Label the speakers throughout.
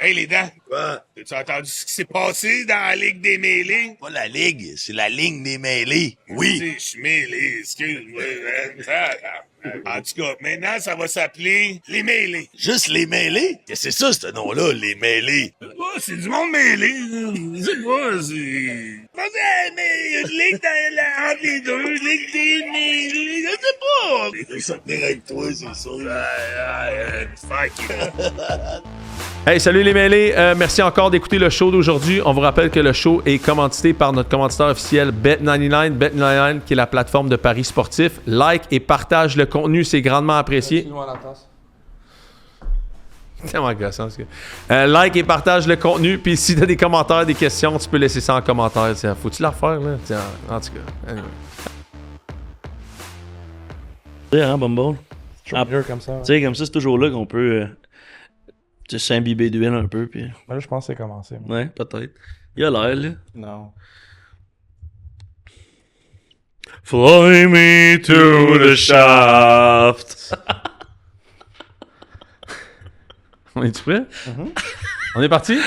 Speaker 1: Hey, les dents.
Speaker 2: Quoi?
Speaker 1: As-tu entendu ce qui s'est passé dans la Ligue des mêlés?
Speaker 2: Pas la ligue, c'est la ligne des mêlés. Oui.
Speaker 1: Je suis mêlé, excuse-moi. En tout cas, maintenant, ça va s'appeler les mêlés.
Speaker 2: Juste les mêlés? Qu'est-ce que c'est ça, ce nom-là, les mêlés?
Speaker 1: Oh, c'est du monde mêlé. C'est quoi, c'est... Mais il y a une ligue entre les deux, ligue des mêlés, je sais pas.
Speaker 2: Je vais tenir avec toi, c'est ça.
Speaker 1: Fuck you.
Speaker 3: Hey, salut les mêlés. Merci encore d'écouter le show d'aujourd'hui. On vous rappelle que le show est commandité par notre commanditaire officiel Bet99. Bet99 qui est la plateforme de paris sportifs. Like et partage le contenu, c'est grandement apprécié. C'est tellement gossant, ce gars. Like et partage le contenu. Puis si t'as des commentaires, des questions, tu peux laisser ça en commentaire. Tiens, faut-tu la refaire, là? Tiens, en tout cas. Anyway.
Speaker 4: Tu sais, hein, Bumble?
Speaker 5: Mieux comme ça.
Speaker 4: Tu sais, comme ça, c'est toujours là qu'on peut s'imbiber d'huile un peu. Puis...
Speaker 5: Ben là, je pense que c'est commencé. Moi.
Speaker 4: Ouais, peut-être. Il a l'air, là.
Speaker 5: Non.
Speaker 4: Fly me to the shaft.
Speaker 3: On est-tu prêt? On est parti?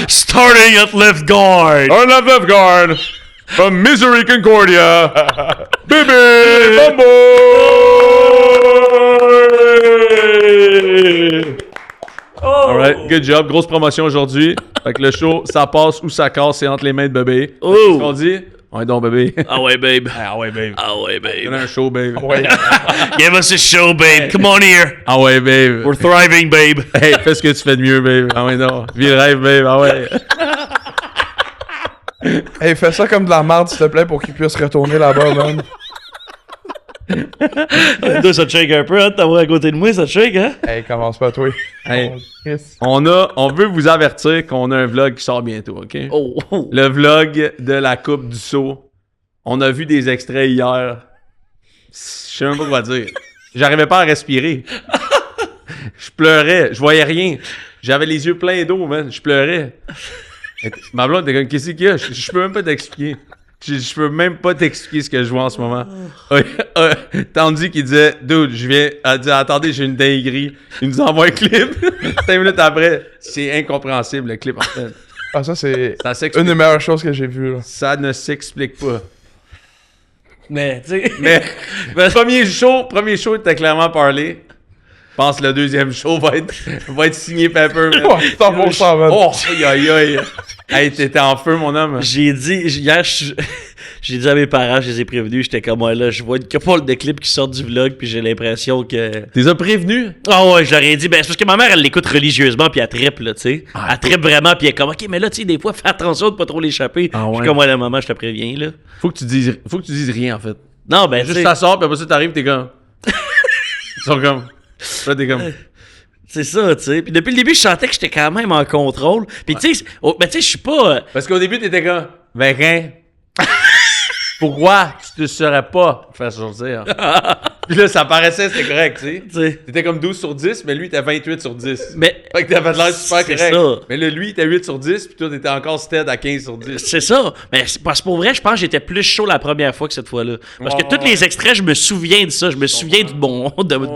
Speaker 4: Starting at left guard.
Speaker 3: On a left guard from Misery Concordia, Baby Bumble! Alright, good job. Grosse promotion aujourd'hui. Fait que le show, ça passe ou ça casse, c'est entre les mains de bébé.
Speaker 4: Oh!
Speaker 3: Qu'est-ce qu'on dit? Ouais, donc, bébé.
Speaker 4: Ah ouais, babe.
Speaker 3: Ah ouais, babe.
Speaker 4: Ah ouais, babe.
Speaker 3: Donne un show, babe.
Speaker 5: Ouais.
Speaker 4: Give us a show, babe. Come on here.
Speaker 3: Ah ouais, babe.
Speaker 4: We're thriving, babe.
Speaker 3: Hey, fais ce que tu fais de mieux, babe. Ah ouais, non. Vis le rêve, babe. Ah ouais.
Speaker 5: Hey, fais ça comme de la merde, s'il te plaît, pour qu'il puisse retourner là-bas, man.
Speaker 4: Toi, ça te shake un peu, hein, de t'avoir à côté de moi, ça te shake, hein?
Speaker 5: Hey, commence pas, toi.
Speaker 3: Hey.
Speaker 5: Oh, Chris.
Speaker 3: On veut vous avertir qu'on a un vlog qui sort bientôt, OK?
Speaker 4: Oh, oh.
Speaker 3: Le vlog de la Coupe du Saut. On a vu des extraits hier. Je sais même pas quoi dire. J'arrivais pas à respirer. Je pleurais. Je voyais rien. J'avais les yeux pleins d'eau, man. Je pleurais. Ma blonde était comme, qu'est-ce qu'il y a? Je peux même pas t'expliquer. Je peux même pas t'expliquer ce que je vois en ce moment. Tandy qui disait, dude, je viens. Elle dit, attendez, j'ai une dinguerie. Il nous envoie un clip. 5 minutes après, c'est incompréhensible, le clip, en fait.
Speaker 5: Ah, ça, c'est
Speaker 3: Ça s'explique.
Speaker 5: une des meilleures choses que j'ai vues, là.
Speaker 3: Ça ne s'explique pas.
Speaker 4: Mais, tu sais...
Speaker 3: Mais, premier show était clairement parlé. Je pense que le deuxième show va être signé Pepper. Man.
Speaker 5: Ouais, 100%, man.
Speaker 3: Oh, aïe, aïe, aïe. Hey, t'étais en feu, mon homme.
Speaker 4: J'ai dit, hier, j'ai dit à mes parents, je les ai prévenus, j'étais comme, ouais, là, je vois une couple de clips qui sortent du vlog, puis j'ai l'impression que...
Speaker 3: T'es as prévenu?
Speaker 4: Ah ouais, je leur ai dit, ben, c'est parce que ma mère, elle l'écoute religieusement, puis elle trippe, là, tu sais. Elle trippe vraiment, puis elle est comme, ok, mais là, tu sais, des fois, fais attention de pas trop l'échapper.
Speaker 3: Ah ouais.
Speaker 4: Je suis comme, ouais, la maman, je te préviens, là.
Speaker 3: Faut que tu dises rien, en fait.
Speaker 4: Non, ben,
Speaker 3: Juste
Speaker 4: tu sais,
Speaker 3: ça sort, puis après ça, t'arrives, t'es comme... Ils sont comme... Là, t'es comme...
Speaker 4: c'est ça, tu sais. Puis depuis le début, je sentais que j'étais quand même en contrôle. Puis, tu sais, ben, tu sais, je suis pas...
Speaker 3: Parce qu'au début, t'étais comme... Ben, rien. Pourquoi tu te serais pas fait sortir? Puis là, ça paraissait, c'était correct, tu sais.
Speaker 4: Tu sais.
Speaker 3: T'étais comme 12 sur 10, mais lui, t'es 28 sur 10.
Speaker 4: Mais...
Speaker 3: Fait que t'avais l'air super
Speaker 4: C'est
Speaker 3: correct.
Speaker 4: ça.
Speaker 3: Mais là, lui, il était 8 sur 10, puis toi, t'étais encore stead à 15 sur 10.
Speaker 4: C'est ça. Mais parce que pour vrai, je pense que j'étais plus chaud la première fois que cette fois-là. Parce que tous les extraits, je me souviens de ça. Je me souviens du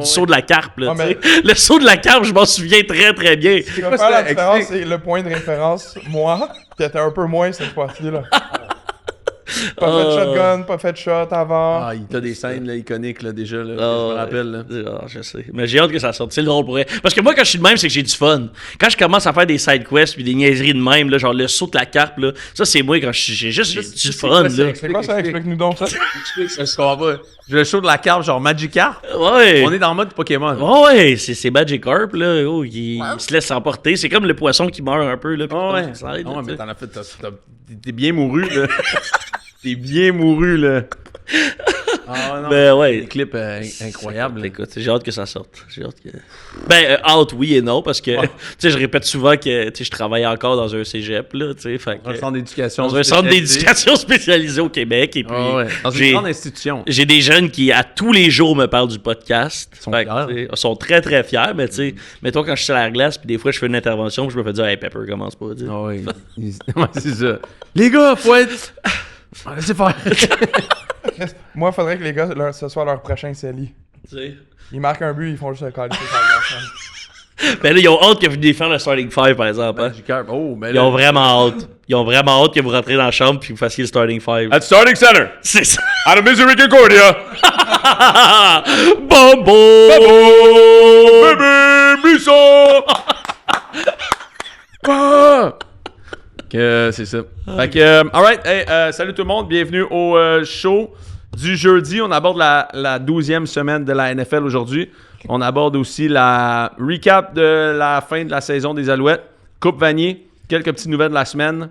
Speaker 4: saut de la carpe, là,
Speaker 5: Ouais,
Speaker 4: tu sais. Le saut de la carpe, je m'en souviens très, très bien.
Speaker 5: Ce qui va faire la différence, c'est le point de référence, moi, qui était un peu moins cette fois-ci, là. Pas fait de shotgun, pas fait de shot avant.
Speaker 3: Ah, il t'a des scènes là, iconiques là, déjà, là,
Speaker 4: Ah,
Speaker 3: je me rappelle. Là.
Speaker 4: Ah, je sais. Mais j'ai hâte que ça sorte. C'est le drôle pour elle. Parce que moi, quand je suis de même, c'est que j'ai du fun. Quand je commence à faire des side quests puis des niaiseries de même, là, genre le saut de la carpe, là, ça, c'est moi quand j'ai du fun, là.
Speaker 5: C'est quoi ça? Explique-nous donc ça.
Speaker 3: Explique, je comprends pas. Le show de la carpe, genre Magikarp.
Speaker 4: Ouais.
Speaker 3: On est dans le mode Pokémon.
Speaker 4: Ouais, c'est Magikarp, là. Oh, il se laisse emporter. C'est comme le poisson qui meurt un peu, là. Puis
Speaker 3: Ouais.
Speaker 4: qui slide,
Speaker 3: Ouais,
Speaker 4: là,
Speaker 3: mais
Speaker 4: tu sais.
Speaker 3: t'en as fait. T'es bien mouru, là. T'es bien mouru, là. Ah, non,
Speaker 4: Ben ouais.
Speaker 3: Des clips incroyables. là.
Speaker 4: Écoute, j'ai hâte que ça sorte. J'ai hâte que... Ben, hâte, oui et non, parce que, tu sais, je répète souvent que, tu sais, je travaille encore dans un cégep, là, tu sais, fait que...
Speaker 3: Un centre d'éducation.
Speaker 4: Dans un centre d'éducation spécialisé au Québec, et puis...
Speaker 3: Ah ouais. Dans une
Speaker 4: j'ai-
Speaker 3: grande institution.
Speaker 4: J'ai des jeunes qui, à tous les jours, me parlent du podcast.
Speaker 3: Ils sont
Speaker 4: Fait que,
Speaker 3: fiers.
Speaker 4: tu sais, ils sont très, très fiers, mais tu sais, mettons quand je suis sur la glace, puis des fois, je fais une intervention, je me fais dire « Hey, Pepper, commence pas, tu sais.
Speaker 3: Ah oui. Ouais, c'est ça. Les gars, faut être. Laissez faire.
Speaker 5: Moi, il faudrait que les gars, ce soit leur prochain CELI.
Speaker 4: Tu sais.
Speaker 5: Ils marquent un but, ils font juste le califer sur la glace.
Speaker 4: Ben là, ils ont hâte que vous veniez faire le starting five, par exemple. Hein?
Speaker 3: Magikarp. Oh, mais
Speaker 4: Ils ont vraiment hâte. Ils ont vraiment hâte que vous rentriez dans la chambre puis que vous fassiez le starting five.
Speaker 3: At starting center,
Speaker 4: C'est ça.
Speaker 3: out of Missouri Concordia,
Speaker 4: Bombo!
Speaker 3: Bébé Musso! Ah! Que c'est ça. Fait que, alright, hey, salut tout le monde, bienvenue au show du jeudi. On aborde la 12e semaine de la NFL aujourd'hui. On aborde aussi la recap de la fin de la saison des Alouettes, Coupe Vanier, quelques petites nouvelles de la semaine,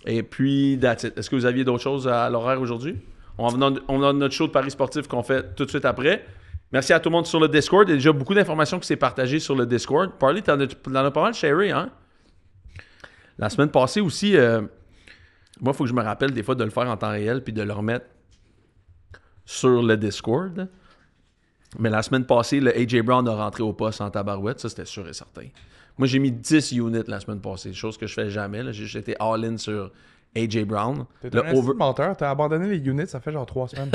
Speaker 3: et puis that's it. Est-ce que vous aviez d'autres choses à l'horaire aujourd'hui? On a notre show de Paris sportif qu'on fait tout de suite après. Merci à tout le monde sur le Discord. Il y a déjà beaucoup d'informations qui s'est partagées sur le Discord. Parley, t'en as pas mal sharé, hein? La semaine passée aussi, moi, il faut que je me rappelle des fois de le faire en temps réel puis de le remettre sur le Discord. Mais la semaine passée, le AJ Brown a rentré au poste en tabarouette. Ça, c'était sûr et certain. Moi, j'ai mis 10 units la semaine passée, chose que je fais jamais. Là. J'ai été all-in sur AJ Brown.
Speaker 5: T'es un menteur, t'as abandonné les units, ça fait genre 3 semaines.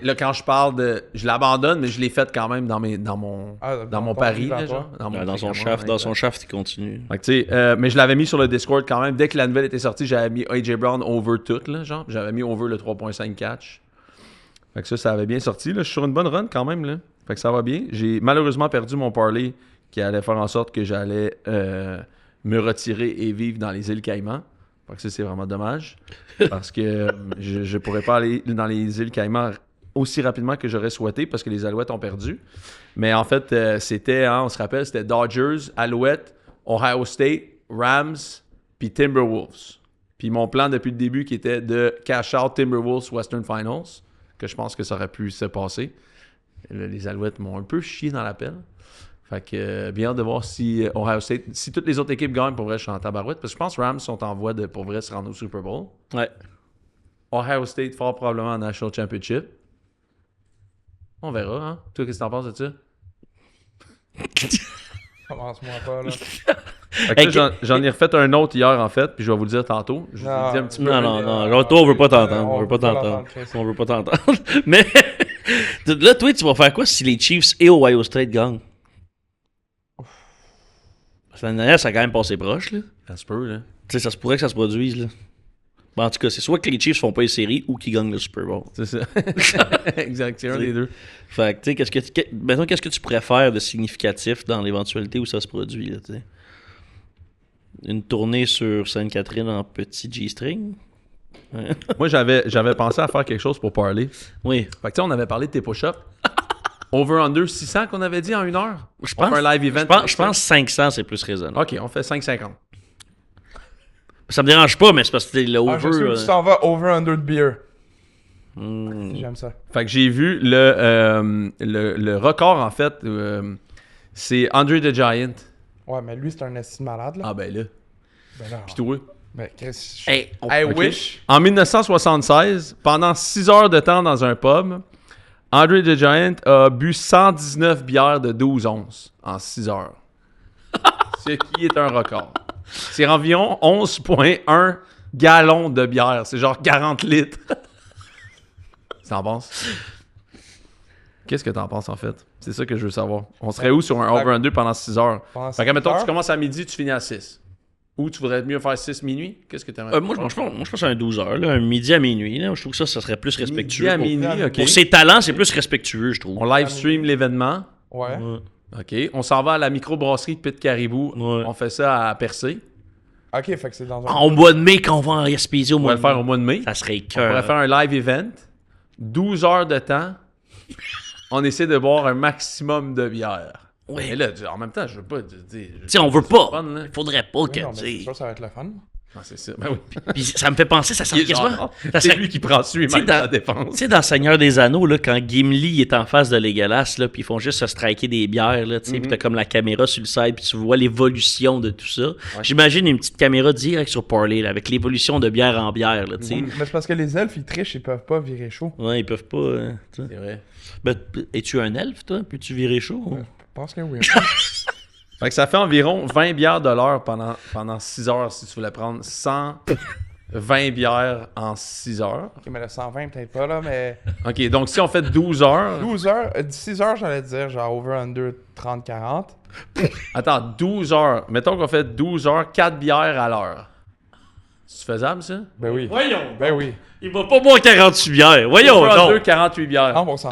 Speaker 3: Là, quand je parle de... Je l'abandonne, mais je l'ai fait quand même dans mon pari. Là, genre,
Speaker 4: Dans son shaft, il continue.
Speaker 3: Fait que, tu sais, mais je l'avais mis sur le Discord quand même. Dès que la nouvelle était sortie, j'avais mis AJ Brown over tout. Là, genre. J'avais mis over le 3.5 catch. Fait que ça avait bien sorti. Là. Je suis sur une bonne run quand même. Là. Fait que ça va bien. J'ai malheureusement perdu mon parlay qui allait faire en sorte que j'allais me retirer et vivre dans les îles Caïmans. Fait que ça, c'est vraiment dommage. Parce que je pourrais pas aller dans les îles Caïmans aussi rapidement que j'aurais souhaité parce que les Alouettes ont perdu. Mais en fait, c'était, hein, on se rappelle, c'était Dodgers, Alouettes, Ohio State, Rams, puis Timberwolves. Puis mon plan depuis le début qui était de cash out Timberwolves Western Finals, que je pense que ça aurait pu se passer. Là, les Alouettes m'ont un peu chié dans l'appel. Fait que bien hâte de voir si Ohio State, si toutes les autres équipes gagnent, pour vrai, je suis en tabarouette. Parce que je pense que Rams sont en voie de, pour vrai, se rendre au Super Bowl.
Speaker 4: Ouais.
Speaker 3: Ohio State, fort probablement en National Championship. On verra, hein. Toi, qu'est-ce que t'en penses de ça?
Speaker 5: Commence-moi pas, là.
Speaker 3: Fait que là, j'en ai refait un autre hier, en fait, puis je vais vous le dire tantôt. Je vous ai dit un petit peu.
Speaker 4: Non. Toi, on veut pas t'entendre. On veut pas t'entendre. On veut pas t'entendre. Mais là, toi, tu vas faire quoi si les Chiefs et Ohio State gagnent? L'année dernière, ça a quand même passé proche, là.
Speaker 3: Ça se peut, là.
Speaker 4: Tu sais, ça se pourrait que ça se produise, là. Ben, en tout cas, c'est soit que les Chiefs font pas les séries ou qu'ils gagnent le Super Bowl.
Speaker 3: C'est ça. Exact, c'est un des deux.
Speaker 4: Fait que, tu sais, maintenant, qu'est-ce que tu pourrais faire de significatif dans l'éventualité où ça se produit, là, tu sais? Une tournée sur Sainte-Catherine en petit G-string? Ouais.
Speaker 3: Moi, j'avais pensé à faire quelque chose pour parler.
Speaker 4: Oui.
Speaker 3: Fait que tu sais, on avait parlé de tes push-ups. Over-under 600 qu'on avait dit en 1 heure.
Speaker 4: Je
Speaker 3: On
Speaker 4: pense,
Speaker 3: fait un live event.
Speaker 4: je pense 500, c'est plus raisonnable.
Speaker 3: OK, on fait 5,50.
Speaker 4: Ça me dérange pas, mais c'est parce que le
Speaker 5: Ah,
Speaker 4: over...
Speaker 5: je sais où tu t'en vas over-under de beer. J'aime ça.
Speaker 3: Fait que j'ai vu le record, en fait, c'est Andre the Giant.
Speaker 5: Ouais, mais lui, c'est un estime malade, là.
Speaker 3: Ah ben là.
Speaker 5: Ben là.
Speaker 3: Puis toi?
Speaker 5: Ben, Chris,
Speaker 4: Hey,
Speaker 5: I
Speaker 3: Ok.
Speaker 5: wish.
Speaker 3: En 1976, pendant 6 heures de temps dans un pub, Andre the Giant a bu 119 bières de 12 onces en 6 heures. Ce qui est un record. C'est environ 11,1 gallons de bière. C'est genre 40 litres. T'en penses? Qu'est-ce que t'en penses, en fait? C'est ça que je veux savoir. On serait où sur un over-under pendant 6 heures?
Speaker 5: Pendant
Speaker 3: Fait que,
Speaker 5: 6
Speaker 3: mettons,
Speaker 5: heures?
Speaker 3: tu commences à midi, tu finis à 6. Ou tu voudrais mieux faire 6 minuit? Qu'est-ce que t'aimerais?
Speaker 4: moi, je pense à un 12 heures, là, un midi à minuit. Là. Je trouve que ça serait plus respectueux.
Speaker 3: Midi à
Speaker 4: Pour-
Speaker 3: minuit, OK.
Speaker 4: Pour ses talents, c'est plus respectueux, je trouve.
Speaker 3: On live stream l'événement.
Speaker 5: Ouais.
Speaker 4: Ouais.
Speaker 3: OK. On s'en va à la microbrasserie de Pit Caribou.
Speaker 4: Ouais.
Speaker 3: On fait ça à Percé.
Speaker 5: Ok, fait que c'est dans un.
Speaker 4: En mois de mai, quand on va en Gaspésie au
Speaker 3: On
Speaker 4: mois
Speaker 3: va
Speaker 4: de
Speaker 3: le faire
Speaker 4: mai.
Speaker 3: au mois de mai.
Speaker 4: Ça serait
Speaker 3: On pourrait
Speaker 4: cœur.
Speaker 3: faire un live event. 12 heures de temps. On essaie de boire un maximum de bière.
Speaker 4: Ouais.
Speaker 3: Mais là, en même temps, je veux pas dire.
Speaker 4: Tu sais, on veut pas.
Speaker 3: Fun, là.
Speaker 4: Il faudrait pas
Speaker 5: Oui,
Speaker 4: que,
Speaker 5: non,
Speaker 4: tu
Speaker 5: mais c'est
Speaker 4: sais.
Speaker 5: sûr, ça va être le fun.
Speaker 3: Ah, c'est ça. Ben oui.
Speaker 4: Puis ça me fait penser, ça
Speaker 3: Il
Speaker 4: serait
Speaker 3: est
Speaker 4: quasiment...
Speaker 3: genre,
Speaker 4: ça
Speaker 3: c'est
Speaker 4: serait-
Speaker 3: lui qui prend dessus et
Speaker 4: Tu sais,
Speaker 3: même
Speaker 4: dans-
Speaker 3: la défense.
Speaker 4: Tu sais, dans Seigneur des Anneaux, là, quand Gimli est en face de Legolas, là, puis ils font juste se striker des bières, là, tu sais, puis t'as comme la caméra sur le side, puis tu vois l'évolution de tout ça. J'imagine une petite caméra direct sur Parley, là, avec l'évolution de bière en bière, là, tu sais.
Speaker 5: Mais c'est parce que les elfes, ils trichent, ils peuvent pas virer chaud.
Speaker 4: Ouais, ils peuvent pas... tu sais.
Speaker 3: C'est vrai.
Speaker 4: Ben, es-tu un elfe, toi? Peux-tu virer chaud?
Speaker 5: Je pense que oui.
Speaker 3: Fait que ça fait environ 20 bières de l'heure pendant 6 heures si tu voulais prendre 100 20 bières en 6 heures.
Speaker 5: Ok, mais le 120, peut-être pas, là, mais...
Speaker 3: OK, donc si on fait 12 heures...
Speaker 5: 12 heures, 6 heures, j'allais dire, genre over-under 30-40.
Speaker 3: Attends, 12 heures. Mettons qu'on fait 12 heures, 4 bières à l'heure. C'est faisable, ça?
Speaker 5: Ben oui.
Speaker 4: Voyons.
Speaker 5: Ben oui.
Speaker 4: Il va pas boire 48 bières. Voyons
Speaker 3: Over
Speaker 4: donc.
Speaker 3: 2, 48 bières.
Speaker 5: 100%.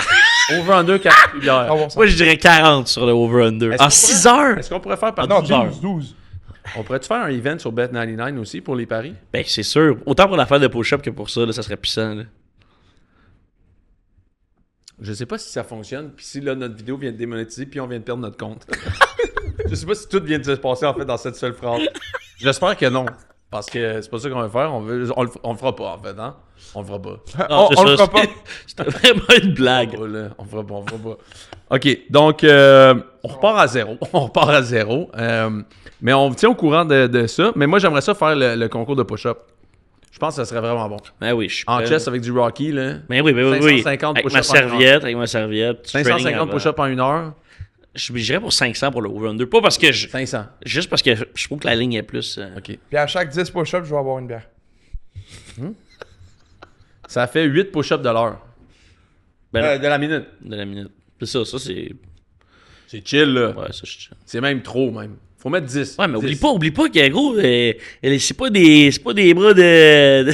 Speaker 3: Over 2, 48 bières.
Speaker 5: 100%.
Speaker 4: Moi, je dirais 40 sur le over-under.
Speaker 3: Est-ce
Speaker 4: En
Speaker 3: qu'on
Speaker 4: 6
Speaker 3: pourrait-
Speaker 4: heures?
Speaker 3: Est-ce qu'on pourrait faire par
Speaker 5: Non,
Speaker 3: 12 heures?
Speaker 5: 12.
Speaker 3: On pourrait-tu faire un event sur Bet99 aussi pour les paris?
Speaker 4: Ben, c'est sûr. Autant pour l'affaire de push-up que pour ça, là, ça serait puissant. Là.
Speaker 3: Je sais pas si ça fonctionne, puis si là, notre vidéo vient de démonétiser, puis on vient de perdre notre compte. Je sais pas si tout vient de se passer, en fait, dans cette seule phrase. J'espère que non. Parce que c'est pas ça qu'on va faire. On le fera pas, en fait, hein? On le fera pas.
Speaker 4: Non, c'est
Speaker 5: on le
Speaker 4: ça,
Speaker 5: fera pas.
Speaker 4: C'était vraiment une blague.
Speaker 3: On le fera pas. OK, donc, on repart à zéro. Mais on vous tient au courant de ça. Mais moi, j'aimerais ça faire le concours de push-up. Je pense que ça serait vraiment bon.
Speaker 4: Ben oui, je suis
Speaker 3: En
Speaker 4: prêt.
Speaker 3: chest avec du Rocky, là.
Speaker 4: Ben oui,
Speaker 3: 550
Speaker 4: Avec
Speaker 3: push-ups
Speaker 4: ma
Speaker 3: en
Speaker 4: serviette, avec ma serviette. du training
Speaker 3: 550
Speaker 4: avant.
Speaker 3: push-ups en 1 heure.
Speaker 4: Je dirais pour 500 pour le over-under. Pas parce que
Speaker 3: 500.
Speaker 4: juste parce que je trouve que la ligne est plus.
Speaker 3: OK.
Speaker 5: Puis à chaque 10 push-ups, je vais avoir une bière.
Speaker 3: Ça fait 8 push-ups de l'heure.
Speaker 4: Ben,
Speaker 3: De la minute.
Speaker 4: de la minute. C'est ça, c'est.
Speaker 3: C'est chill, là.
Speaker 4: Ouais, ça, je.
Speaker 3: C'est même trop, même. Faut mettre 10.
Speaker 4: Ouais, mais
Speaker 3: 10.
Speaker 4: oublie pas que gros, c'est pas des bras de.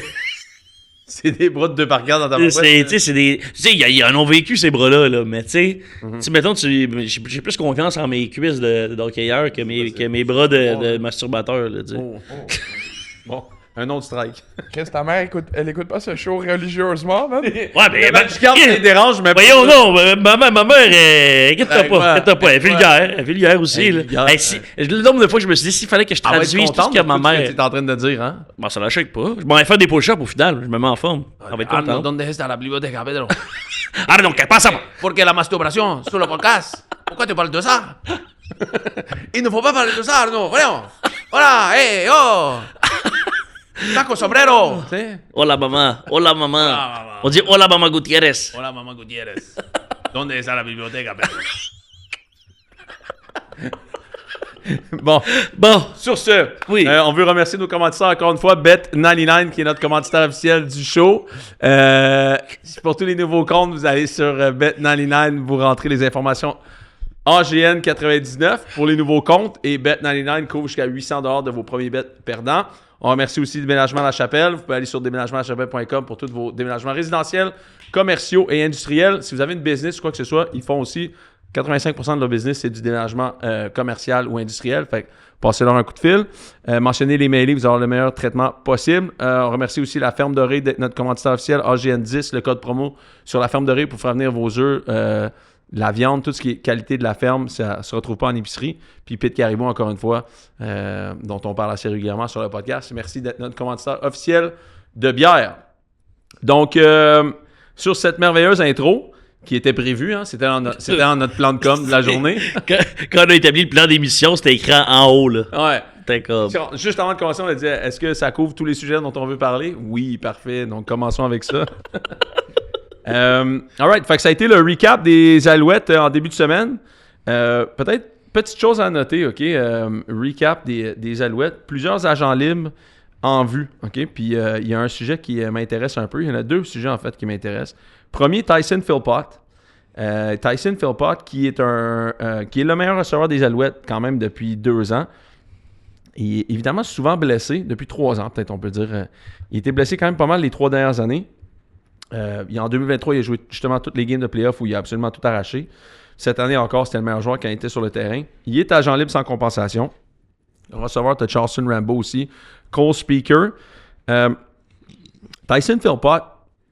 Speaker 3: C'est des bras de 2 par 4 dans ta
Speaker 4: Tu sais, c'est des. Tu sais, ils en ont vécu ces bras-là, là. Mais tu sais, mettons, j'ai plus confiance en mes cuisses d'hockeyeur que mes bras de masturbateur, là, tu sais.
Speaker 3: Oh. Bon, un autre strike.
Speaker 5: Chris, ta mère, elle écoute pas ce show religieusement, man?
Speaker 4: Ouais, mais.
Speaker 3: Je garde ça dérange, mais
Speaker 4: Voyons, non, ma mère, inquiète-toi
Speaker 3: Ouais,
Speaker 4: pas, elle est vulgaire aussi,
Speaker 3: Elle est
Speaker 4: là.
Speaker 3: vulgaire,
Speaker 4: Hey, le nombre de fois que je me suis dit, s'il fallait que je
Speaker 3: Elle va être
Speaker 4: traduise tout ce
Speaker 3: contente
Speaker 4: que
Speaker 3: de
Speaker 4: ma
Speaker 3: tout ce que
Speaker 4: mère.
Speaker 3: tu es en train de dire, hein?
Speaker 4: Bon, ça la choque pas. Je m'en vais faire des push-ups au final, je me mets en forme. Elle va être contente.
Speaker 3: ¿Dónde está la biblioteca, Pedro?
Speaker 4: Ah non, qu'elle passe à moi.
Speaker 3: Porque la masturbación sur le podcast. Pourquoi tu parles de ça? Il ne faut pas parler de ça, non, voyons. Voilà, hey, oh. Taco sombrero. Tu sais?
Speaker 4: Hola, maman. Hola, maman.
Speaker 3: maman.
Speaker 4: On dit hola, maman Gutiérrez.
Speaker 3: Hola, mamá Gutiérrez. ¿Dónde está la biblioteca, Pedro? Bon,
Speaker 4: Bon,
Speaker 3: sur ce,
Speaker 4: Oui.
Speaker 3: on veut remercier nos commanditaires encore une fois, Bet99 qui est notre commanditaire officiel du show. Pour tous les nouveaux comptes, vous allez sur Bet99, vous rentrez les informations AGN 99 pour les nouveaux comptes et Bet99 couvre jusqu'à 800$ de vos premiers bets perdants. On remercie aussi Déménagement La Chapelle. Vous pouvez aller sur déménagementlachapelle.com pour tous vos déménagements résidentiels, commerciaux et industriels. Si vous avez une business ou quoi que ce soit, ils font aussi 85% de leur business, c'est du déménagement commercial ou industriel. Fait que passez-leur un coup de fil. Mentionnez les mailés, vous aurez le meilleur traitement possible. On remercie aussi la Ferme Dorée d'être notre commanditaire officiel, AGN10, le code promo sur la Ferme Dorée pour faire venir vos œufs, la viande, tout ce qui est qualité de la ferme, ça ne se retrouve pas en épicerie. Puis Pete Caribou, encore une fois, dont on parle assez régulièrement sur le podcast. Merci d'être notre commanditaire officiel de bière. Donc, sur cette merveilleuse intro, qui était prévue, hein, c'était dans notre plan de com de la journée.
Speaker 4: quand on a établi le plan d'émission, c'était écran en haut, là.
Speaker 3: Ouais.
Speaker 4: C'était comme.
Speaker 3: Juste avant de commencer, on a dit est-ce que ça couvre tous les sujets dont on veut parler? Oui, parfait. Donc, commençons avec ça. Alright, fait que ça a été le recap des Alouettes en début de semaine. Peut-être, petite chose à noter, OK? Recap des Alouettes. Plusieurs agents libres en vue, OK? Puis, il y a un sujet qui m'intéresse un peu. Il y en a 2 sujets, en fait, qui m'intéressent. Premier, Tyson Philpott. Tyson Philpott, qui est le meilleur receveur des Alouettes quand même depuis 2 ans. Il est évidemment souvent blessé, depuis 3 ans, peut-être on peut dire. Il était blessé quand même pas mal les 3 dernières années. En 2023, il a joué justement toutes les games de playoff où il a absolument tout arraché. Cette année encore, c'était le meilleur joueur quand il était sur le terrain. Il est agent libre sans compensation. Le receveur, tu as Charleston Rambo aussi. Cole Speaker. Tyson Philpott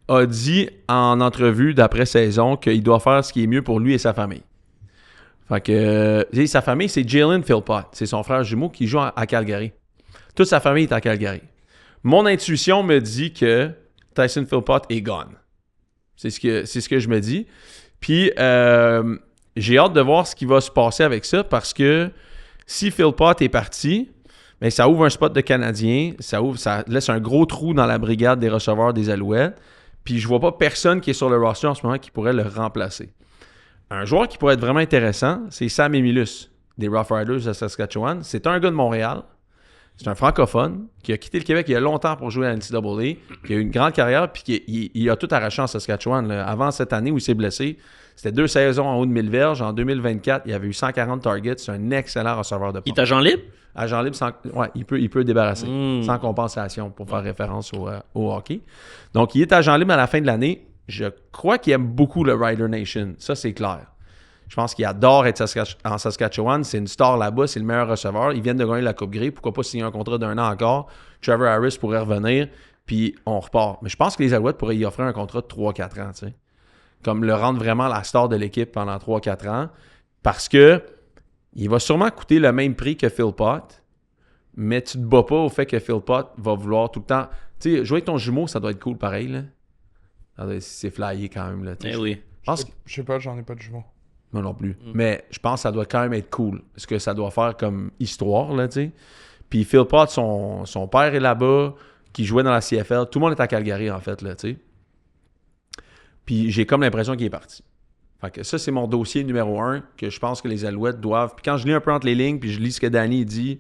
Speaker 3: a dit en entrevue d'après-saison qu'il doit faire ce qui est mieux pour lui et sa famille. Fait que sa famille, c'est Jalen Philpott. C'est son frère jumeau qui joue à Calgary. Toute sa famille est à Calgary. Mon intuition me dit que Tyson Philpott est gone. C'est ce que je me dis. Puis, j'ai hâte de voir ce qui va se passer avec ça parce que si Philpott est parti, bien, ça ouvre un spot de Canadien. Ça laisse un gros trou dans la brigade des receveurs des Alouettes. Puis, je vois pas personne qui est sur le roster en ce moment qui pourrait le remplacer. Un joueur qui pourrait être vraiment intéressant, c'est Sam Emilus des Rough Riders de Saskatchewan. C'est un gars de Montréal. C'est un francophone qui a quitté le Québec il y a longtemps pour jouer à NCAA, qui a eu une grande carrière, puis il a tout arraché en Saskatchewan. Là. Avant cette année où il s'est blessé, c'était 2 saisons en haut de 1000 verges. En 2024, il avait eu 140 targets. C'est un excellent receveur de
Speaker 4: Il
Speaker 3: pointe.
Speaker 4: est agent libre?
Speaker 3: Agent libre, il peut débarrasser, sans compensation, pour faire référence au hockey. Donc, il est agent libre à la fin de l'année. Je crois qu'il aime beaucoup le Rider Nation. Ça, c'est clair. Je pense qu'il adore être en Saskatchewan. C'est une star là-bas. C'est le meilleur receveur. Ils viennent de gagner la Coupe Grey. Pourquoi pas signer un contrat d'1 an encore? Trevor Harris pourrait revenir, puis on repart. Mais je pense que les Alouettes pourraient y offrir un contrat de 3-4 ans, tu sais. Comme le rendre vraiment la star de l'équipe pendant 3-4 ans. Parce que il va sûrement coûter le même prix que Phil Pott, mais tu te bats pas au fait que Phil Pott va vouloir tout le temps... Tu sais, jouer avec ton jumeau, ça doit être cool pareil, là. C'est flyé quand même, là.
Speaker 4: Eh oui.
Speaker 5: Je sais pas, j'en ai pas de jumeaux.
Speaker 3: Moi non plus. Mais je pense que ça doit quand même être cool. Ce que ça doit faire comme histoire, là, tu sais. Puis Phil Pott, son père est là-bas, qui jouait dans la CFL. Tout le monde est à Calgary, en fait, là, tu sais. Puis j'ai comme l'impression qu'il est parti. Fait que ça, c'est mon dossier numéro 1 que je pense que les Alouettes doivent... Puis quand je lis un peu entre les lignes, puis je lis ce que Danny dit,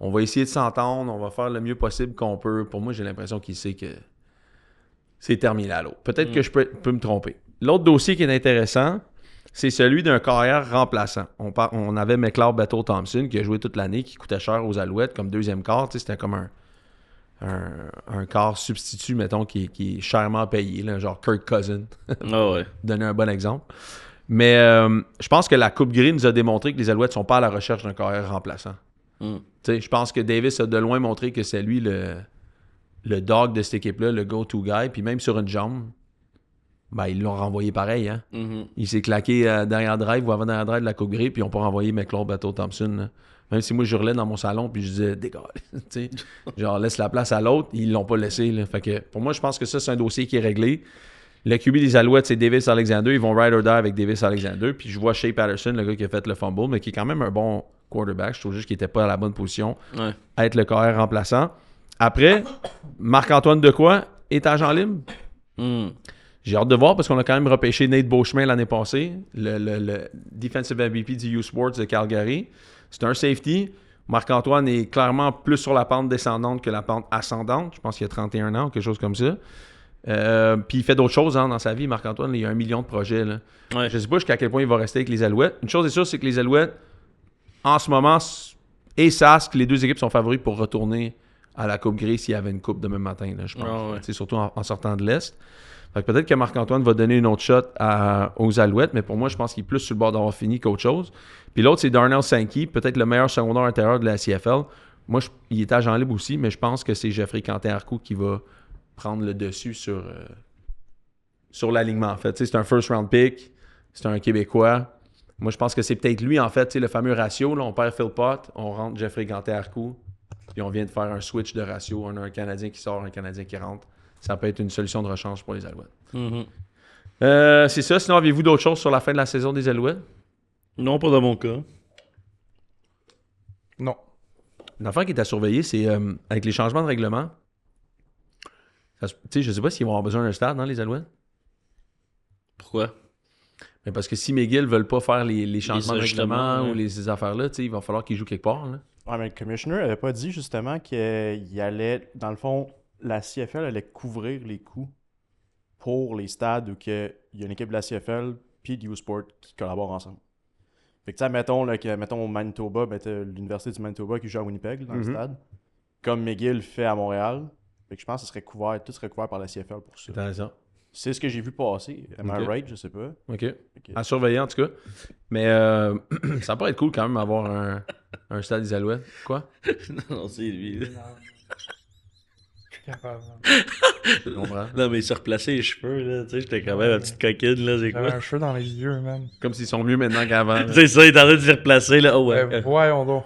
Speaker 3: on va essayer de s'entendre, on va faire le mieux possible qu'on peut. Pour moi, j'ai l'impression qu'il sait que c'est terminé à l'autre. Peut-être que je peux me tromper. L'autre dossier qui est intéressant, c'est celui d'un carrière remplaçant. On avait McLeod Beto Thompson qui a joué toute l'année, qui coûtait cher aux Alouettes comme deuxième quart. Tu sais, c'était comme un quart substitut, mettons, qui est chèrement payé, là, genre Kirk Cousins.
Speaker 4: Ah ouais.
Speaker 3: Donner un bon exemple. Mais je pense que la Coupe Grey nous a démontré que les Alouettes ne sont pas à la recherche d'un carrière remplaçant. Tu sais, je pense que Davis a de loin montré que c'est lui le dog de cette équipe-là, le go-to guy. Puis même sur une jambe, ben, ils l'ont renvoyé pareil. Hein? Il s'est claqué derrière drive ou avant derrière drive de la Coupe Grey, puis ils n'ont pas renvoyé McLeod Beto Thompson. Là. Même si moi, je hurlais dans mon salon, puis je disais, dégage, tu sais, genre, laisse la place à l'autre, ils l'ont pas laissé. Là. Fait que, pour moi, je pense que ça, c'est un dossier qui est réglé. Le QB des Alouettes, c'est Davis Alexander. Ils vont ride or die avec Davis Alexander. Puis je vois Shea Patterson, le gars qui a fait le fumble, mais qui est quand même un bon quarterback. Je trouve juste qu'il n'était pas à la bonne position à être le carrière remplaçant. Après, Marc-Antoine Dequoy est agent libre. J'ai hâte de voir parce qu'on a quand même repêché Nate Beauchemin l'année passée, le Defensive MVP du U-Sports de Calgary. C'est un safety. Marc-Antoine est clairement plus sur la pente descendante que la pente ascendante. Je pense qu'il a 31 ans ou quelque chose comme ça. Puis il fait d'autres choses dans sa vie, Marc-Antoine. Il a 1 million de projets. Là.
Speaker 4: Ouais.
Speaker 3: Je sais pas jusqu'à quel point il va rester avec les Alouettes. Une chose est sûre, c'est que les Alouettes, en ce moment, et Sask, les deux équipes sont favoris pour retourner à la Coupe Grey s'il y avait une coupe demain matin, là, je pense.
Speaker 4: Ah ouais.
Speaker 3: C'est surtout en sortant de l'Est. Fait que peut-être que Marc-Antoine va donner une autre shot aux Alouettes, mais pour moi, je pense qu'il est plus sur le bord d'avoir fini qu'autre chose. Puis l'autre, c'est Darnell Sankey, peut-être le meilleur secondaire intérieur de la CFL. Moi, il est agent libre aussi, mais je pense que c'est Jeffrey Canté-Arcou qui va prendre le dessus sur l'alignement, en fait. Tu sais, c'est un first round pick, c'est un Québécois. Moi, je pense que c'est peut-être lui, en fait, tu sais, le fameux ratio. Là, on perd Phil Pott, on rentre Jeffrey Canté-Arcou, puis on vient de faire un switch de ratio. On a un Canadien qui sort, un Canadien qui rentre. Ça peut être une solution de rechange pour les Alouettes. C'est ça. Sinon, avez-vous d'autres choses sur la fin de la saison des Alouettes?
Speaker 4: Non, pas dans mon cas.
Speaker 5: Non.
Speaker 3: Une affaire qui est à surveiller, c'est avec les changements de règlement. Tu sais, je sais pas s'ils vont avoir besoin d'un stade, non, les Alouettes?
Speaker 4: Pourquoi?
Speaker 3: Mais parce que si McGill ne veulent pas faire les changements de
Speaker 4: ajustements,
Speaker 3: règlement
Speaker 4: ouais.
Speaker 3: ou ces affaires-là, tu sais, il va falloir qu'ils jouent quelque part. Là.
Speaker 6: Ouais, mais le commissioner avait pas dit justement qu'il allait, dans le fond, la CFL allait couvrir les coûts pour les stades où il y a une équipe de la CFL puis de U-Sport qui collaborent ensemble. Fait que tu sais, mettons au Manitoba, ben t'as l'Université du Manitoba qui joue à Winnipeg dans le stade, comme McGill fait à Montréal. Fait que je pense que tout serait couvert par la CFL pour ça.
Speaker 3: Intéressant.
Speaker 6: C'est ce que j'ai vu passer. Am I right? Je sais pas.
Speaker 3: OK. À surveiller, en tout cas. Mais ça pourrait être cool quand même d'avoir un stade des Alouettes. Quoi?
Speaker 4: Non, c'est lui.
Speaker 5: Capable.
Speaker 3: Je comprends.
Speaker 4: Non, mais il s'est replacé les cheveux, là. Tu sais, j'étais quand même une petite coquine, là. C'est
Speaker 5: J'avais
Speaker 4: quoi?
Speaker 5: un cheveu dans les yeux, man.
Speaker 3: Comme s'ils sont mieux maintenant qu'avant. là.
Speaker 4: C'est ça, il est en train de se replacer, là. Oh, ouais.
Speaker 5: Voyons donc.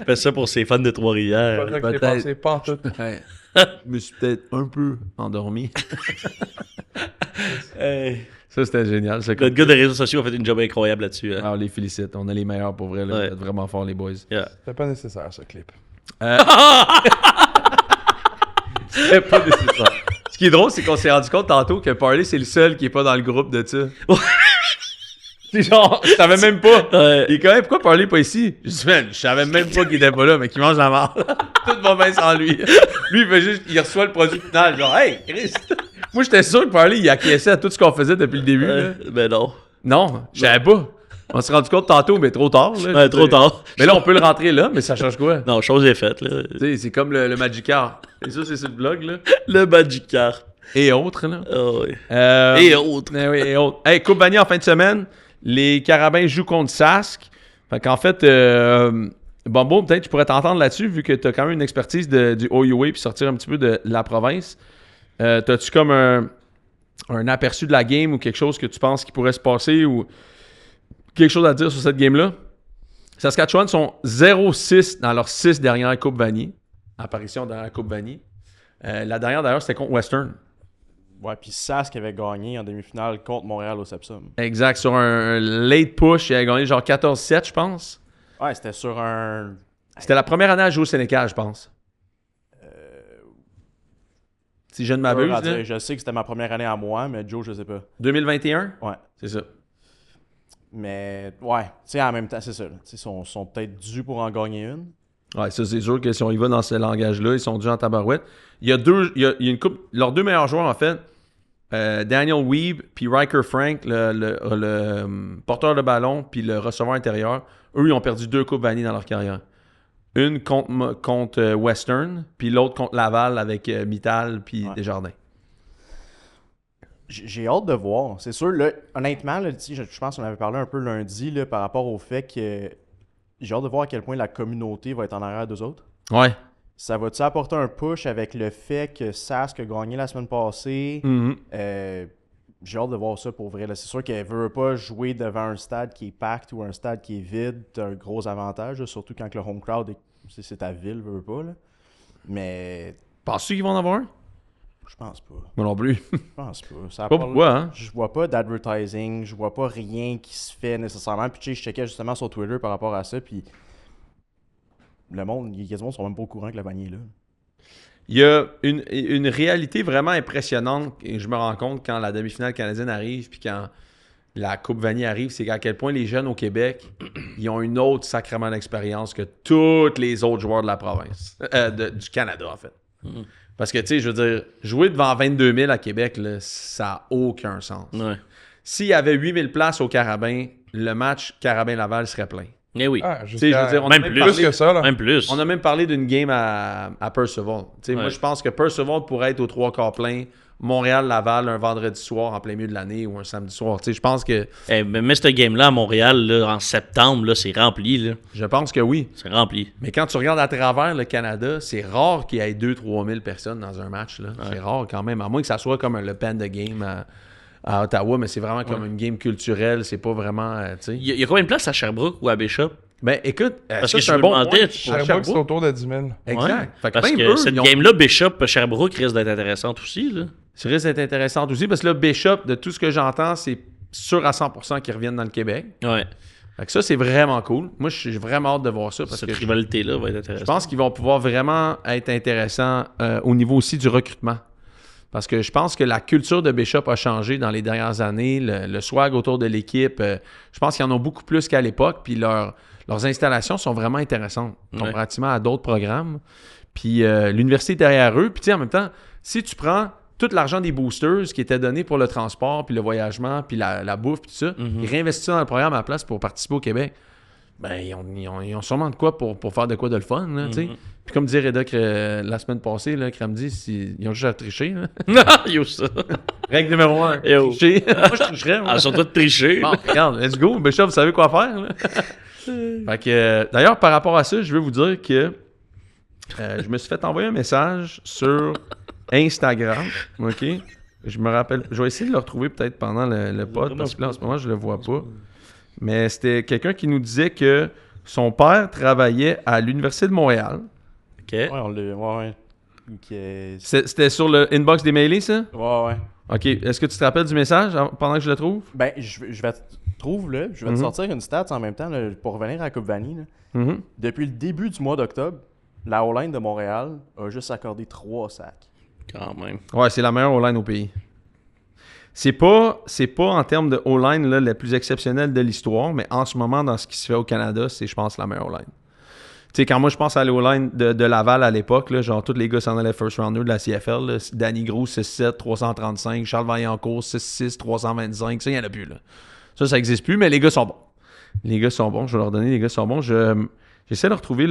Speaker 4: Fait ça pour ses fans de Trois-Rivières.
Speaker 5: Pas ça que c'est
Speaker 3: peut-être.
Speaker 5: passé, pas en tout.
Speaker 3: Ouais. Je me suis peut-être un peu endormi.
Speaker 4: Hey.
Speaker 3: Ça, c'était génial.
Speaker 4: Notre gars des réseaux sociaux a fait une job incroyable là-dessus. Hein.
Speaker 3: Alors, on les félicite. On est les meilleurs pour vrai. Là.
Speaker 4: Ouais.
Speaker 3: Vous êtes vraiment forts, les boys.
Speaker 4: Yeah.
Speaker 5: C'était pas nécessaire, ce clip.
Speaker 3: C'est pas nécessaire. Ce qui est drôle, c'est qu'on s'est rendu compte tantôt que Parley, c'est le seul qui est pas dans le groupe de ça. C'est genre, je savais même pas.
Speaker 4: Ouais.
Speaker 3: Il est quand même, pourquoi Parley est pas ici? Je dis, man, je savais même pas qu'il était pas là, mais qu'il mange la marde. Tout va bien sans lui. Lui, il fait juste, il reçoit le produit final, genre, hey, Chris. Moi, j'étais sûr que Parley, il acquiesçait à tout ce qu'on faisait depuis le début. Là.
Speaker 4: Ben non.
Speaker 3: Non, je savais pas. On s'est rendu compte tantôt, mais trop tard. Là,
Speaker 4: Ouais, trop tard.
Speaker 3: Mais là, on peut le rentrer là, mais ça change quoi?
Speaker 4: Non, chose est faite, là.
Speaker 3: Tu sais, c'est comme le Magikarp. Et ça, c'est sur le blog, là.
Speaker 4: Le Magikarp.
Speaker 3: Et autres, là.
Speaker 4: Oh, oui.
Speaker 3: Et
Speaker 4: autres.
Speaker 3: Oui, et autres. Hey, Coupe Vanier en fin de semaine. Les Carabins jouent contre Sask. Fait qu'en fait, Bombo, peut-être tu pourrais t'entendre là-dessus, vu que tu as quand même une expertise du OUA puis sortir un petit peu de la province. T'as-tu comme un aperçu de la game ou quelque chose que tu penses qui pourrait se passer ou quelque chose à dire sur cette game-là? Saskatchewan sont 0-6 dans leurs 6 dernières Coupes Vanier. Apparition dans la Coupe Vanier. La dernière, d'ailleurs, c'était contre Western.
Speaker 6: Ouais, puis Sask avait gagné en demi-finale contre Montréal au Sepsum.
Speaker 3: Exact. Sur un late push, il avait gagné genre 14-7, je pense.
Speaker 6: Ouais, c'était sur un...
Speaker 3: C'était la première année à jouer au Sénécal, je pense. Si je ne m'abuse. Là.
Speaker 6: Je sais que c'était ma première année à moi, mais Joe, je sais pas.
Speaker 3: 2021?
Speaker 6: Ouais.
Speaker 3: C'est ça.
Speaker 6: Mais, ouais, tu sais, en même temps, c'est ça. Ils sont peut-être dus pour en gagner une.
Speaker 3: Ouais, ça, c'est sûr que si on y va dans ce langage-là, ils sont dus en tabarouette. Il y a une coupe. Leurs deux meilleurs joueurs, en fait, Daniel Weeb puis Riker Frank, le porteur de ballon puis le receveur intérieur, eux, ils ont perdu 2 coupes Vanier dans leur carrière. Une contre Western, puis l'autre contre Laval avec Mittal puis Desjardins.
Speaker 6: J'ai hâte de voir. C'est sûr, là, honnêtement, là, je pense qu'on avait parlé un peu lundi là, par rapport au fait que j'ai hâte de voir à quel point la communauté va être en arrière d'eux autres.
Speaker 3: Ouais.
Speaker 6: Ça va-tu apporter un push avec le fait que Sask a gagné la semaine passée? J'ai hâte de voir ça pour vrai. Là. C'est sûr qu'elle veut pas jouer devant un stade qui est packed ou un stade qui est vide. T'as un gros avantage, là, surtout quand le home crowd, c'est ta ville, veut pas. Là. Mais
Speaker 3: Penses-tu qu'ils vont en avoir un?
Speaker 6: je pense pas.
Speaker 3: Moi non plus.
Speaker 6: Je pense pas. Ça
Speaker 3: Pas pourquoi, hein?
Speaker 6: Je vois pas d'advertising, je vois pas rien qui se fait nécessairement. Puis tu sais, je checkais justement sur Twitter par rapport à ça, puis le monde, ils quasiment sont même pas au courant que le Vanier est là.
Speaker 3: Il y a une réalité vraiment impressionnante et je me rends compte quand la demi-finale canadienne arrive puis quand la Coupe Vanier arrive, c'est à quel point les jeunes au Québec, ils ont une autre sacrément d'expérience que tous les autres joueurs de la province, du Canada en fait. Parce que tu sais, je veux dire, jouer devant 22 000 à Québec, là, ça n'a aucun sens.
Speaker 4: Ouais.
Speaker 3: S'il y avait 8 000 places au Carabin, le match Carabin-Laval serait plein.
Speaker 4: Eh oui.
Speaker 5: Ah,
Speaker 3: Tu sais, je veux dire, on a
Speaker 4: Même
Speaker 3: même
Speaker 4: plus.
Speaker 3: parlé-
Speaker 5: plus que ça, là.
Speaker 4: Même plus.
Speaker 3: On a même parlé d'une game à Percival. Tu sais,
Speaker 4: Ouais.
Speaker 3: Moi, je pense que Percival pourrait être aux 3/4 plein. Montréal-Laval un vendredi soir en plein milieu de l'année ou un samedi soir. Tu sais, je pense que
Speaker 4: Mais cette game-là à Montréal, là, en septembre, là, c'est rempli. Là.
Speaker 3: oui.
Speaker 4: C'est rempli.
Speaker 3: Mais quand tu regardes à travers le Canada, c'est rare qu'il y ait 2-3 000 personnes dans un match. Là. C'est rare quand même. À moins que ça soit comme le Panda Game à Ottawa, mais c'est vraiment comme une game culturelle. C'est pas vraiment. Tu sais.
Speaker 4: Il y a combien de places à Sherbrooke ou à Bishop?
Speaker 3: Ben écoute,
Speaker 4: Parce
Speaker 3: ça,
Speaker 4: que
Speaker 3: c'est
Speaker 4: je
Speaker 3: un
Speaker 4: me
Speaker 3: bon
Speaker 4: demandais,
Speaker 3: point.
Speaker 5: Sherbrooke, c'est
Speaker 3: Sherbrooke.
Speaker 5: autour de 10 000.
Speaker 3: Exact.
Speaker 4: Ouais.
Speaker 3: Fait que
Speaker 4: Parce
Speaker 3: même
Speaker 4: que
Speaker 3: eux,
Speaker 4: cette
Speaker 3: ils ont-
Speaker 4: game-là, Bishop-Sherbrooke risque d'être intéressante aussi. Là.
Speaker 3: Ça risque d'être intéressant aussi parce que là, Bishop, de tout ce que j'entends, c'est sûr à 100% qu'ils reviennent dans le Québec.
Speaker 4: Ouais.
Speaker 3: Fait que ça, c'est vraiment cool. Moi, je suis vraiment hâte de voir ça parce
Speaker 4: Cette
Speaker 3: que
Speaker 4: rivalité-là va être
Speaker 3: je
Speaker 4: intéressante.
Speaker 3: pense qu'ils vont pouvoir vraiment être intéressants au niveau aussi du recrutement. Parce que je pense que la culture de Bishop a changé dans les dernières années. Le swag autour de l'équipe, je pense qu'ils en ont beaucoup plus qu'à l'époque. Puis leurs installations sont vraiment intéressantes comparativement à d'autres programmes. Puis l'université est derrière eux. Puis tu sais, en même temps, si tu prends tout l'argent des boosters qui était donné pour le transport, puis le voyagement, puis la bouffe, puis tout ça, ils réinvestissent dans le programme à la place pour participer au Québec. Ben, ils ont sûrement de quoi pour faire de quoi de le fun, là, tu sais. Puis comme disait Reda la semaine passée, là, Kramdi, ils ont juste à tricher. Là.
Speaker 4: Yo, ça.
Speaker 3: Règle numéro 1,
Speaker 4: Yo.
Speaker 3: tricher. Moi, je tricherais. moi.
Speaker 4: Ah, surtout de tricher.
Speaker 3: Bon, regarde, let's go. Bishop, vous savez quoi faire. Là. Fait que, d'ailleurs, par rapport à ça, je veux vous dire que je me suis fait envoyer un message sur Instagram. OK? Je me rappelle. Je vais essayer de le retrouver peut-être pendant le pod, parce que là, en ce moment, je le vois pas. Mais c'était quelqu'un qui nous disait que son père travaillait à l'Université de Montréal.
Speaker 4: OK.
Speaker 6: Ouais, on l'a. Ouais.
Speaker 3: C'était sur le inbox des mailés, ça?
Speaker 6: Ouais.
Speaker 3: OK. Est-ce que tu te rappelles du message pendant que je le trouve?
Speaker 6: Ben, je vais te trouve-le. Je vais te sortir une stat en même temps là, pour revenir à la Coupe Vanier. Là.
Speaker 3: Mhm.
Speaker 6: Depuis le début du mois d'octobre, la O-line de Montréal a juste accordé 3 sacs.
Speaker 4: Quand même.
Speaker 3: Ouais, c'est la meilleure O-line au pays. C'est pas en termes de O-line là, la plus exceptionnelle de l'histoire, mais en ce moment, dans ce qui se fait au Canada, c'est, je pense, la meilleure O-line. sais, quand moi je pense à l'O-line de Laval à l'époque, là, genre tous les gars s'en allaient first rounder de la CFL. Là. Danny Gros, 6'7, 335. Charles Vaillancourt, 6'6, 325. Ça, il n'y en a plus. Là. Ça n'existe plus, mais les gars sont bons. Les gars sont bons. Je vais leur donner, les gars sont bons. J'essaie de retrouver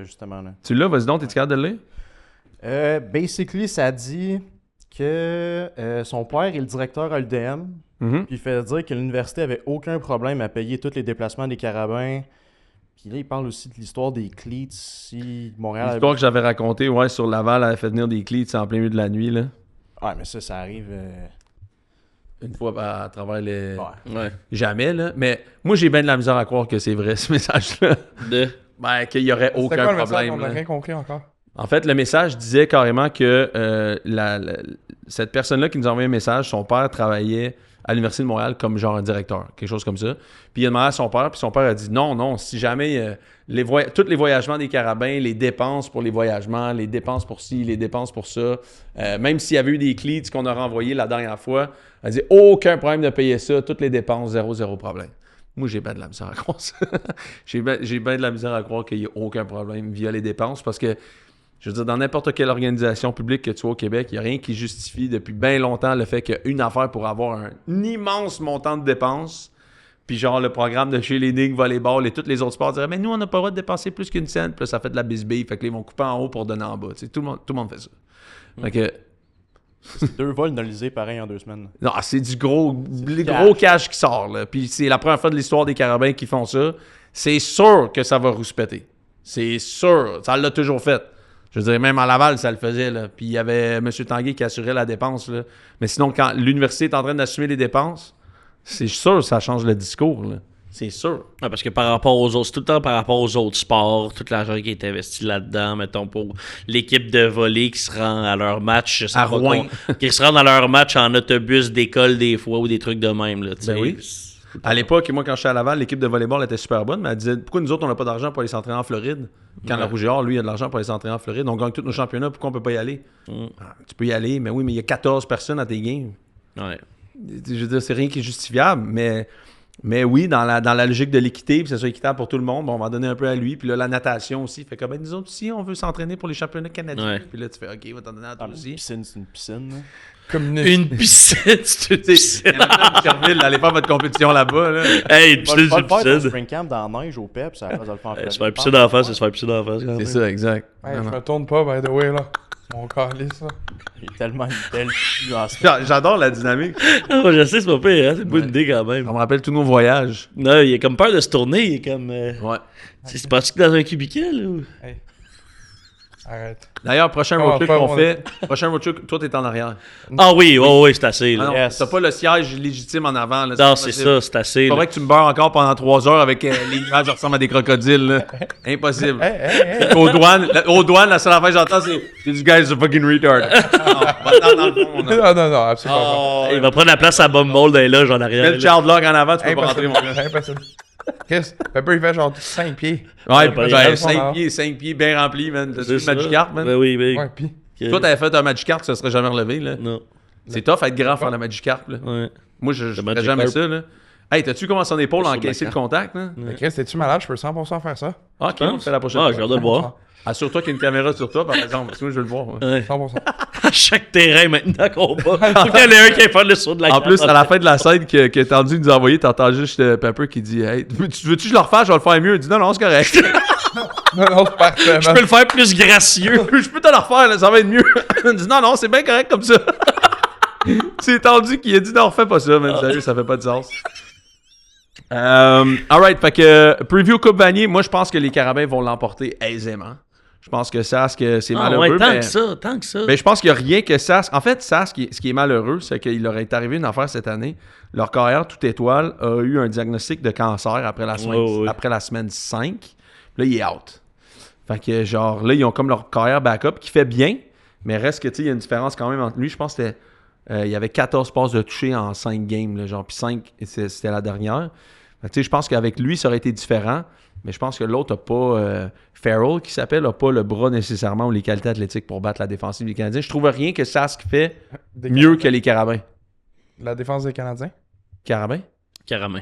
Speaker 6: Justement, là.
Speaker 3: Tu l'as, vas-y donc, t'es-tu capable de le lire?
Speaker 6: Basically, ça dit que son père est le directeur à l'UDM.
Speaker 3: Mhm.
Speaker 6: Puis il fait dire que l'université avait aucun problème à payer tous les déplacements des carabins. Puis là, il parle aussi de l'histoire des cleats. Si Montréal.
Speaker 3: L'histoire que j'avais racontée, ouais, sur Laval, elle avait fait venir des cleats en plein milieu de la nuit, là.
Speaker 6: Ah, mais ça arrive.
Speaker 3: Une fois à travers les.
Speaker 4: Ouais.
Speaker 3: Jamais, là. Mais moi, j'ai bien de la misère à croire que c'est vrai, ce message-là. Ben, qu'il n'y aurait
Speaker 5: C'était
Speaker 3: aucun
Speaker 5: quoi le message?
Speaker 3: problème.
Speaker 5: On n'a
Speaker 3: là.
Speaker 5: rien compris encore.
Speaker 3: En fait, le message disait carrément que cette personne-là qui nous a envoyé un message, son père travaillait à l'Université de Montréal comme genre un directeur, quelque chose comme ça. Puis il a demandé à son père, puis son père a dit non, si jamais tous les voyagements des carabins, les dépenses pour les voyagements, les dépenses pour ci, les dépenses pour ça, même s'il y avait eu des cleats qu'on a renvoyés la dernière fois, elle a dit aucun problème de payer ça, toutes les dépenses, zéro problème. Moi, j'ai bien de la misère à croire ça. j'ai bien de la misère à croire qu'il n'y a aucun problème via les dépenses parce que je veux dire, dans n'importe quelle organisation publique que tu sois au Québec, il n'y a rien qui justifie depuis bien longtemps le fait qu'une affaire pour avoir un immense montant de dépenses, puis genre le programme de cheerleading, volleyball et tous les autres sports diraient « Mais nous, on n'a pas le droit de dépenser plus qu'une scène. » Puis là, ça fait de la bisbille. Fait que là, ils vont couper en haut pour donner en bas. Tu sais, tout le monde fait ça. Fait que...
Speaker 6: 2 vols nolisés pareil en 2 semaines.
Speaker 3: Non, c'est du gros cash qui sort. Là. Puis c'est la première fois de l'histoire des carabins qui font ça. C'est sûr que ça va rouspéter. C'est sûr. Ça l'a toujours fait. Je veux dire, même à Laval, ça le faisait. Là. Puis il y avait M. Tanguay qui assurait la dépense. Là. Mais sinon, quand l'université est en train d'assumer les dépenses, c'est sûr que ça change le discours. Là. C'est sûr.
Speaker 4: Ouais, parce que par rapport aux autres, c'est tout le temps par rapport aux autres sports, toute l'argent qui est investi là-dedans, mettons, pour l'équipe de volley qui se rend à leur match,
Speaker 3: À Rouen.
Speaker 4: qui se rend à leur match en autobus d'école des fois ou des trucs de même. Là,
Speaker 3: Ben oui. À l'époque, moi, quand j'étais à Laval, l'équipe de volleyball était super bonne, mais elle disait pourquoi nous autres, on n'a pas d'argent pour aller s'entraîner en Floride? Quand le Rouge et Or, lui, il a de l'argent pour aller s'entraîner en Floride. On gagne tous nos championnats, pourquoi on peut pas y aller? Ah, tu peux y aller, mais oui, mais il y a 14 personnes à tes games.
Speaker 4: Ouais.
Speaker 3: Je veux dire, c'est rien qui est justifiable, mais oui, dans la logique de l'équité, puis que ce soit équitable pour tout le monde, bon, on va en donner un peu à lui. Puis là, la natation aussi. Fait que ben, nous autres aussi, on veut s'entraîner pour les championnats canadiens.
Speaker 4: Ouais.
Speaker 3: Puis là, tu fais OK, on va t'en donner à toi
Speaker 6: Une
Speaker 3: aussi.
Speaker 6: piscine, c'est une piscine. Là.
Speaker 5: Comme
Speaker 4: Une piscine, c'est une
Speaker 3: Tu sais,
Speaker 4: piscine.
Speaker 3: il y en a plein de Cherville, allez faire votre compétition là-bas. Là.
Speaker 4: Hey, une
Speaker 6: Va
Speaker 4: piscine,
Speaker 6: le
Speaker 4: c'est une
Speaker 6: faire ton
Speaker 4: piscine.
Speaker 6: spring camp dans la neige au PEP, ça va le faire en
Speaker 4: Se faire pisser d'en face, c'est se faire pisser d'en face. quand même.
Speaker 3: C'est ça, exact.
Speaker 5: Hey,
Speaker 3: Non,
Speaker 5: je
Speaker 3: non.
Speaker 5: me tourne pas, by the way, là. Mon calice, là.
Speaker 6: Il est tellement une belle fille en ce
Speaker 3: J'adore la dynamique.
Speaker 4: Ah, je sais, c'est pas pire, hein? C'est une bonne idée quand même.
Speaker 3: Ça me rappelle tous nos voyages.
Speaker 4: Non, il a comme peur de se tourner, il est comme...
Speaker 3: Ouais.
Speaker 4: C'est parti dans un cubicule, ou...
Speaker 5: Hey. Arrête.
Speaker 3: D'ailleurs, prochain
Speaker 5: On
Speaker 3: road
Speaker 5: va
Speaker 3: trip
Speaker 5: faire-
Speaker 3: qu'on
Speaker 5: on-
Speaker 3: fait, prochain road trip, toi, t'es en arrière.
Speaker 4: Ah oui, c'est assez,
Speaker 3: Ah
Speaker 4: là.
Speaker 3: non,
Speaker 6: Yes.
Speaker 3: t'as pas le siège légitime en avant. Là,
Speaker 4: Non,
Speaker 3: pas
Speaker 4: c'est
Speaker 3: possible.
Speaker 4: ça, c'est assez.
Speaker 3: C'est pas
Speaker 4: là.
Speaker 3: vrai que tu me beurres encore pendant 3 heures avec les images qui ressemblent à des crocodiles. Là. Impossible.
Speaker 5: Hey.
Speaker 3: Aux douanes, la seule affaire que j'entends, c'est du gars, is a fucking retard. Non, va dans le fond, mon homme.
Speaker 5: Non, absolument
Speaker 3: Oh,
Speaker 4: Il va prendre la place à Bob Mold et là, en arrière.
Speaker 3: mets le
Speaker 4: là.
Speaker 3: child lock en avant, tu
Speaker 5: pas.
Speaker 3: peux pas rentrer, mon gars.
Speaker 5: Impossible. Chris, Pepper, il fait genre 5 pieds.
Speaker 3: Ouais,
Speaker 4: pas
Speaker 3: puis
Speaker 4: grave.
Speaker 3: 5 pieds bien remplis, man. T'as-tu
Speaker 4: C'est
Speaker 3: une
Speaker 4: ça.
Speaker 3: Magikarp, man?
Speaker 4: Ben oui, oui.
Speaker 5: Ouais, pis.
Speaker 4: Ok.
Speaker 3: Toi, t'avais fait un Magikarp, ça serait jamais relevé, là.
Speaker 4: Non.
Speaker 3: C'est tough être grand faire la Magikarp, là.
Speaker 4: Ouais.
Speaker 3: Moi, je ferais
Speaker 4: Magikarp.
Speaker 3: jamais ça, là. Hey, t'as-tu comment son épaule
Speaker 4: Sur
Speaker 3: encaissé
Speaker 4: la
Speaker 3: le contact, là?
Speaker 5: Mais Chris, t'es-tu malade? Je peux 100% faire ça.
Speaker 3: Ok, on fait la prochaine
Speaker 4: Ah,
Speaker 3: fois.
Speaker 4: j'ai hâte de le voir.
Speaker 3: Assure-toi qu'il y a une caméra sur toi, par exemple, parce que moi, je veux le voir. ouais.
Speaker 4: Ouais.
Speaker 5: 100%.
Speaker 4: À chaque terrain maintenant qu'on va. Faut qu'il y en ait un qui ait fait le saut de la
Speaker 3: En plus,
Speaker 4: carte.
Speaker 3: à la fin de la scène que Tandy nous a envoyé, t'entends juste Pepper qui dit Hey, veux-tu que je le refasse? Je vais le faire mieux. Il dit Non, c'est correct.
Speaker 5: Non, c'est parfait.
Speaker 4: Je peux le faire plus gracieux.
Speaker 3: Je peux te le refaire, là, ça va être mieux. Il dit Non, c'est bien correct comme ça. C'est Tandy qui a dit Non, refais pas ça, man. Sérieux, ça fait pas de sens. Alright, fait que preview Coupe Vanier, moi je pense que les Carabins vont l'emporter aisément. Je pense que Sask, c'est
Speaker 4: Ah
Speaker 3: malheureux.
Speaker 4: ouais, tant
Speaker 3: mais...
Speaker 4: que ça, tant que ça.
Speaker 3: Mais je pense qu'il n'y a rien que Sask. En fait, Sask, ce qui est malheureux, c'est qu'il leur est arrivé une affaire cette année. Leur carrière toute étoile a eu un diagnostic de cancer après la semaine,
Speaker 4: Ouais.
Speaker 3: Après la semaine 5. Là, il est out. Fait que, genre, là, ils ont comme leur carrière backup qui fait bien, mais reste que, tu sais, il y a une différence quand même entre lui. Je pense que c'était. Il y avait 14 passes de toucher en 5 games, là, genre, puis 5, c'était la dernière. Fait que, tu sais, je pense qu'avec lui, ça aurait été différent. Mais je pense que l'autre n'a pas... Farrell, qui s'appelle, n'a pas le bras nécessairement ou les qualités athlétiques pour battre la défensive des Canadiens. Je trouve rien que Sask fait
Speaker 5: Des
Speaker 3: mieux que les Carabins.
Speaker 5: La défense des Canadiens.
Speaker 3: Carabins?
Speaker 4: Caramin.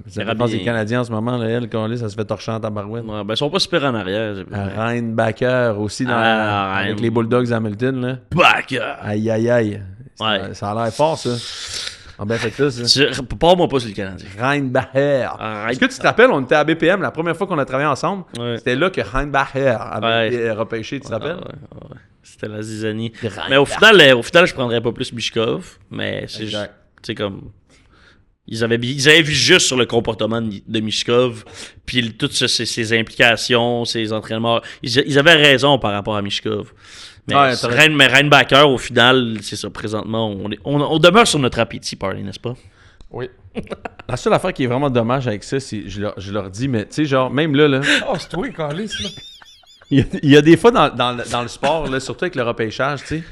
Speaker 3: Ça dépend des Canadiens en ce moment, là, elle, ça se fait torcher en tabarouette.
Speaker 4: Ouais, ben, ils sont pas super en arrière.
Speaker 3: Reinbacker aussi, avec les Bulldogs d'Hamilton. Là.
Speaker 4: Backer!
Speaker 3: Aïe, aïe, aïe.
Speaker 4: Ouais.
Speaker 3: Ça a l'air fort, ça. Ah ben, fait que ça.
Speaker 4: Parle-moi pas sur le Canadien.
Speaker 3: Reinbacher. Est-ce que tu te rappelles, on était à BPM la première fois qu'on a travaillé ensemble?
Speaker 4: Ouais.
Speaker 3: C'était là que Reinbacher avait été repêché, tu te rappelles?
Speaker 4: Ouais. C'était la zizanie. Mais au final, je prendrais pas plus Mishkov. Mais c'est comme. Ils avaient vu juste sur le comportement de Mishkov, puis toutes ses implications, ses entraînements. Ils avaient raison par rapport à Mishkov. Mais Reinbacker, au final, c'est ça, présentement, on demeure sur notre appétit, Parley, n'est-ce pas?
Speaker 5: Oui.
Speaker 3: La seule affaire qui est vraiment dommage avec ça, c'est, je leur dis, mais tu sais, genre, même là...
Speaker 5: Oh, c'est toi, Carlis, là.
Speaker 3: Il y a des fois dans le sport, là, surtout avec le repêchage, tu sais,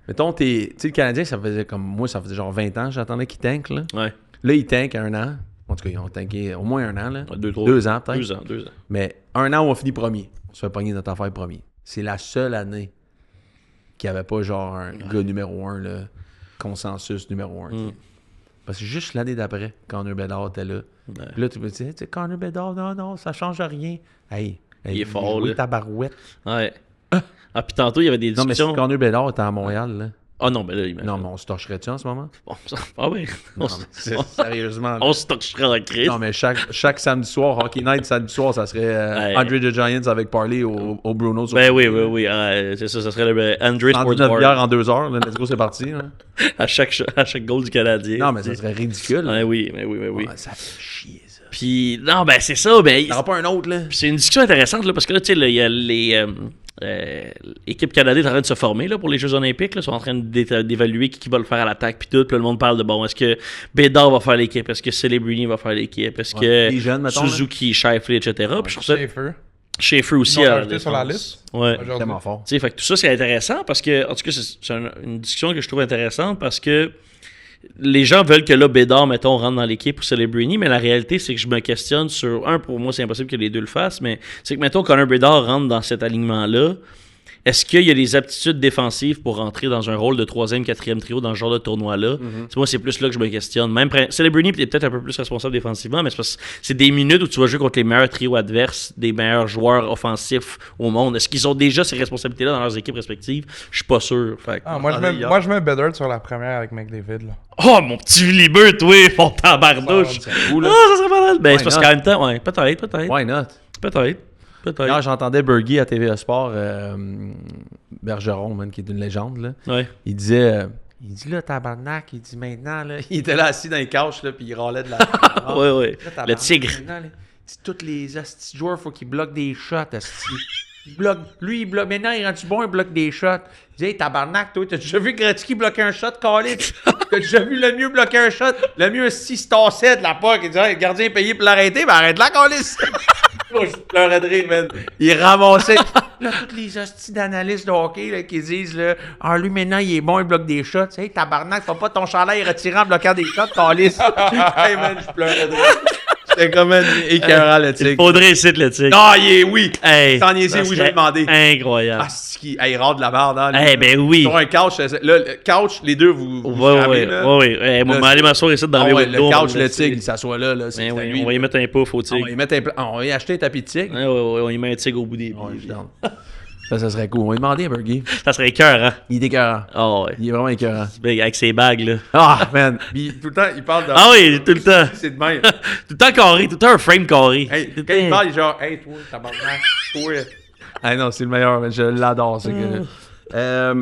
Speaker 3: mettons, tu sais, le Canadien, ça faisait comme moi, ça faisait genre 20 ans, j'attendais qu'il tank, là.
Speaker 4: Ouais.
Speaker 3: Là, il tank 1 an. En tout cas, ils ont tanké au moins 1 an, là.
Speaker 4: 2
Speaker 3: ans, peut-être.
Speaker 4: 2 ans.
Speaker 3: Mais 1 an où on finit premier. On se fait pogner notre affaire premier. C'est la seule année qu'il n'y avait pas genre un gars numéro 1, là, consensus numéro 1. Parce que juste l'année d'après, Connor Bedard était là. Puis là, tu me dis, tu sais, Connor Bedard, non, ça change rien. Hey,
Speaker 4: il est fort, là.
Speaker 3: ta barouette.
Speaker 4: Ouais. Ah, puis tantôt, il y avait des discussions.
Speaker 3: Non, mais si Connor Bedard était à Montréal, là.
Speaker 4: Ah non, mais là, imagine.
Speaker 3: Non, mais on se torcherait-tu en ce moment?
Speaker 4: Bon, ah oui.
Speaker 3: Sérieusement.
Speaker 4: On se torcherait en crise.
Speaker 3: Non, mais chaque samedi soir, Hockey Night, samedi soir, ça serait Andre the Giants avec Parley au Bruno.
Speaker 4: Ben oui. C'est ça serait le Andre Sports Bar.
Speaker 3: bières en 2 heures. Let's go, c'est parti. Hein.
Speaker 4: à chaque goal du Canadien.
Speaker 3: Non, mais ça serait ridicule.
Speaker 4: Ouais, oui.
Speaker 3: Ouais, ça fait chier, ça.
Speaker 4: Puis, non, ben c'est ça. Ben,
Speaker 3: il n'y aura pas un autre, là.
Speaker 4: Puis c'est une discussion intéressante, là, parce que là, tu sais, il y a l'équipe canadienne est en train de se former là, pour les Jeux Olympiques. Là. Ils sont en train d'évaluer qui va le faire à l'attaque. Puis tout. Puis le monde parle de bon, est-ce que Bédard va faire l'équipe? Est-ce que Celebrini va faire l'équipe? Est-ce que
Speaker 3: jeunes, mettons,
Speaker 4: Suzuki, Shifley, etc. Puis je trouve ça.
Speaker 5: Schaefer
Speaker 4: aussi.
Speaker 5: Ils ont rajouté sur la liste.
Speaker 4: Ouais.
Speaker 3: Tellement fort.
Speaker 4: Tu sais, fait que tout ça, c'est intéressant parce que, en tout cas, c'est une discussion que je trouve intéressante parce que les gens veulent que là, Bédard, mettons, rentre dans l'équipe pour Celebrini, mais la réalité, c'est que je me questionne sur pour moi, c'est impossible que les deux le fassent, mais c'est que, mettons, Connor Bédard rentre dans cet alignement-là. Est-ce qu'il y a des aptitudes défensives pour rentrer dans un rôle de 3e, 4e trio dans ce genre de tournoi-là? Moi, c'est plus là que je me questionne. Même Celebrini est peut-être un peu plus responsable défensivement, mais c'est des minutes où tu vas jouer contre les meilleurs trios adverses, des meilleurs joueurs offensifs au monde. Est-ce qu'ils ont déjà ces responsabilités-là dans leurs équipes respectives? Je suis pas sûr.
Speaker 5: Moi, je mets Bedard sur la première avec McDavid. Là.
Speaker 4: Oh, mon petit Libert, toi, mon tabardouche! Ça serait malade! Ben, c'est parce qu'en même temps, ouais, peut-être.
Speaker 3: Why not?
Speaker 4: Peut-être.
Speaker 3: Quand j'entendais Bergie à TVA Sport, Bergeron, man, qui est une légende, là,
Speaker 4: ouais.
Speaker 3: Il dit là, tabarnak, il dit maintenant, là, il était là assis dans les couches, là, puis il râlait de la...
Speaker 4: ouais. Là, le tigre.
Speaker 3: Là, tous les astis joueurs, faut qu'ils bloquent des shots, asti. Il bloque. Maintenant, il rend-tu bon, il bloque des shots. Il dit, hey, tabarnak, toi, t'as déjà vu Gretzky bloquer un shot, Khalid? T'as déjà vu le mieux bloquer un shot? Le mieux, si se tassait de la POC, il dit, hey, le gardien est payé pour l'arrêter, ben arrête-la, Khalid! Je pleurais de rire, man. Il ramassait. Là, tous les hosties d'analystes de hockey là, qui disent, là, ah, lui, maintenant, il est bon, il bloque des shots. Hey, tabarnak, fais pas ton chandail retirant en bloquant des shots, Khalid. Hey, man, je pleurais de rire. C'était comme un écœurant, le tigre.
Speaker 4: Il faudrait essayer le tigre.
Speaker 3: Ah, oui.
Speaker 4: Hey,
Speaker 3: t'en niaiser, oui, je vais demander.
Speaker 4: Incroyable.
Speaker 3: Ah, c'est qui? Hey, il rentre de la barre dans
Speaker 4: lui. Ben oui.
Speaker 3: Sur un couch, là, le couch, les deux, vous
Speaker 4: ouais. On va aller m'asseoir ici dans
Speaker 3: le couch, le tigre, il s'assoit là.
Speaker 4: Ben oui, on va y mettre un puff au tigre.
Speaker 3: On va y acheter un tapis de tigre.
Speaker 4: Ouais, on y met un tigre au bout des pieds.
Speaker 3: Ça serait cool. On va lui demander à Bergie.
Speaker 4: Ça serait écœurant.
Speaker 3: Il est écœurant.
Speaker 4: Ah ouais.
Speaker 3: Il est vraiment écœurant.
Speaker 4: Avec ses bagues, là.
Speaker 3: Ah, man. Tout le temps, il parle de...
Speaker 4: Ah oui, tout le temps.
Speaker 3: C'est de même.
Speaker 4: Tout le temps carré, tout le temps un frame carré.
Speaker 3: Hey, quand il parle, il est genre, hey, toi, tabarnak, toi. Ah non, c'est le meilleur, man. Je l'adore, ce gars.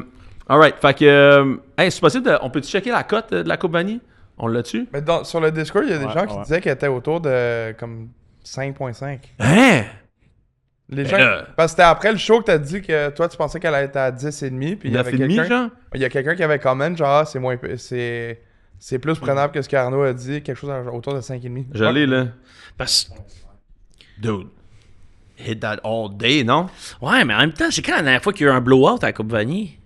Speaker 3: Alright, fait que... hey, c'est possible on peut-tu checker la cote de la Coupe Vanille? On l'a-tu?
Speaker 5: Mais sur le Discord, il y a des gens qui disaient qu'elle était autour de comme 5.5.
Speaker 3: Hein?
Speaker 5: Les gens, parce que c'était après le show que t'as dit que toi tu pensais qu'elle allait être à 10,5 puis il y avait quelqu'un qui avait comment genre c'est plus prenable que ce qu'Arnaud a dit, quelque chose autour de 5,5.
Speaker 3: Je l'ai là.
Speaker 4: Parce
Speaker 3: dude, hit that all day, non?
Speaker 4: Ouais, mais en même temps, c'est quand la dernière fois qu'il y a eu un blowout à la Coupe Vanille?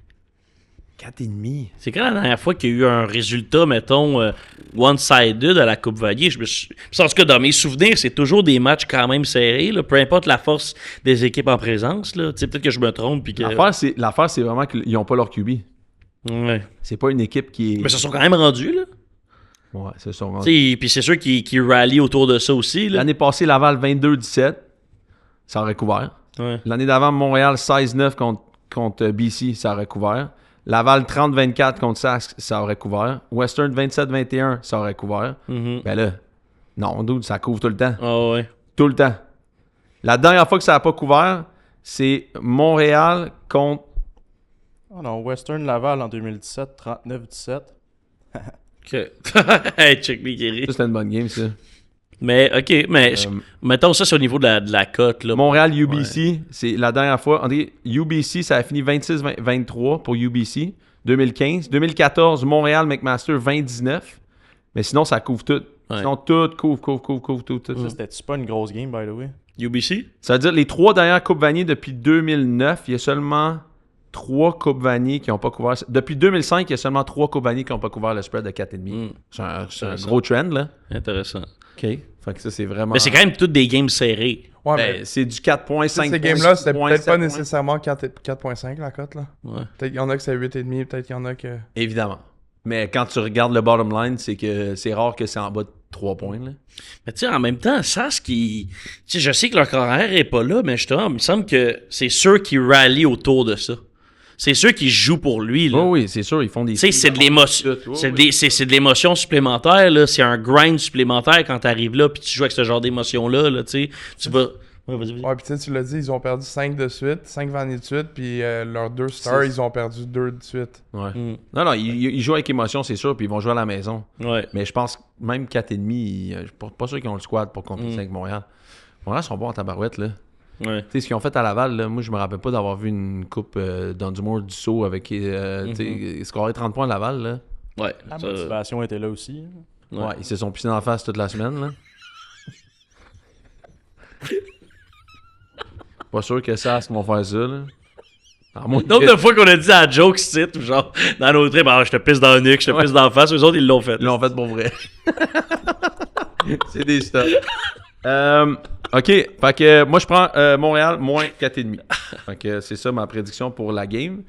Speaker 3: 4,5.
Speaker 4: C'est quand la dernière fois qu'il y a eu un résultat, mettons, one-sided à la Coupe Vanier? En tout cas, dans mes souvenirs, c'est toujours des matchs quand même serrés, là, peu importe la force des équipes en présence. Peut-être que je me trompe. Puis que...
Speaker 3: L'affaire, c'est vraiment qu'ils n'ont pas leur QB.
Speaker 4: Ouais.
Speaker 3: C'est pas une équipe qui est...
Speaker 4: Mais ils se sont quand même rendus, là.
Speaker 3: Ouais, c'est ça.
Speaker 4: Puis c'est sûr qu'ils rallient autour de ça aussi. Là.
Speaker 3: L'année passée, Laval 22-17, ça aurait couvert.
Speaker 4: Ouais.
Speaker 3: L'année d'avant, Montréal 16-9 contre BC, ça aurait couvert. Laval 30-24 contre Sask, ça aurait couvert. Western 27-21, ça aurait couvert.
Speaker 4: Mm-hmm.
Speaker 3: Ben là, non, dude, ça couvre tout le temps.
Speaker 4: Ah ouais.
Speaker 3: Tout le temps. La dernière fois que ça n'a pas couvert, c'est Montréal contre...
Speaker 6: Oh non, Western Laval en 2017, 39-17.
Speaker 4: OK. Hey, check me, Kerry.
Speaker 3: Ça, c'était une bonne game, ça.
Speaker 4: Mais, OK, mais mettons ça, c'est au niveau de la cote. Là.
Speaker 3: Montréal UBC, c'est la dernière fois. On dit UBC, ça a fini 26-23 pour UBC. 2015. 2014, Montréal McMaster 20-19. Mais sinon, ça couvre tout.
Speaker 4: Ouais.
Speaker 3: Sinon, tout couvre tout.
Speaker 6: Ça, c'était-tu pas une grosse game, by the way?
Speaker 4: UBC?
Speaker 3: Ça veut dire les 3 dernières Coupes Vanier depuis 2009, il y a seulement 3 Coupes Vanier qui n'ont pas couvert. Depuis 2005, il y a seulement 3 Coupes Vanier qui n'ont pas couvert le spread de 4,5. C'est un gros trend, là.
Speaker 4: Intéressant.
Speaker 3: OK. Fait que ça, c'est vraiment...
Speaker 4: Mais c'est quand même toutes des games serrées.
Speaker 5: Ouais,
Speaker 3: Ben, c'est du 4.5.
Speaker 5: ces games-là, c'était peut-être pas
Speaker 3: 7
Speaker 5: nécessairement 4.5 la cote, là.
Speaker 4: Ouais.
Speaker 5: Peut-être qu'il y en a que c'est 8,5, peut-être qu'il y en a que...
Speaker 3: Évidemment. Mais quand tu regardes le bottom line, c'est que c'est rare que c'est en bas de 3 points, là.
Speaker 4: Mais tu sais, en même temps, ça, ce qui. Tu sais, je sais que leur carrière est pas là, mais justement, il me semble que c'est ceux qui rallient autour de ça. C'est ceux qui jouent pour lui, là.
Speaker 3: Oui, c'est sûr, ils font des...
Speaker 4: Tu sais, c'est de l'émotion. C'est de l'émotion supplémentaire, là. C'est un grind supplémentaire quand t'arrives là, puis tu joues avec ce genre d'émotion-là, là, tu sais. Tu vas. Ouais, vas-y.
Speaker 5: Ouais, pis tu sais, tu l'as dit, ils ont perdu 5 de suite, 5 Vanny de suite, puis leurs 2 stars, ils ont perdu 2 de suite.
Speaker 3: Ouais. Non, ils jouent avec émotion, c'est sûr, puis ils vont jouer à la maison.
Speaker 4: Ouais.
Speaker 3: Mais je pense que même 4,5, je suis pas sûr qu'ils ont le squad pour compter avec Montréal. Montréal sont bons en tabarouette, là.
Speaker 4: Ouais.
Speaker 3: Tu sais, ce qu'ils ont fait à Laval, là, moi, je me rappelle pas d'avoir vu une coupe dans du Moore du saut avec, tu sais, scorer 30 points à Laval, là.
Speaker 4: Ouais.
Speaker 6: La
Speaker 4: ça-
Speaker 6: motivation était là aussi. Hein.
Speaker 3: Ouais, ils se sont pissés en face toute la semaine, là. Pas sûr que ça, qu'ils vont faire ça, là. À moins
Speaker 4: Nombre
Speaker 3: que-
Speaker 4: de fois qu'on a dit à la joke, c'est ou genre, dans nos trips, je te pisse dans le nuque, je te pisse dans la face, eux autres, ils l'ont fait.
Speaker 3: Ils l'ont fait pour vrai. C'est des stuff. OK, fait que moi je prends Montréal moins 4,5. Fait que c'est ça ma prédiction pour la game.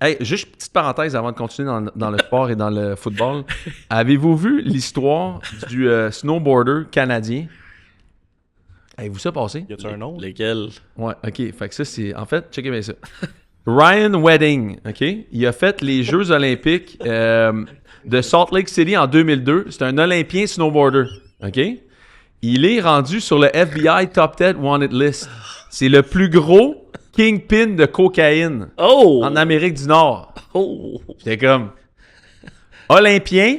Speaker 3: Hey, juste une petite parenthèse avant de continuer dans le sport et dans le football. Avez-vous vu l'histoire du snowboarder canadien? Avez-vous ça passé?
Speaker 6: Y a-tu un nom?
Speaker 4: Lesquels?
Speaker 3: Ouais, OK. Fait que ça, c'est... En fait, checkez bien ça. Ryan Wedding, OK? Il a fait les Jeux olympiques de Salt Lake City en 2002. C'est un Olympien snowboarder, OK? Il est rendu sur le FBI Top 10 Wanted List. C'est le plus gros kingpin de cocaïne
Speaker 4: Oh!
Speaker 3: en Amérique du Nord.
Speaker 4: Oh!
Speaker 3: J'étais comme... Olympien,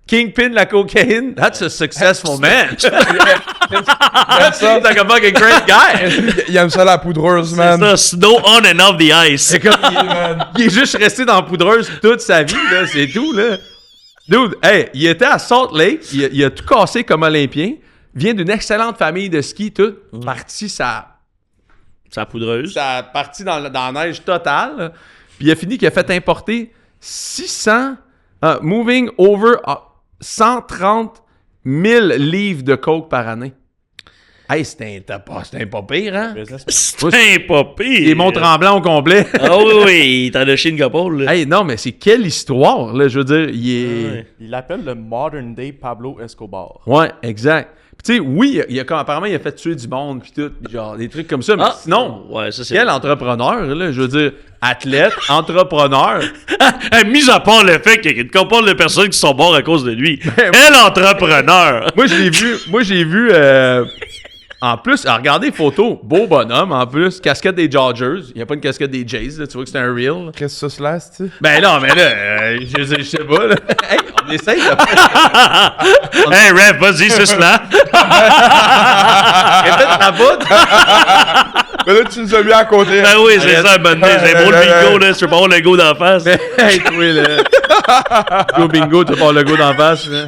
Speaker 3: kingpin de la cocaïne, that's a successful man. That's like a fucking great guy.
Speaker 5: Il aime ça la poudreuse,
Speaker 4: C'est
Speaker 5: man.
Speaker 4: ça, snow on and off the ice.
Speaker 3: C'est comme il est juste resté dans la poudreuse toute sa vie, là, c'est tout, là. Dude, hey, il était à Salt Lake, il a tout cassé comme Olympien, vient d'une excellente famille de ski, tout, parti sa
Speaker 4: poudreuse.
Speaker 3: parti dans la neige totale, puis il a fini qu'il a fait importer 600, moving over 130 000 livres de coke par année. Hey, c'était un pas pire, hein?
Speaker 6: Business.
Speaker 4: C'est pas pire.
Speaker 3: Les Mont-Tremblant au complet.
Speaker 4: Ah oui, oui, il t'en a chié une couple, là.
Speaker 3: Hey, non, mais c'est quelle histoire, là, je veux dire, il est...
Speaker 4: Ouais.
Speaker 6: Il l'appelle le modern day Pablo Escobar.
Speaker 3: Ouais, exact. Puis tu sais, oui, il a comme apparemment il a fait tuer du monde puis tout, puis genre des trucs comme ça, mais sinon,
Speaker 4: ouais, ça c'est.
Speaker 3: quel entrepreneur là, je veux dire, athlète, entrepreneur.
Speaker 4: Mis à part le fait qu'il y a une couple de personnes qui sont mortes à cause de lui. Elle, entrepreneur!
Speaker 3: Moi j'ai vu en plus, regardez les photos, beau bonhomme en plus, casquette des Dodgers, il y a pas une casquette des Jays, là, tu vois que c'est un real.
Speaker 5: Qu'est-ce que ça se laisse, tu sais?
Speaker 3: Ben non, mais là, je sais pas là. Hey, on essaye de
Speaker 4: Hey, Rev, vas-y, c'est cela!
Speaker 3: répète la botte.
Speaker 5: Mais là, tu nous as mis à côté.
Speaker 4: Ben oui, c'est ça, bonne idée. C'est beau le bingo, là. Tu veux pas avoir le go d'en face.
Speaker 3: Hey, toi là. Go bingo, tu vas pas le go d'en face là.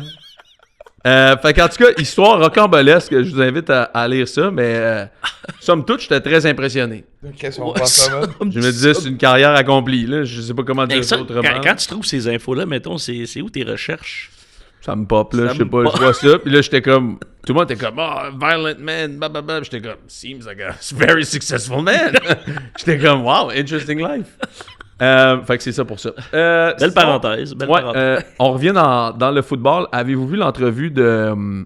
Speaker 3: Fait qu'en tout cas, histoire rocambolesque, je vous invite à lire ça, mais somme toute, j'étais très impressionné.
Speaker 5: Qu'est-ce qu'on passe ça, man?
Speaker 3: Je me disais, c'est une carrière accomplie, là. Je sais pas comment dire ça
Speaker 4: Ça,
Speaker 3: autrement.
Speaker 4: quand tu trouves ces infos-là, mettons, c'est où tes recherches?
Speaker 3: Ça me pop, là,
Speaker 4: Ça
Speaker 3: je sais
Speaker 4: me
Speaker 3: pas,
Speaker 4: pop.
Speaker 3: je vois ça, puis là, j'étais comme... Tout le monde était comme, violent man, blablabla. J'étais comme, seems like a very successful man. J'étais comme, wow, interesting life. Fait que c'est ça pour ça.
Speaker 4: Belle
Speaker 3: sinon,
Speaker 4: parenthèse.
Speaker 3: On revient dans le football. Avez-vous vu l'entrevue de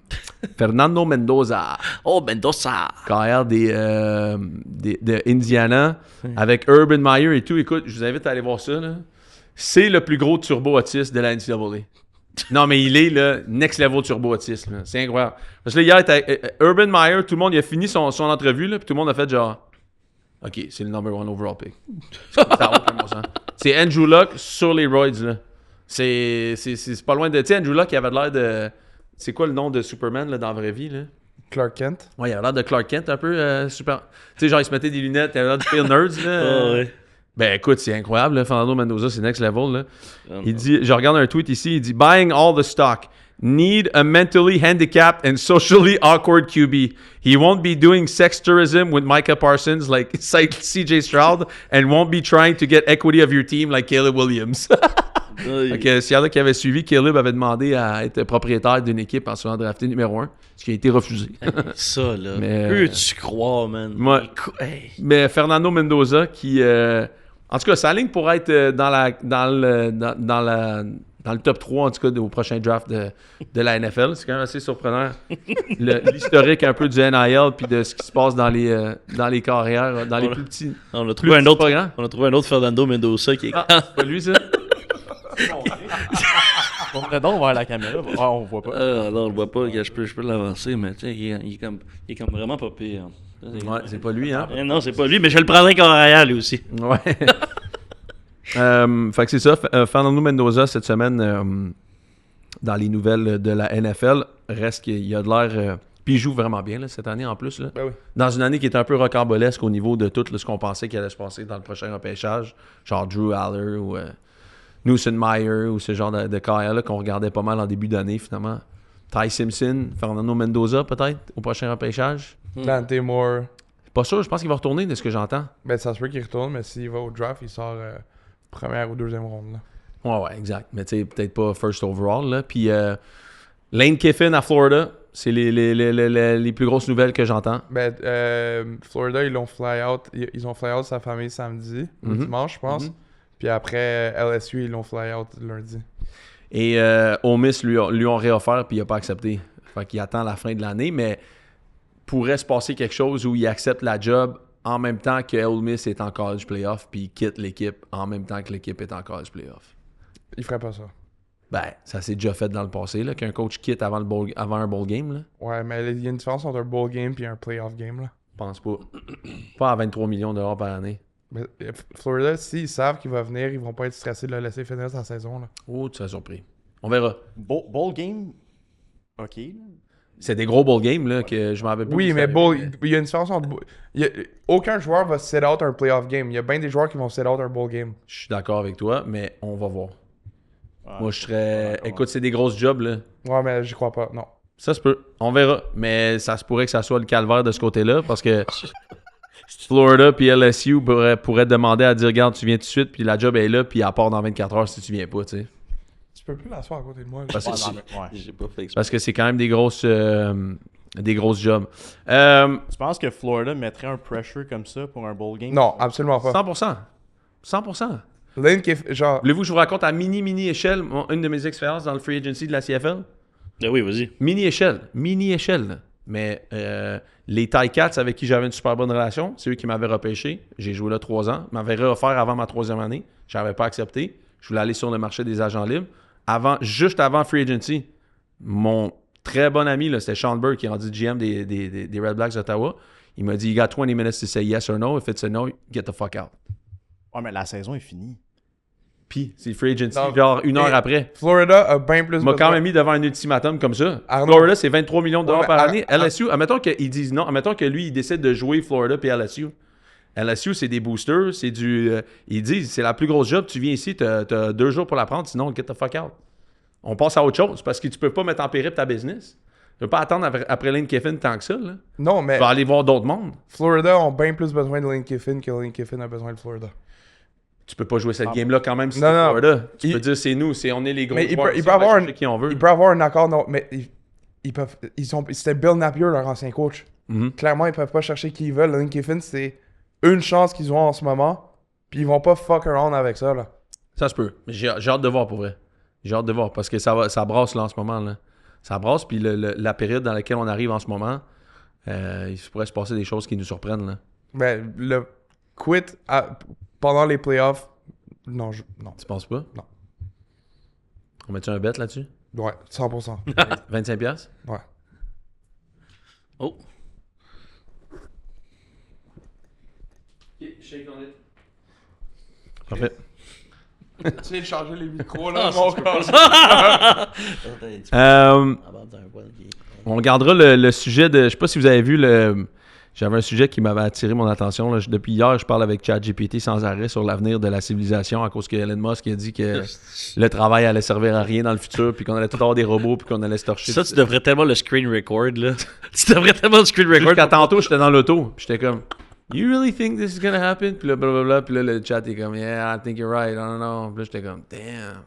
Speaker 3: Fernando Mendoza,
Speaker 4: Oh, Mendoza.
Speaker 3: carrière de Indiana, avec Urban Meyer et tout? Écoute, je vous invite à aller voir ça. Là. C'est le plus gros turbo-autiste de la NCAA. Non, mais il est le next level turbo-autiste. Là. C'est incroyable. Parce que là, hier, Urban Meyer, tout le monde, il a fini son entrevue, là, puis tout le monde a fait genre... OK, c'est le number one overall pick. Ça a aucun bon sens. C'est Andrew Luck sur les roids, là. C'est pas loin de... Tu sais, Andrew Luck, il avait l'air de... C'est quoi le nom de Superman, là, dans la vraie vie, là?
Speaker 5: Clark Kent.
Speaker 3: Ouais, il avait l'air de Clark Kent, un peu super... Tu sais, genre, il se mettait des lunettes, il avait l'air de pire nerds, là.
Speaker 4: Ouais.
Speaker 3: Ben, écoute, c'est incroyable, là. Fernando Mendoza, c'est next level, là. Il dit... Je regarde un tweet ici, il dit « Buying all the stock. Need a mentally handicapped and socially awkward QB. He won't be doing sex tourism with Micah Parsons like CJ Stroud and won't be trying to get equity of your team like Caleb Williams. » Fait que s'il y en a qui avaient suivi, Caleb avait demandé à être propriétaire d'une équipe en se faisant drafté numéro 1, ce qui a été refusé.
Speaker 4: Ça, là.
Speaker 3: Mais,
Speaker 4: Peux-tu croire, man?
Speaker 3: Ouais.
Speaker 4: Hey.
Speaker 3: Mais Fernando Mendoza qui... en tout cas, sa ligne pour être dans le top 3, en tout cas, au prochain draft de la NFL. C'est quand même assez surprenant. L'historique un peu du NIL puis de ce qui se passe dans les carrières, dans les plus petits.
Speaker 4: On a trouvé un autre.
Speaker 3: programmes.
Speaker 4: On a trouvé un autre Fernando Mendoza qui est.
Speaker 3: Ah, c'est pas lui, ça?
Speaker 6: On pourrait donc voir la caméra. Ah, on voit pas.
Speaker 4: Non, on le voit pas. Je peux l'avancer, mais tu sais, il est comme vraiment pas pire.
Speaker 3: Ouais, c'est pas lui, hein?
Speaker 4: Non, c'est pas lui, mais je le prendrais comme arrière, lui aussi.
Speaker 3: Ouais. Fait que c'est ça. Fernando Mendoza, cette semaine, dans les nouvelles de la NFL, reste qu'il a de l'air... puis il joue vraiment bien là, cette année en plus. Là.
Speaker 5: Ben oui.
Speaker 3: Dans une année qui est un peu rocambolesque au niveau de tout là, ce qu'on pensait qu'il allait se passer dans le prochain repêchage. Genre Drew Aller ou Newson Meyer ou ce genre de carrière-là qu'on regardait pas mal en début d'année finalement. Ty Simpson, Fernando Mendoza peut-être au prochain repêchage.
Speaker 5: Dante Moore.
Speaker 3: Pas sûr, je pense qu'il va retourner de ce que j'entends.
Speaker 5: Ben, ça se peut qu'il retourne, mais s'il va au draft, il sort première ou deuxième ronde. Là.
Speaker 3: Ouais, exact. Mais tu sais, peut-être pas first overall. Là. Puis Lane Kiffin à Florida, c'est les plus grosses nouvelles que j'entends.
Speaker 5: Ben, Florida, ils l'ont fly out. Ils ont fly out sa famille samedi, ou dimanche, je pense. Puis après, LSU, ils l'ont fly out lundi.
Speaker 3: Et Ole Miss lui ont réoffert, puis il n'a pas accepté. Fait qu'il attend la fin de l'année, mais pourrait se passer quelque chose où il accepte la job en même temps que Ole Miss est en college playoff, puis il quitte l'équipe en même temps que l'équipe est en college playoff.
Speaker 5: Il ferait pas ça.
Speaker 3: Ben, ça s'est déjà fait dans le passé, là, qu'un coach quitte avant un bowl game. Là.
Speaker 5: Ouais, mais il y a une différence entre un bowl game et un playoff game. Là.
Speaker 3: Je pense pas. Pas à 23 millions de dollars par année.
Speaker 5: Mais Florida, s'ils savent qu'il va venir, ils vont pas être stressés de le laisser finir sa saison. Là.
Speaker 3: Oh, tu serais surpris. On verra.
Speaker 6: Bowl game, ok.
Speaker 3: C'est des gros bowl games, là, que je m'en rappelle plus.
Speaker 5: Oui, mais il y a une différence entre... aucun joueur va sit out un playoff game. Il y a bien des joueurs qui vont sit out un bowl game.
Speaker 3: Je suis d'accord avec toi, mais on va voir.
Speaker 6: Ah,
Speaker 3: Moi, je serais... Écoute, c'est des grosses jobs, là.
Speaker 5: Ouais, mais j'y crois pas, non.
Speaker 3: Ça se peut. On verra. Mais ça se pourrait que ça soit le calvaire de ce côté-là, parce que Florida puis LSU pourraient demander à dire, regarde, tu viens tout de suite, puis la job est là, puis elle part dans 24 heures si tu viens pas, tu sais.
Speaker 5: Tu peux plus l'asseoir à côté de moi. Là.
Speaker 4: J'ai pas fait exprès.
Speaker 3: Parce que c'est quand même des grosses jobs.
Speaker 6: Tu penses que Florida mettrait un pressure comme ça pour un bowl game?
Speaker 5: Non, absolument pas.
Speaker 3: 100%.
Speaker 5: Lane qui est genre...
Speaker 3: Voulez-vous que je vous raconte à mini échelle une de mes expériences dans le free agency de la CFL?
Speaker 4: Ah oui, vas-y.
Speaker 3: Mini échelle. Là. Mais les Ticats avec qui j'avais une super bonne relation, c'est eux qui m'avaient repêché. J'ai joué là 3 ans. Ils m'avaient réoffert avant ma 3e année. Je n'avais pas accepté. Je voulais aller sur le marché des agents libres. Juste avant free agency, mon très bon ami, là, c'était Sean Burke, qui est rendu GM des Red Blacks d'Ottawa. Il m'a dit, you got 20 minutes to say yes or no. If it's a no, get the fuck out.
Speaker 6: Ouais, mais la saison est finie.
Speaker 3: Puis, c'est free agency,
Speaker 5: Non,
Speaker 3: genre 1 heure après.
Speaker 5: Florida a bien plus
Speaker 3: Il m'a
Speaker 5: besoin...
Speaker 3: quand même mis devant un ultimatum comme ça.
Speaker 5: Arnaud.
Speaker 3: Florida, c'est 23 millions de dollars
Speaker 5: Ouais,
Speaker 3: par
Speaker 5: mais
Speaker 3: année. LSU, admettons qu'ils disent non. Admettons que lui, il décide de jouer Florida puis LSU. LSU, c'est des boosters. C'est du... ils disent, c'est la plus grosse job. Tu viens ici, t'as 2 jours pour la prendre. Sinon, get the fuck out. On passe à autre chose parce que tu peux pas mettre en péril ta business. Tu peux pas attendre après Lane Kiffin tant que ça. Là.
Speaker 5: Non, mais
Speaker 3: Tu vas aller voir d'autres mondes.
Speaker 5: Florida ont bien plus besoin de Lane Kiffin que Lane Kiffin a besoin de Florida.
Speaker 3: Tu peux pas jouer cette game-là quand même si
Speaker 5: Non,
Speaker 3: c'est
Speaker 5: non.
Speaker 3: Florida. Tu
Speaker 5: Il-
Speaker 3: peux dire, c'est nous. On est les gros
Speaker 5: Mais
Speaker 3: joueurs.
Speaker 5: il
Speaker 3: ici,
Speaker 5: peut
Speaker 3: on va
Speaker 5: avoir
Speaker 3: chercher qui on veut.
Speaker 5: Il peut avoir un accord, non, mais c'était Bill Napier, leur ancien coach.
Speaker 3: Mhm.
Speaker 5: Clairement, ils peuvent pas chercher qui ils veulent. Lane Kiffin, c'est une chance qu'ils ont en ce moment Puis ils vont pas fuck around avec ça, là.
Speaker 3: Ça se peut. Mais j'ai hâte de voir pour vrai. J'ai hâte de voir parce que ça brasse là en ce moment. Là. Ça brasse, puis la période dans laquelle on arrive en ce moment, il pourrait se passer des choses qui nous surprennent. Là.
Speaker 5: Ben, le quit pendant les playoffs, non.
Speaker 3: Tu penses pas?
Speaker 5: Non.
Speaker 3: On met-tu un bet là-dessus?
Speaker 5: Ouais, 100%.
Speaker 3: 25$?
Speaker 5: Ouais.
Speaker 4: Oh.
Speaker 3: Parfait.
Speaker 5: Tu sais, changer les micros, là,
Speaker 4: Ah,
Speaker 5: mon
Speaker 4: ça,
Speaker 5: gars.
Speaker 3: On gardera le sujet de... Je sais pas si vous avez vu J'avais un sujet qui m'avait attiré mon attention. Là. Depuis hier, je parle avec ChatGPT sans arrêt sur l'avenir de la civilisation à cause que Elon Musk a dit que le travail allait servir à rien dans le futur, puis qu'on allait tout avoir des robots, puis qu'on allait se torcher.
Speaker 4: Ça, tu devrais tellement le screen record, là. Tu devrais tellement le screen record.
Speaker 3: Jusqu'à tantôt, j'étais dans l'auto, puis j'étais comme... You really think this is gonna happen? Puis là, blablabla, puis là, le chat est comme, yeah, I think you're right, I don't know. Puis là, j'étais comme, damn.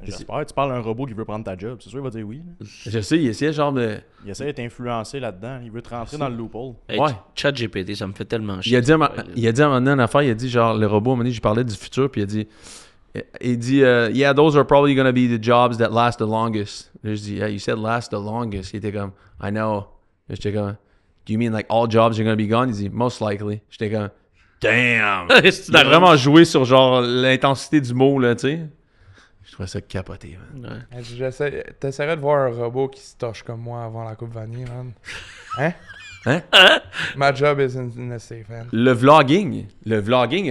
Speaker 6: J'espère. Tu parles à un robot qui veut prendre ta job. C'est sûr, il va dire oui. Là.
Speaker 3: Je sais, il essayait genre de...
Speaker 6: Il essaie d'être influencé là-dedans. Il veut te rentrer dans le loophole.
Speaker 4: Hey,
Speaker 3: Ouais.
Speaker 4: ChatGPT, ça me fait tellement chier.
Speaker 3: Il a dit à un moment donné une affaire, il a dit genre, le robot, à un moment donné, je parlais du futur, puis il dit, yeah, those are probably gonna be the jobs that last the longest. Là, je dis, yeah, you said last the longest. Il était comme, I know. Là, j'étais comme, do you mean like all jobs are gonna be gone? Il dit, most likely. J'étais comme, damn. Il a vraiment joué sur genre l'intensité du mot, là, tu sais. Je trouvais ça capoté, man.
Speaker 4: Ouais.
Speaker 5: T'essaierais de voir un robot qui se torche comme moi avant la Coupe Vanille, man. Hein?
Speaker 3: Hein?
Speaker 5: My job is in a safe hand.
Speaker 3: Le vlogging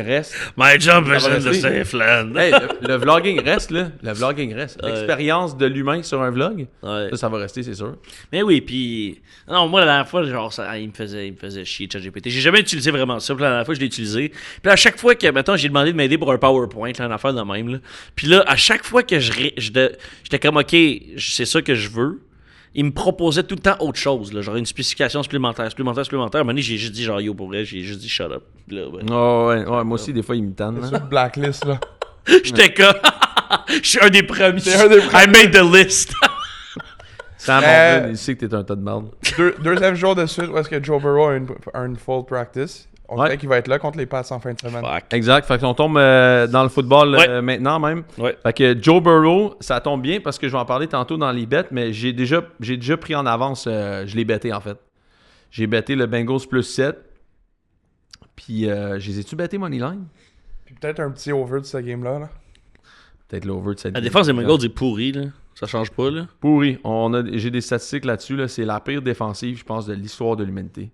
Speaker 3: reste.
Speaker 4: My job is
Speaker 3: va
Speaker 4: in the
Speaker 3: rester.
Speaker 4: safe land.
Speaker 3: Hey, le vlogging reste, là. Le vlogging reste. L'expérience de l'humain sur un vlog,
Speaker 4: Ouais.
Speaker 3: ça va rester, c'est sûr.
Speaker 4: Mais oui, puis... Non, moi, la dernière fois, genre, il me faisait chier, ChatGPT. J'ai jamais utilisé vraiment ça. Puis la dernière fois, je l'ai utilisé. Puis à chaque fois que, mettons, j'ai demandé de m'aider pour un PowerPoint, là, une affaire de même, là. Puis là, à chaque fois que j'étais comme, OK, c'est ça que je veux, il me proposait tout le temps autre chose, là, genre une spécification supplémentaire. À un moment donné, j'ai juste dit, genre, yo, pour vrai, j'ai juste dit, shut up. Puis là, ouais.
Speaker 3: Oh, ouais, moi aussi, des fois, il me tanne.
Speaker 5: C'est
Speaker 3: là.
Speaker 5: sur le blacklist, là.
Speaker 4: J'étais comme... Je suis un des premiers.
Speaker 5: T'es un des premiers.
Speaker 4: I made the list.
Speaker 3: Sam, il sait que t'es un tas de merde.
Speaker 5: Deuxième jour de suite où est-ce que Joe Burrow a une full practice. On
Speaker 3: Ouais.
Speaker 5: sait qu'il va être là contre les Pats en fin de semaine.
Speaker 4: Fuck.
Speaker 3: Exact. Fait qu'on tombe dans le football
Speaker 4: Ouais.
Speaker 3: maintenant même.
Speaker 4: Ouais.
Speaker 3: Fait que Joe Burrow, ça tombe bien parce que je vais en parler tantôt dans les bets, mais j'ai déjà pris en avance, je l'ai betté en fait. J'ai betté le Bengals plus 7. Puis, je les ai-tu betté Moneyline?
Speaker 5: Puis peut-être un petit over de ce game-là. Là.
Speaker 3: Peut-être l'over de cette
Speaker 4: La défense des Bengals est pourrie, là. Ça change pas, là.
Speaker 3: Pourri. J'ai des statistiques là-dessus. Là. C'est la pire défensive, je pense, de l'histoire de l'humanité.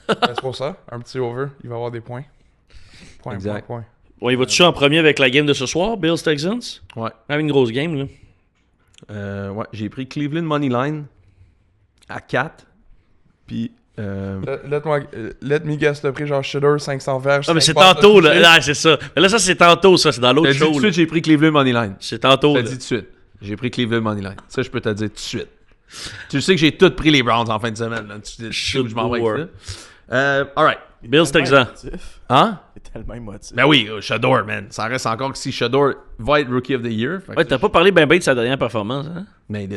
Speaker 5: C'est pour ça. Un petit over. Il va avoir des points. Point.
Speaker 3: Exact.
Speaker 4: Ouais, il va-tu en premier avec la game de ce soir, Bills Texans?
Speaker 3: Ouais.
Speaker 4: Avec une grosse game, là.
Speaker 3: Ouais. J'ai pris Cleveland Moneyline à 4. Puis...
Speaker 5: Let me guess le prix, genre Shedder, 500 verges.
Speaker 4: Ah, mais c'est
Speaker 5: 5 passes
Speaker 4: tantôt,
Speaker 5: touchées.
Speaker 4: là. Ah, c'est ça. Mais là, ça, c'est tantôt, ça. C'est dans l'autre
Speaker 3: T'as dit tout
Speaker 4: show,
Speaker 3: de
Speaker 4: là.
Speaker 3: suite, j'ai pris Cleveland Moneyline.
Speaker 4: C'est tantôt,
Speaker 3: T'as
Speaker 4: là.
Speaker 3: dit tout de suite. J'ai pris Cleveland Moneyline. Ça, je peux te dire tout de suite. Tu sais que j'ai tout pris les Browns en fin de semaine. Là. Tu sais où je m'en vais avec ça. Alright.
Speaker 4: Bills Texans.
Speaker 3: Hein?
Speaker 6: C'est tellement émotif.
Speaker 3: Ben oui, Shador, man. Ça reste encore que si Shador va être Rookie of the Year.
Speaker 4: Ouais, t'as pas parlé ben de sa dernière performance, hein?
Speaker 3: Mais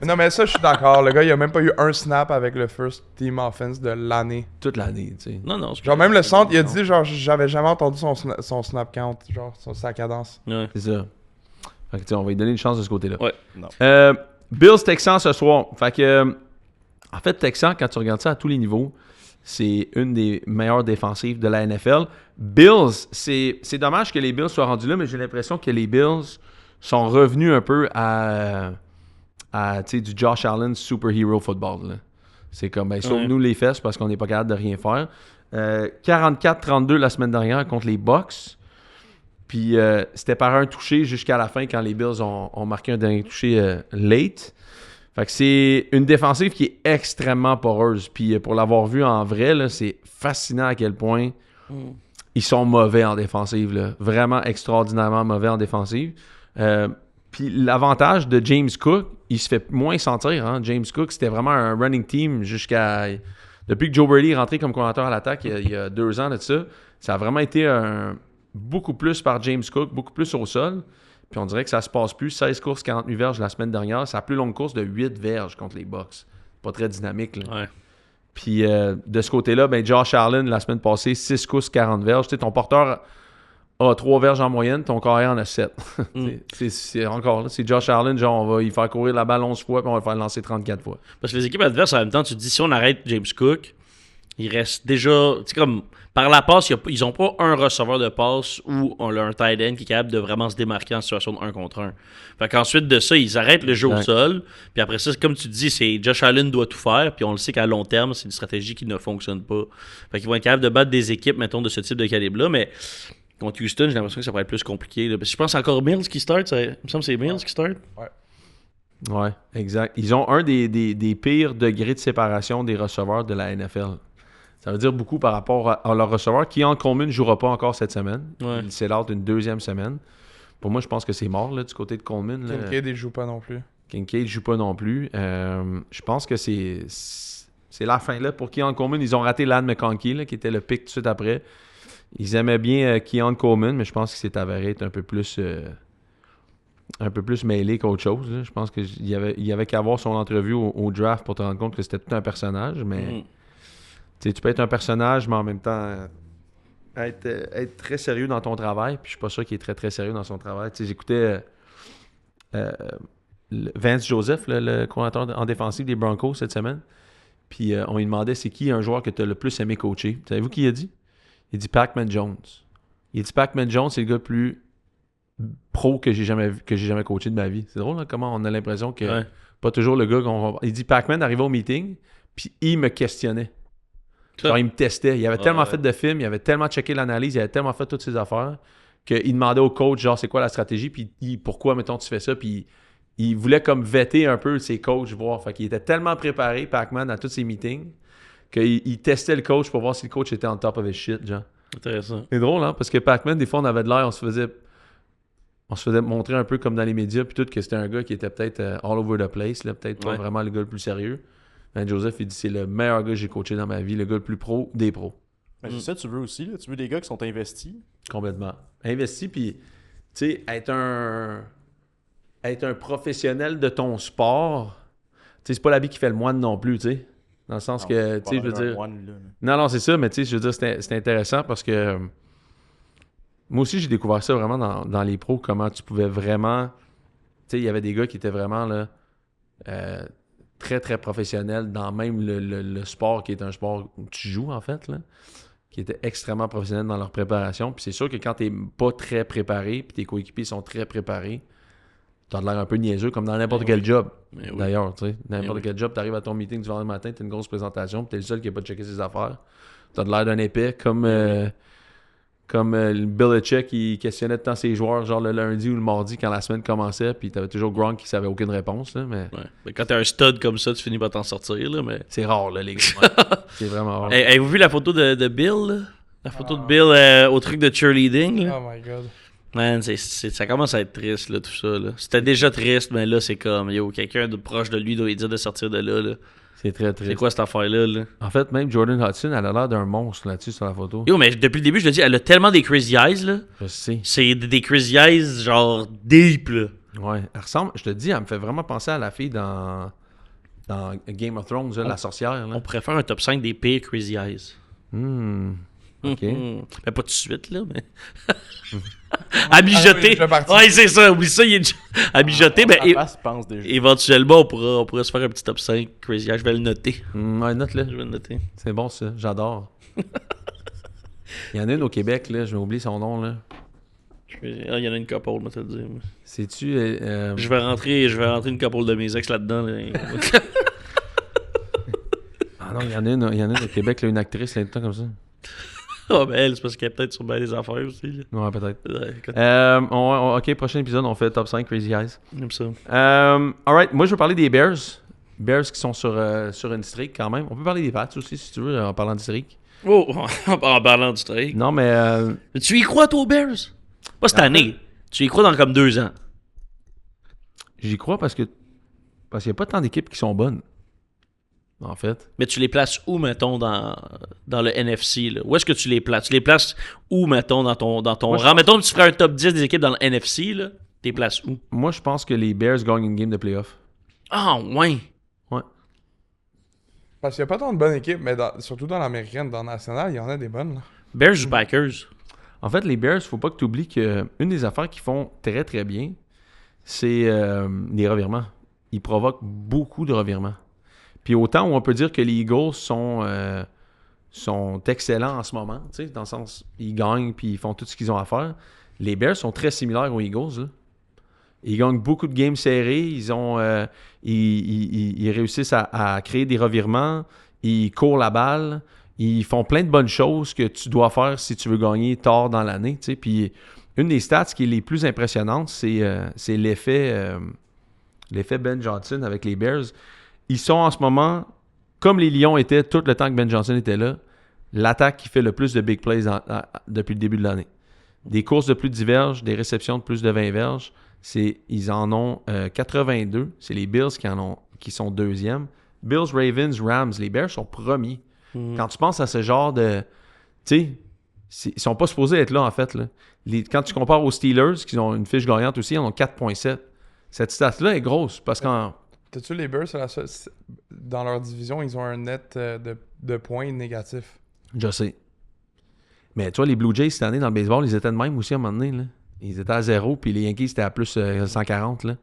Speaker 5: Non, mais ça, je suis d'accord. Le gars, il a même pas eu un snap avec le first team offense de l'année.
Speaker 3: toute l'année, tu sais.
Speaker 4: Non, non, c'est
Speaker 5: Genre, même le centre, il a dit, genre, j'avais jamais entendu son snap count, genre, sa cadence.
Speaker 4: Ouais.
Speaker 3: C'est ça. Fait que, tu sais, on va lui donner une chance de ce côté-là.
Speaker 4: Ouais.
Speaker 6: Non.
Speaker 3: Bills Texans ce soir. Fait que, en fait, Texans, quand tu regardes ça à tous les niveaux, c'est une des meilleures défensives de la NFL. Bills, c'est dommage que les Bills soient rendus là, mais j'ai l'impression que les Bills sont revenus un peu à tu sais, du Josh Allen superhero football. Là. C'est comme, ben, sauve-nous les fesses parce qu'on n'est pas capable de rien faire. 44-32 la semaine dernière contre les Bucks. Puis c'était par un touché jusqu'à la fin quand les Bills ont marqué un dernier touché late. Fait que c'est une défensive qui est extrêmement poreuse. Puis pour l'avoir vu en vrai, là, c'est fascinant à quel point ils sont mauvais en défensive. Là. Vraiment extraordinairement mauvais en défensive. Puis l'avantage de James Cook, il se fait moins sentir. Hein? James Cook, c'était vraiment un running team jusqu'à... Depuis que Joe Brady est rentré comme coordinateur à l'attaque il y a 2 ans de ça, ça a vraiment été beaucoup plus par James Cook, beaucoup plus au sol. Puis on dirait que ça se passe plus. 16 courses, 48 verges la semaine dernière. C'est la plus longue course de 8 verges contre les Bucks. Pas très dynamique. Là.
Speaker 4: Ouais.
Speaker 3: Puis de ce côté-là, ben Josh Allen, la semaine passée, 6 courses, 40 verges. Tu sais, ton porteur a 3 verges en moyenne, ton carrière en a 7. C'est encore là. C'est Josh Allen, genre, on va y faire courir la balle 11 fois, puis on va le faire lancer 34 fois.
Speaker 4: Parce que les équipes adverses, en même temps, tu te dis, si on arrête James Cook, il reste déjà. Tu sais, comme par la passe, ils n'ont pas un receveur de passe ou on a un tight end qui est capable de vraiment se démarquer en situation de 1 contre 1. Fait qu'ensuite de ça, ils arrêtent le jeu au sol. Puis après ça, comme tu dis, c'est Josh Allen doit tout faire. Puis on le sait qu'à long terme, c'est une stratégie qui ne fonctionne pas. Fait qu'ils vont être capables de battre des équipes, mettons, de ce type de calibre-là. Mais contre Houston, j'ai l'impression que ça va être plus compliqué. Là. Parce que je pense encore Mills qui start. Il me semble que c'est Mills qui start.
Speaker 3: Ouais, exact. Ils ont un des pires degrés de séparation des receveurs de la NFL. Ça veut dire beaucoup par rapport à leur receveur. Keon Coleman ne jouera pas encore cette semaine. Ouais. Il s'est l'autre une 2e semaine. Pour moi, je pense que c'est mort là, du côté de Coleman.
Speaker 5: Kincaid, il joue pas non plus.
Speaker 3: Kincaid ne joue pas non plus. Je pense que c'est la fin là pour Keon Coleman. Ils ont raté Ladd McConkey, là, qui était le pick tout de suite après. Ils aimaient bien Keon Coleman, mais je pense qu'il s'est avéré être un peu plus mêlé qu'autre chose. Là. Je pense qu'il y avait qu'à voir son entrevue au draft pour te rendre compte que c'était tout un personnage, mais... Tu peux être un personnage, mais en même temps être très sérieux dans ton travail. Puis je suis pas sûr qu'il est très, très sérieux dans son travail. J'écoutais Vance Joseph, le coordinateur en défensive des Broncos cette semaine. Puis on lui demandait c'est qui un joueur que tu as le plus aimé coacher. Savez-vous qui il a dit? Il dit Pac-Man Jones. Il a dit Pac-Man Jones, c'est le gars le plus pro que j'ai jamais coaché de ma vie. C'est drôle, hein, comment on a l'impression que pas toujours le gars qu'on... Il dit Pac-Man arrivait au meeting, puis il me questionnait. Genre, il me testait. Il avait tellement fait de films, il avait tellement checké l'analyse, il avait tellement fait toutes ses affaires qu'il demandait au coach, genre, c'est quoi la stratégie, puis pourquoi, mettons, tu fais ça, puis il voulait comme vêter un peu ses coachs, voir. Fait qu'il était tellement préparé, Pac-Man, à tous ses meetings, qu'il testait le coach pour voir si le coach était on top of his shit, genre.
Speaker 4: Intéressant.
Speaker 3: C'est drôle, hein, parce que Pac-Man, des fois, on avait de l'air, on se faisait montrer un peu comme dans les médias, puis tout, que c'était un gars qui était peut-être all over the place, là, peut-être pas vraiment le gars le plus sérieux. Ben, Joseph, il dit c'est le meilleur gars que j'ai coaché dans ma vie, le gars le plus pro des pros.
Speaker 6: Ben, c'est ça que tu veux aussi, là. Tu veux des gars qui sont investis.
Speaker 3: Complètement. Investis, puis, tu sais, être un professionnel de ton sport, tu sais, c'est pas l'habit qui fait le moine non plus, tu sais. Dans le sens que, tu sais, je veux dire... Non, c'est ça, mais tu sais, je veux dire, c'était intéressant parce que moi aussi, j'ai découvert ça vraiment dans les pros, comment tu pouvais vraiment... Tu sais, il y avait des gars qui étaient vraiment, là... très, très professionnel dans même le sport qui est un sport où tu joues, en fait, là, qui était extrêmement professionnel dans leur préparation. Puis c'est sûr que quand t'es pas très préparé, puis tes coéquipiers sont très préparés, t'as l'air un peu niaiseux, comme dans n'importe quel job, d'ailleurs, tu sais. N'importe quel job, t'arrives à ton meeting du vendredi matin, t'as une grosse présentation, puis t'es le seul qui n'a pas checké ses affaires. T'as de l'air d'un épais, comme Belichick, il questionnait de temps ses joueurs, genre le lundi ou le mardi quand la semaine commençait, puis t'avais toujours Gronk qui savait aucune réponse, là, mais...
Speaker 4: Ouais. Mais quand t'es un stud comme ça, tu finis par t'en sortir, là, mais...
Speaker 3: C'est rare, là, les gars. C'est vraiment rare.
Speaker 4: Avez-vous vu la photo de Bill, là? La photo de Bill au truc de cheerleading, là?
Speaker 5: Oh my God.
Speaker 4: Man, ça commence à être triste, là, tout ça, là. C'était déjà triste, mais là, c'est comme, quelqu'un de proche de lui doit lui dire de sortir de là, là.
Speaker 3: C'est très triste.
Speaker 4: C'est quoi cette affaire-là, là?
Speaker 3: En fait, même Jordan Hudson, elle a l'air d'un monstre là-dessus sur la photo.
Speaker 4: Mais depuis le début, je te dis, elle a tellement des crazy eyes, là.
Speaker 3: Je sais.
Speaker 4: C'est des crazy eyes, genre, deep, là.
Speaker 3: Ouais. Elle ressemble, je te dis, elle me fait vraiment penser à la fille dans Game of Thrones, là, la sorcière. Là.
Speaker 4: On pourrait faire un top 5 des pires crazy eyes.
Speaker 3: OK.
Speaker 4: Mais pas tout de suite, là, mais... à mijoter. Ouais, c'est ça. Oui, ça, il est à mijoter. Ben, éventuellement, on pourrait se faire un petit top 5 crazy eyes. Je vais le noter.
Speaker 3: Ouais, note-le.
Speaker 4: Je vais le noter.
Speaker 3: C'est bon, ça. J'adore. Il y en a une au Québec, là. Je vais oublier son nom, là.
Speaker 4: Il y en a une couple, moi, te le dire.
Speaker 3: C'est-tu...
Speaker 4: Je vais rentrer une couple de mes ex là-dedans. Là.
Speaker 3: Ah non, il y en a une au Québec, là, une actrice, là, tout le temps comme ça.
Speaker 4: Ah, ben elle, c'est parce qu'elle a peut-être sur bien des affaires aussi. Là.
Speaker 3: Ouais, peut-être. OK, prochain épisode, on fait top 5 Crazy Eyes.
Speaker 4: J'aime ça.
Speaker 3: Alright, moi je veux parler des Bears. Bears qui sont sur une streak quand même. On peut parler des Pats aussi, si tu veux, en parlant de streak.
Speaker 4: Oh, en parlant du streak.
Speaker 3: Non, mais...
Speaker 4: Tu y crois, toi, aux Bears? Pas cette année. Tu y crois dans comme 2 ans.
Speaker 3: J'y crois parce qu'il n'y a pas tant d'équipes qui sont bonnes. En fait.
Speaker 4: Mais tu les places où, mettons, dans le NFC, là? Où est-ce que tu les places? Tu les places où, mettons, dans ton rang? Mettons que tu ferais un top 10 des équipes dans le NFC, là. Tu les places où?
Speaker 3: Moi, je pense que les Bears gagnent une game de playoff.
Speaker 4: Ah, ouais.
Speaker 3: Ouais.
Speaker 5: Parce qu'il n'y a pas tant de bonnes équipes, mais surtout dans l'américaine, dans la nationale, il y en a des bonnes, là.
Speaker 4: Bears ou Packers?
Speaker 3: En fait, les Bears, faut pas que tu oublies qu'une des affaires qu'ils font très, très bien, c'est les revirements. Ils provoquent beaucoup de revirements. Puis autant où on peut dire que les Eagles sont excellents en ce moment, dans le sens, ils gagnent puis ils font tout ce qu'ils ont à faire. Les Bears sont très similaires aux Eagles, là. Ils gagnent beaucoup de games serrés. Ils réussissent à créer des revirements. Ils courent la balle. Ils font plein de bonnes choses que tu dois faire si tu veux gagner tard dans l'année. Puis une des stats qui est les plus impressionnantes, c'est l'effet Ben Johnson avec les Bears. Ils sont en ce moment, comme les Lions étaient tout le temps que Ben Johnson était là, l'attaque qui fait le plus de big plays depuis le début de l'année. Des courses de plus de 10 verges, des réceptions de plus de 20 verges. Ils en ont 82. C'est les Bills qui sont deuxièmes. Bills, Ravens, Rams. Les Bears sont premiers. Quand tu penses à ce genre de... Tu sais, ils sont pas supposés être là, en fait. Là. Quand tu compares aux Steelers, qui ont une fiche gagnante aussi, ils en ont 4.7. Cette stat-là est grosse, parce qu'en...
Speaker 5: T'as-tu les Bears, dans leur division, ils ont un net de points négatifs.
Speaker 3: Je sais. Mais tu vois, les Blue Jays, cette année, dans le baseball, ils étaient de même aussi à un moment donné. Là. Ils étaient à 0, puis les Yankees étaient à plus 140. Là.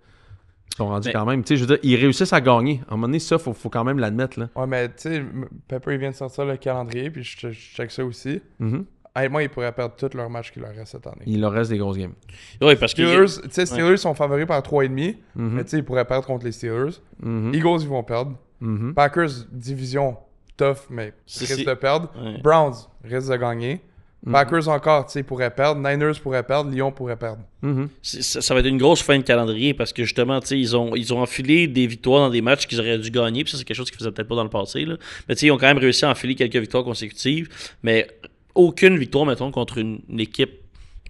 Speaker 3: Ils sont rendus quand même. Tu sais, je veux dire, ils réussissent à gagner. À un moment donné, ça, faut quand même l'admettre. Là.
Speaker 5: Ouais, mais tu sais, Pepper, il vient de sortir le calendrier, puis je check ça aussi.
Speaker 3: Mm-hmm.
Speaker 5: Honnêtement, ils pourraient perdre tous leurs matchs qu'il leur reste cette année.
Speaker 3: Il leur reste des grosses games.
Speaker 4: Oui, parce que...
Speaker 5: Steelers sont favoris par 3,5, mais tu sais, ils pourraient perdre contre les Steelers. Eagles, ils vont perdre. Packers, division tough, mais risquent de perdre.
Speaker 4: Ouais.
Speaker 5: Browns risquent de gagner. Packers encore, tu sais, pourraient perdre. Niners pourraient perdre. Lyon pourrait perdre.
Speaker 4: Ça va être une grosse fin de calendrier parce que justement, tu sais, ils ont enfilé des victoires dans des matchs qu'ils auraient dû gagner. Puis ça, c'est quelque chose qu'ils faisaient peut-être pas dans le passé. Là. Mais tu sais, ils ont quand même réussi à enfiler quelques victoires consécutives. Mais aucune victoire, mettons, contre une équipe,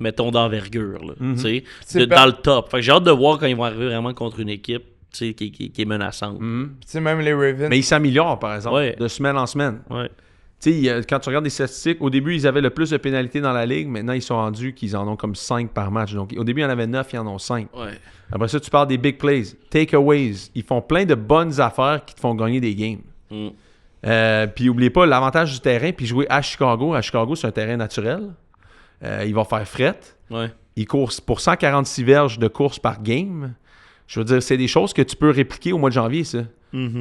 Speaker 4: mettons, d'envergure. Là, tu sais, dans le top. Fait que j'ai hâte de voir quand ils vont arriver vraiment contre une équipe tu sais, qui est menaçante.
Speaker 5: Tu sais, même les Ravens.
Speaker 3: Mais ils s'améliorent, par exemple, de semaine en semaine.
Speaker 4: Ouais.
Speaker 3: Tu sais, quand tu regardes les statistiques, au début, ils avaient le plus de pénalités dans la ligue. Maintenant, ils sont rendus qu'ils en ont comme 5 par match. Donc, au début, il y en avait 9, ils en ont 5.
Speaker 4: Ouais.
Speaker 3: Après ça, tu parles des big plays, takeaways. Ils font plein de bonnes affaires qui te font gagner des games. Puis, n'oubliez pas l'avantage du terrain. Puis, jouer à Chicago. À Chicago, c'est un terrain naturel. Ils vont faire fret.
Speaker 4: Ouais.
Speaker 3: Ils courent pour 146 verges de course par game. Je veux dire, c'est des choses que tu peux répliquer au mois de janvier, ça.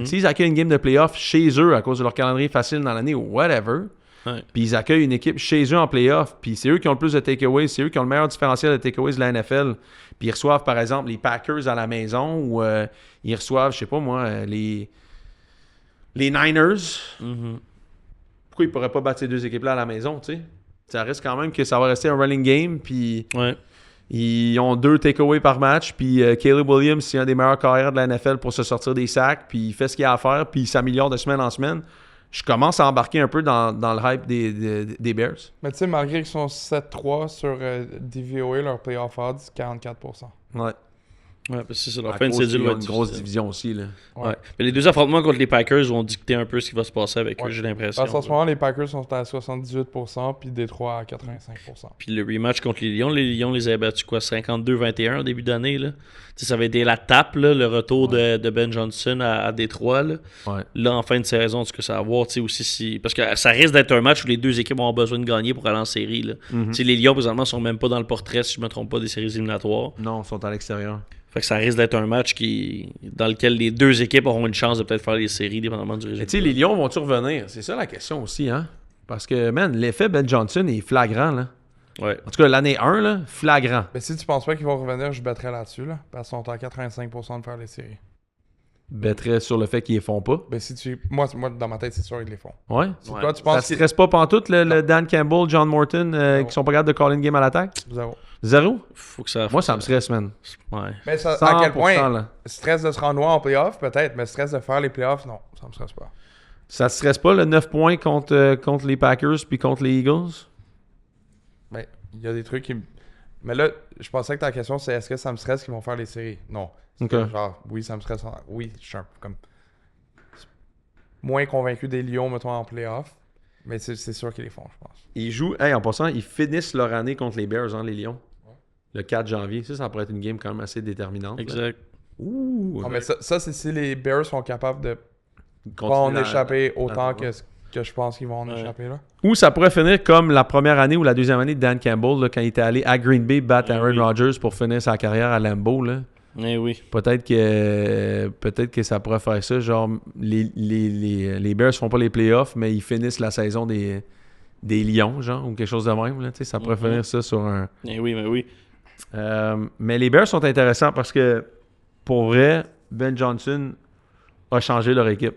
Speaker 3: S'ils accueillent une game de playoff chez eux à cause de leur calendrier facile dans l'année ou whatever, puis ils accueillent une équipe chez eux en playoff, puis c'est eux qui ont le plus de takeaways, c'est eux qui ont le meilleur différentiel de takeaways de la NFL, puis ils reçoivent par exemple les Packers à la maison ou ils reçoivent, je sais pas moi, les Niners. Pourquoi ils pourraient pas battre ces deux équipes-là à la maison, tu sais? Ça reste quand même que ça va rester un running game, puis... Ils ont 2 takeaways par match, puis Caleb Williams, c'est un des meilleurs carrières de la NFL pour se sortir des sacs, puis il fait ce qu'il a à faire, puis il s'améliore de semaine en semaine. Je commence à embarquer un peu dans le hype des Bears.
Speaker 5: Mais tu sais, malgré qu'ils sont 7-3 sur DVOA, leur playoff odds, 44%.
Speaker 3: Ouais.
Speaker 4: Ouais, parce que c'est leur fin de cédule.
Speaker 3: Ils ont une grosse division aussi. Là.
Speaker 4: Ouais. Mais les deux affrontements contre les Packers vont dicter un peu ce qui va se passer avec eux, j'ai l'impression.
Speaker 5: Parce qu'en ce moment, les Packers sont à 78%, puis Détroit à 85%.
Speaker 4: Puis le rematch contre les Lions les avaient battus quoi, 52-21 au début d'année. Là. Ça avait été la tape, là, le retour de Ben Johnson à Détroit. Là. Là, en fin de saison, ce que ça va voir aussi si. Parce que ça risque d'être un match où les deux équipes ont besoin de gagner pour aller en série. Là. Les Lions, présentement, sont même pas dans le portrait, si je me trompe pas, des séries éliminatoires.
Speaker 3: Non, ils sont à l'extérieur.
Speaker 4: Fait que ça risque d'être un match dans lequel les deux équipes auront une chance de peut-être faire les séries, dépendamment du résultat.
Speaker 3: Tu sais, les Lions vont-tu revenir? C'est ça la question aussi, hein? Parce que, man, l'effet Ben Johnson est flagrant, là.
Speaker 4: Ouais.
Speaker 3: En tout cas, l'année 1, là, flagrant.
Speaker 5: Mais si tu penses pas qu'ils vont revenir, je battrais là-dessus, là. Parce qu'ils sont à 85% de faire les séries.
Speaker 3: Bêterait sur le fait qu'ils les font pas.
Speaker 5: Ben si tu... Moi, dans ma tête, c'est sûr qu'ils les font.
Speaker 3: Ouais.
Speaker 5: Toi, tu penses
Speaker 3: ça stresse pas pantoute, le Dan Campbell, John Morton, qui sont pas capables de call une game à l'attaque? Zéro?
Speaker 4: Faut que ça...
Speaker 3: Moi, ça me stresse, man.
Speaker 4: Ouais.
Speaker 5: Mais ça, à quel point?
Speaker 3: Là.
Speaker 5: Stress de se rendre loin en playoff, peut-être, mais stress de faire les playoffs, non. Ça me stresse pas.
Speaker 3: Ça te stresse pas, le 9 points contre les Packers puis contre les Eagles?
Speaker 5: Ben, il y a des trucs qui... Mais là, je pensais que ta question, c'est est-ce que ça me stresse qu'ils vont faire les séries? Non. Genre, oui, ça me stresse. Oui, je suis un peu comme... moins convaincu des Lions, mettons, en playoff. Mais c'est sûr qu'ils les font, je pense.
Speaker 3: Ils jouent... en passant, ils finissent leur année contre les Bears, hein, les Lions. Le 4 janvier. Ça pourrait être une game quand même assez déterminante.
Speaker 4: Exact.
Speaker 3: Là. Ouh!
Speaker 5: Non, mais ça c'est si les Bears sont capables de pas en échapper autant que que je pense qu'ils vont en échapper là.
Speaker 3: Ou ça pourrait finir comme la première année ou la deuxième année de Dan Campbell, là, quand il était allé à Green Bay battre Aaron Rodgers pour finir sa carrière à Lambeau. Là.
Speaker 4: Eh oui.
Speaker 3: Peut-être que ça pourrait faire ça. Genre, les Bears font pas les playoffs, mais ils finissent la saison des Lions, genre, ou quelque chose de même. Là, ça pourrait finir ça sur un...
Speaker 4: Eh oui, mais oui.
Speaker 3: mais les Bears sont intéressants parce que, pour vrai, Ben Johnson a changé leur équipe.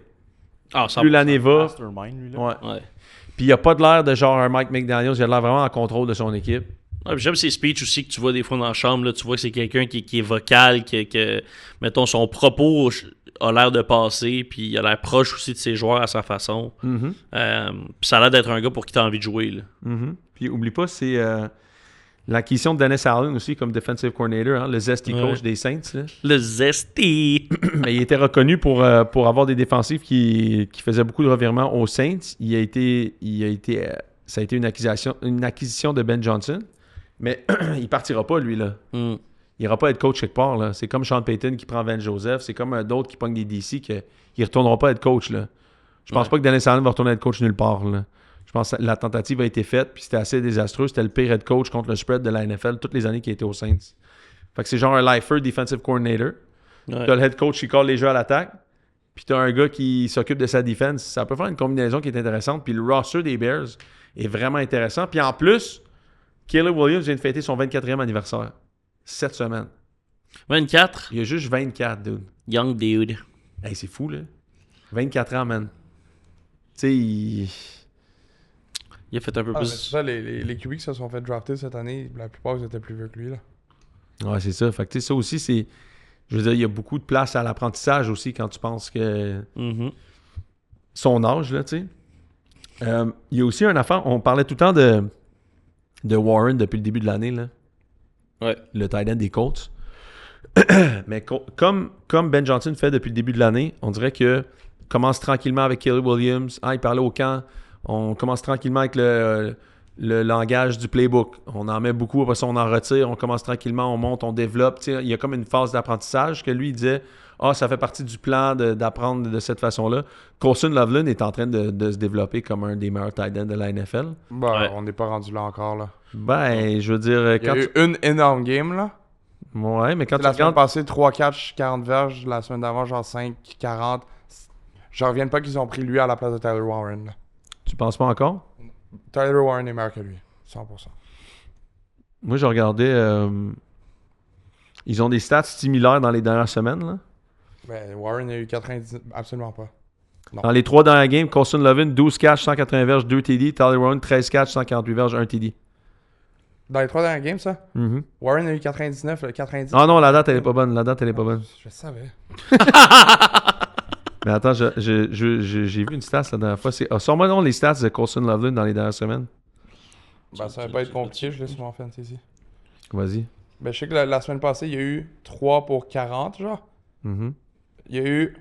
Speaker 4: Ah, ça
Speaker 3: Plus l'année va...
Speaker 6: Mastermind, lui, là.
Speaker 3: Ouais. Puis il a pas de l'air de genre un Mike McDaniels, il a l'air vraiment en contrôle de son équipe.
Speaker 4: Ah, j'aime ses speeches aussi que tu vois des fois dans la chambre. Là, tu vois que c'est quelqu'un qui est vocal, que mettons, son propos a l'air de passer, puis il a l'air proche aussi de ses joueurs à sa façon.
Speaker 3: Mm-hmm.
Speaker 4: Puis ça a l'air d'être un gars pour qui tu as envie de jouer. Là.
Speaker 3: Mm-hmm. Puis oublie pas, c'est l'acquisition de Dennis Allen aussi comme defensive coordinator, hein, le zesty coach des Saints. Là.
Speaker 4: Le zesty!
Speaker 3: Mais il était reconnu pour avoir des défensifs qui faisaient beaucoup de revirements aux Saints. Ça a été une acquisition de Ben Johnson. Mais il partira pas, lui, là.
Speaker 4: Mm.
Speaker 3: Il ira pas être coach quelque part, là. C'est comme Sean Payton qui prend Van Joseph. C'est comme d'autres qui pognent des DC qui ne retourneront pas être coach, là. Je pense pas que Dennis Allen va retourner être coach nulle part, là. Je pense que la tentative a été faite, puis c'était assez désastreux. C'était le pire head coach contre le spread de la NFL toutes les années qu'il était aux Saints. Fait que c'est genre un lifer defensive coordinator.
Speaker 4: Ouais.
Speaker 3: T'as le head coach qui colle les jeux à l'attaque, puis t'as un gars qui s'occupe de sa défense. Ça peut faire une combinaison qui est intéressante. Puis le roster des Bears est vraiment intéressant. Puis en plus, Caleb Williams vient de fêter son 24e anniversaire. Cette semaine.
Speaker 4: 24?
Speaker 3: Il a juste 24, dude.
Speaker 4: Young dude.
Speaker 3: Hey, c'est fou, là. 24 ans, man. Tu sais,
Speaker 4: Il a fait un peu
Speaker 5: Ah, mais
Speaker 4: plus...
Speaker 5: c'est ça, les QB qui se sont fait drafter cette année, la plupart ils étaient plus vieux que lui. Là.
Speaker 3: ouais, c'est ça. Fait que tu sais, ça aussi, c'est... Je veux dire, il y a beaucoup de place à l'apprentissage aussi quand tu penses que...
Speaker 4: Mhm.
Speaker 3: Son âge, là, tu sais. Il y a aussi une affaire... On parlait tout le temps de Warren depuis le début de l'année, là.
Speaker 4: Ouais.
Speaker 3: Le tight end des Colts. Mais comme Ben Johnson fait depuis le début de l'année, on dirait que commence tranquillement avec Caleb Williams. Ah, il parlait au camp. On commence tranquillement avec le langage du playbook. On en met beaucoup, après ça, on en retire. On commence tranquillement, on monte, on développe. T'sais, il y a comme une phase d'apprentissage que lui, il disait « Ah, ça fait partie du plan d'apprendre de cette façon-là. » Colson Loveland est en train de se développer comme un des meilleurs tight ends de la NFL.
Speaker 5: Bah,
Speaker 4: Ouais.
Speaker 5: on n'est pas rendu là encore. Là.
Speaker 3: Ben, je veux dire...
Speaker 5: Il y a eu une énorme game. Là.
Speaker 3: Ouais, mais quand tu
Speaker 5: La semaine
Speaker 3: regardes...
Speaker 5: passée, 3 catch, 40 verges. La semaine d'avant, genre 5, 40. Je reviens pas qu'ils ont pris lui à la place de Tyler Warren. Là.
Speaker 3: Tu penses pas encore?
Speaker 5: Tyler Warren est meilleur que lui. 100%.
Speaker 3: Moi, je regardais... Ils ont des stats similaires dans les dernières semaines, là.
Speaker 5: Ben, Warren a eu 90... Absolument pas.
Speaker 3: Dans les 3 dernières games, Colson Loveland, 12 catch, 180 verges, 2 TD. Tyler Warren, 13 catch, 148 verges, 1 TD.
Speaker 5: Dans les 3 dernières games, ça?
Speaker 3: Mhm.
Speaker 5: Warren a eu 99, 90.
Speaker 3: Ah non, la date, elle est pas bonne. La date, elle est pas bonne.
Speaker 5: Je savais.
Speaker 3: Mais attends, j'ai vu une stat la dernière fois. Sors-moi donc les stats de Colson Loveland dans les dernières semaines.
Speaker 5: Ben, ça va pas être compliqué, je l'ai sur mon fantasy.
Speaker 3: Vas-y.
Speaker 5: Ben, je sais que la semaine passée, il y a eu 3 pour 40, genre.
Speaker 3: Mhm.
Speaker 5: Il y a eu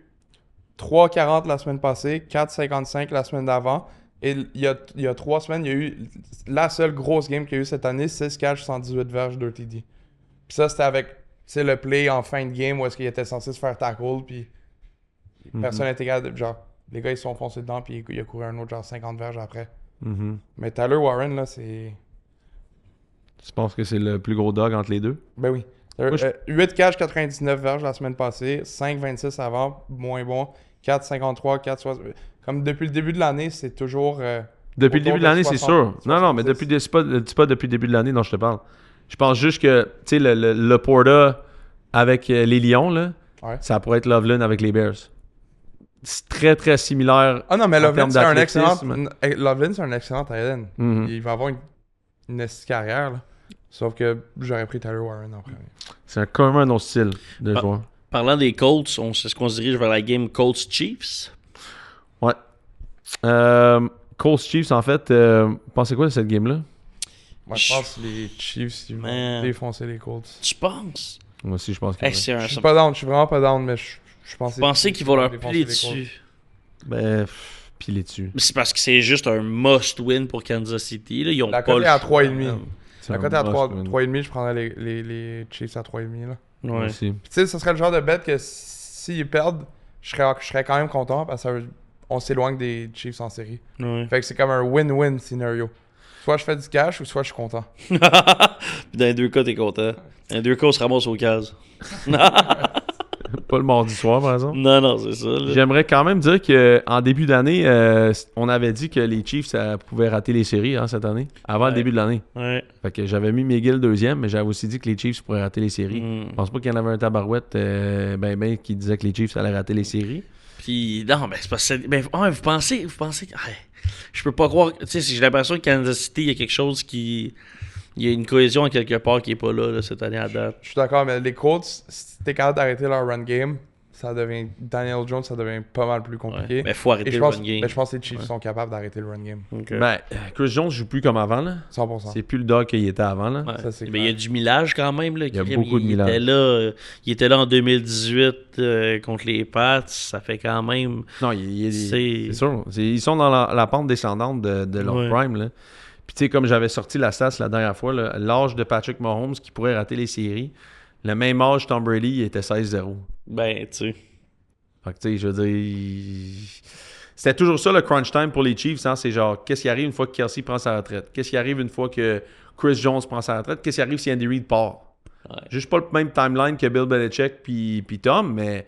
Speaker 5: 3,40 la semaine passée, 4,55 la semaine d'avant. Et il y a 3 semaines, il y a eu la seule grosse game qu'il y a eu cette année, 6 catch, 118 verges, 2 TD. Puis ça, c'était avec le play en fin de game où est-ce qu'il était censé se faire tackle, puis personne n'était capable de... Genre, les gars, ils se sont foncés dedans, puis il a couru un autre, genre 50 verges après.
Speaker 3: Mhm.
Speaker 5: Mais Tyler Warren, là, c'est...
Speaker 3: Tu penses que c'est le plus gros dog entre les deux?
Speaker 5: Ben oui. 8 catch, 99 verges la semaine passée, 5,26 avant, moins bon, 4,53, 4,60... Comme depuis le début de l'année, c'est toujours...
Speaker 3: Depuis le début de l'année, c'est
Speaker 5: 60,
Speaker 3: sûr. Non, mais
Speaker 5: 70.
Speaker 3: c'est pas depuis le début de l'année dont je te parle. Je pense juste que, tu sais, le Porta avec les Lions, là,
Speaker 5: Ouais.
Speaker 3: ça pourrait être Loveland avec les Bears. C'est très, très similaire.
Speaker 5: Ah non, mais
Speaker 3: en
Speaker 5: Loveland,
Speaker 3: termes
Speaker 5: c'est un excellent...
Speaker 3: d'athlétisme.
Speaker 5: Loveland, c'est un excellent tight end.
Speaker 3: Mhm.
Speaker 5: Il va avoir une carrière, là. Sauf que j'aurais pris Tyler Warren en premier.
Speaker 3: C'est comme un autre style de
Speaker 4: Ah.
Speaker 3: joueur.
Speaker 4: Parlant des Colts, est-ce qu'on se dirige vers la game Colts-Chiefs?
Speaker 3: Ouais. Colts Chiefs, en fait, pensez quoi de cette game-là?
Speaker 5: Moi, je pense que les Chiefs, ils vont
Speaker 4: Man.
Speaker 5: défoncer les Colts.
Speaker 4: Tu penses?
Speaker 3: Moi aussi, je pense que
Speaker 4: Hey,
Speaker 3: ouais.
Speaker 4: c'est un...
Speaker 5: Je suis pas down, je suis vraiment pas down, mais je pense...
Speaker 4: Vous pensez qu'ils vont leur
Speaker 5: défoncer
Speaker 4: piler
Speaker 5: les Colts.
Speaker 4: dessus?
Speaker 3: Ben, piler dessus.
Speaker 4: Mais c'est parce que c'est juste un must-win pour Kansas City. Là. Ils ont
Speaker 5: La
Speaker 4: pas
Speaker 5: cote
Speaker 4: le
Speaker 5: est à
Speaker 4: choix,
Speaker 5: 3,5.
Speaker 4: man.
Speaker 3: C'est
Speaker 5: La
Speaker 3: un
Speaker 5: cote est à
Speaker 3: must
Speaker 5: 3,5, je prendrais les Chiefs à 3,5, là.
Speaker 3: Moi
Speaker 4: Ouais.
Speaker 3: aussi.
Speaker 5: Puis, tu sais, ce serait le genre de bet que s'ils perdent, je serais quand même content parce que ça veut... on s'éloigne des Chiefs en série.
Speaker 4: Ouais.
Speaker 5: Fait que c'est comme un win-win scénario. Soit je fais du cash ou soit je suis content.
Speaker 4: Puis dans les deux cas, t'es content. Dans les deux cas, on se ramasse au cases.
Speaker 3: Pas le mardi soir, par exemple.
Speaker 4: Non, c'est ça. Là.
Speaker 3: J'aimerais quand même dire qu'en début d'année, on avait dit que les Chiefs ça pouvaient rater les séries cette année, avant le début de l'année.
Speaker 4: Ouais.
Speaker 3: Fait que j'avais mis McGill deuxième, mais j'avais aussi dit que les Chiefs pourraient rater les séries. Je pense pas qu'il y en avait un tabarouette qui disait que les Chiefs allaient rater les séries.
Speaker 4: Puis, non, c'est pas ça. Vous pensez que. Je peux pas croire. Tu sais, j'ai l'impression que Kansas City, il y a quelque chose qui. Il y a une cohésion en quelque part qui est pas là cette année à date.
Speaker 5: Je suis d'accord, mais les Colts, si t'es capable d'arrêter leur run game, Daniel Jones, ça devient pas mal plus compliqué.
Speaker 4: Mais faut arrêter
Speaker 5: Et
Speaker 4: le run game.
Speaker 5: Mais je pense que les Chiefs sont capables d'arrêter le run game.
Speaker 4: Okay.
Speaker 3: Ben, Chris Jones joue plus comme avant, là.
Speaker 5: 100%.
Speaker 3: C'est plus le dog qu'il était avant, là.
Speaker 4: Ouais.
Speaker 5: Ça, c'est
Speaker 4: Mais il y a du millage quand même. Là,
Speaker 3: il y a beaucoup de millage.
Speaker 4: Il était là en 2018 contre les Pats. Ça fait quand même.
Speaker 3: Non, c'est sûr. Ils sont dans la pente descendante de leur prime, là. Puis tu sais, comme j'avais sorti la stats la dernière fois, l'âge de Patrick Mahomes qui pourrait rater les séries, le même âge Tom Brady, il était 16-0.
Speaker 4: Ben, tu sais.
Speaker 3: Fait que tu sais, je veux dire... C'était toujours ça le crunch time pour les Chiefs, c'est genre, qu'est-ce qui arrive une fois que Kelsey prend sa retraite? Qu'est-ce qui arrive une fois que Chris Jones prend sa retraite? Qu'est-ce qui arrive si Andy Reid part?
Speaker 4: Ouais.
Speaker 3: Juste pas le même timeline que Bill Belichick puis Tom, mais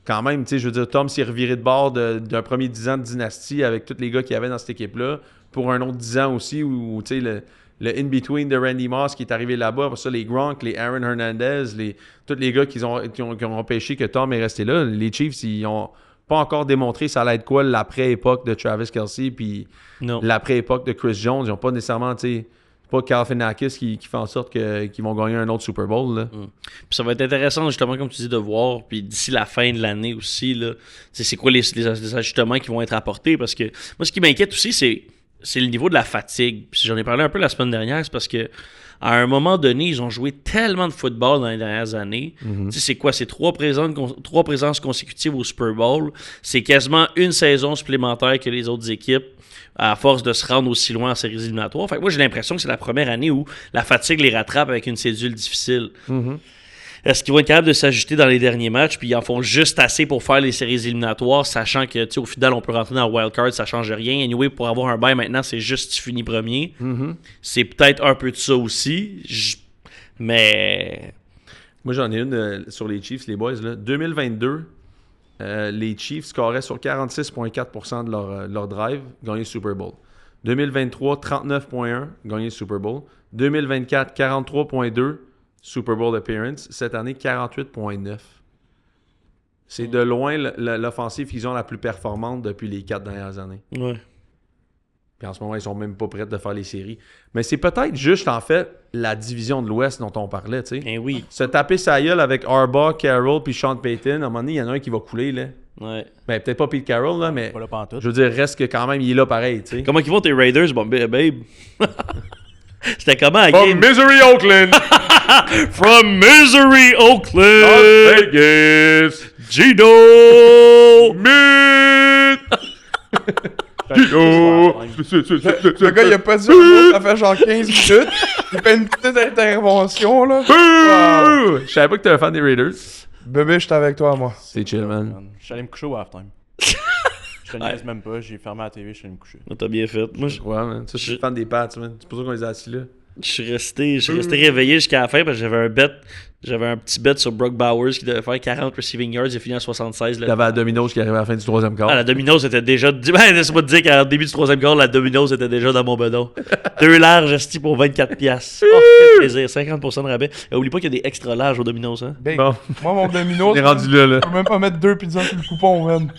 Speaker 3: quand même, tu sais, je veux dire, Tom s'est reviré de bord d'un premier 10 ans de dynastie avec tous les gars qu'il y avait dans cette équipe-là, pour un autre 10 ans aussi, où tu sais, le in-between de Randy Moss qui est arrivé là-bas, pour ça, les Gronk, les Aaron Hernandez, tous les gars qui ont empêché que Tom est resté là. Les Chiefs, ils ont pas encore démontré ça allait être quoi l'après-époque de Travis Kelce puis l'après-époque de Chris Jones. Ils n'ont pas nécessairement, tu sais, pas Galifianakis qui fait en sorte qu'ils vont gagner un autre Super Bowl. Là.
Speaker 4: Puis ça va être intéressant, justement, comme tu dis, de voir. Puis d'ici la fin de l'année aussi, là, c'est quoi les ajustements qui vont être apportés. Parce que moi, ce qui m'inquiète aussi, c'est le niveau de la fatigue. Puis j'en ai parlé un peu la semaine dernière, c'est parce que à un moment donné, ils ont joué tellement de football dans les dernières années. Tu sais, c'est quoi? C'est 3 présences consécutives au Super Bowl. C'est quasiment une saison supplémentaire que les autres équipes, à force de se rendre aussi loin en séries éliminatoires. Fait que moi, j'ai l'impression que c'est la première année où la fatigue les rattrape avec une cédule difficile. Est-ce qu'ils vont être capables de s'ajuster dans les derniers matchs, puis ils en font juste assez pour faire les séries éliminatoires, sachant que, tu sais, au final, on peut rentrer dans le wildcard, ça change rien. Anyway, pour avoir un bail maintenant, c'est juste tu finis premier. C'est peut-être un peu de ça aussi, mais...
Speaker 3: Moi, j'en ai une sur les Chiefs, les boys. Là. 2022, les Chiefs scoraient sur 46,4% de leur drive, gagné le Super Bowl. 2023, 39,1%, gagné le Super Bowl. 2024, 43,2%. Super Bowl appearance. Cette année, 48,9. C'est de loin l'offensive qu'ils ont la plus performante depuis les 4 dernières années.
Speaker 4: Ouais.
Speaker 3: Puis en ce moment, ils sont même pas prêts de faire les séries. Mais c'est peut-être juste, en fait, la division de l'Ouest dont on parlait, tu sais.
Speaker 4: Ben oui.
Speaker 3: Se taper sa gueule avec Harbaugh, Carroll puis Sean Payton, à un moment donné, il y en a un qui va couler, là.
Speaker 4: Ouais.
Speaker 3: Ben, peut-être pas Pete Carroll, là, mais
Speaker 6: Pas là pantoute.
Speaker 3: je veux dire, reste que quand même, il est là pareil, tu sais.
Speaker 4: Comment ils vont tes Raiders, bon, babe? C'était comment la
Speaker 3: From
Speaker 4: game?
Speaker 3: Misery, Oakland!
Speaker 4: From Misery, Oakland!
Speaker 3: Las Vegas!
Speaker 4: Gino!
Speaker 3: Mid!
Speaker 5: Le gars, il a pas dit un mot, ça fait genre 15 minutes. Il fait une petite intervention, là. Wow.
Speaker 3: Je savais pas que t'es un fan des Raiders.
Speaker 5: Bébé, j'étais avec toi, moi.
Speaker 3: C'est chill, man.
Speaker 6: Je suis allé me coucher au halftime. Je te niaise même pas, j'ai fermé la TV, je suis allé me coucher.
Speaker 4: T'as bien fait. Moi,
Speaker 3: Ouais, man. Ça, je suis fan des Pats, man. C'est pour ça qu'on les a assis là.
Speaker 4: je suis resté réveillé jusqu'à la fin parce que j'avais un petit bet sur Brock Bowers qui devait faire 40 receiving yards. Il a fini à 76.
Speaker 3: T'avais la Domino's qui arrivait à la fin du 3e quart.
Speaker 4: La Domino's était déjà... Ben, laisse-moi te dire qu'à début du 3e quart, la Domino's était déjà dans mon bedon. 2 larges, esti pour 24$. Oh, fait plaisir. 50% de rabais. Et oublie pas qu'il y a des extra larges au Domino's, hein.
Speaker 5: Big.
Speaker 3: Bon.
Speaker 5: Moi, mon Domino,
Speaker 3: On est rendu là.
Speaker 5: je peux même pas mettre 2 pizzas sur le coupon, man.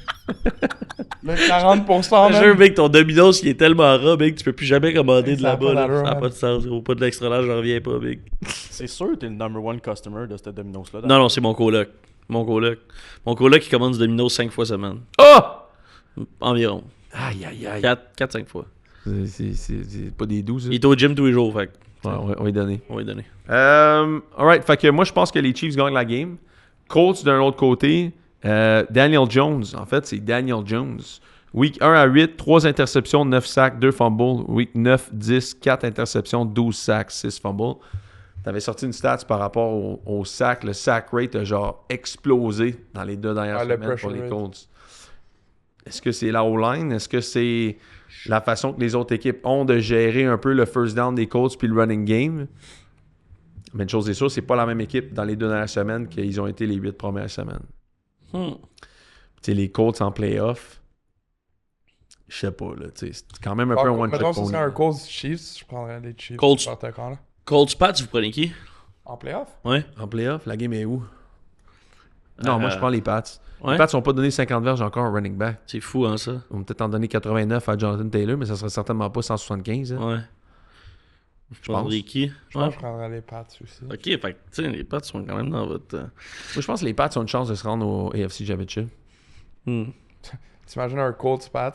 Speaker 5: Le 40%,
Speaker 4: Je jure,
Speaker 5: man.
Speaker 4: mec, ton Domino's qui est tellement ras, mec, tu peux plus jamais commander de
Speaker 5: Ça a
Speaker 4: là-bas.
Speaker 5: pas
Speaker 4: Là.
Speaker 5: d'allure,
Speaker 4: Ça n'a
Speaker 5: man.
Speaker 4: pas de sens. Gros. Pas de l'extra large, j'en reviens pas, mec.
Speaker 6: C'est sûr que t'es le number one customer de cette Domino's-là.
Speaker 4: Non, c'est mon coloc. Mon coloc qui commande du Domino's 5 fois semaine.
Speaker 3: Oh!
Speaker 4: Environ.
Speaker 3: Aïe, aïe, aïe.
Speaker 4: 4-5 fois.
Speaker 3: C'est pas des 12, ça.
Speaker 4: Il est au gym tous les jours, fait que
Speaker 3: Ouais, on va y donner.
Speaker 4: on va lui donner.
Speaker 3: Alright, fait que moi, je pense que les Chiefs gagnent la game. Colts, d'un autre côté, Daniel Jones. En fait, c'est Daniel Jones. Week 1 à 8, 3 interceptions, 9 sacs, 2 fumbles. Week 9, 10, 4 interceptions, 12 sacs, 6 fumbles. T'avais sorti une stats par rapport au sac. Le sack rate a genre explosé dans les 2 dernières
Speaker 5: Ah, le
Speaker 3: semaines pour
Speaker 5: pressure
Speaker 3: les
Speaker 5: rate.
Speaker 3: Colts. Est-ce que c'est la O-line? Est-ce que c'est la façon que les autres équipes ont de gérer un peu le first down des Colts puis le running game? Mais une chose est sûre, c'est pas la même équipe dans les 2 dernières semaines qu'ils ont été les 8 premières semaines. Tu sais, les Colts en playoff, je sais pas, là. C'est quand même un peu un one-trick
Speaker 5: Mettons, si
Speaker 3: pony.
Speaker 5: c'est un Colts Chiefs, je prendrais les Chiefs.
Speaker 4: Colts.
Speaker 5: N'importe quand, là.
Speaker 4: Colts Pats, vous prenez qui?
Speaker 5: En playoff?
Speaker 4: Ouais.
Speaker 3: En playoff, la game est où? Non, moi je prends les Pats.
Speaker 4: Ouais.
Speaker 3: Les Pats n'ont pas donné 50 verges encore à running back.
Speaker 4: C'est fou, hein, ça?
Speaker 3: Ils vont peut-être en donner 89 à Jonathan Taylor, mais ça serait certainement pas 175. Hein.
Speaker 4: Ouais. Je pense. Qui?
Speaker 5: Je pense que je prendrais les Pats aussi.
Speaker 4: Ok, fait que, tu sais, les Pats sont quand même dans votre.
Speaker 3: Moi, je pense que les Pats ont une chance de se rendre au AFC Championship.
Speaker 5: T'imagines un Colts Pats?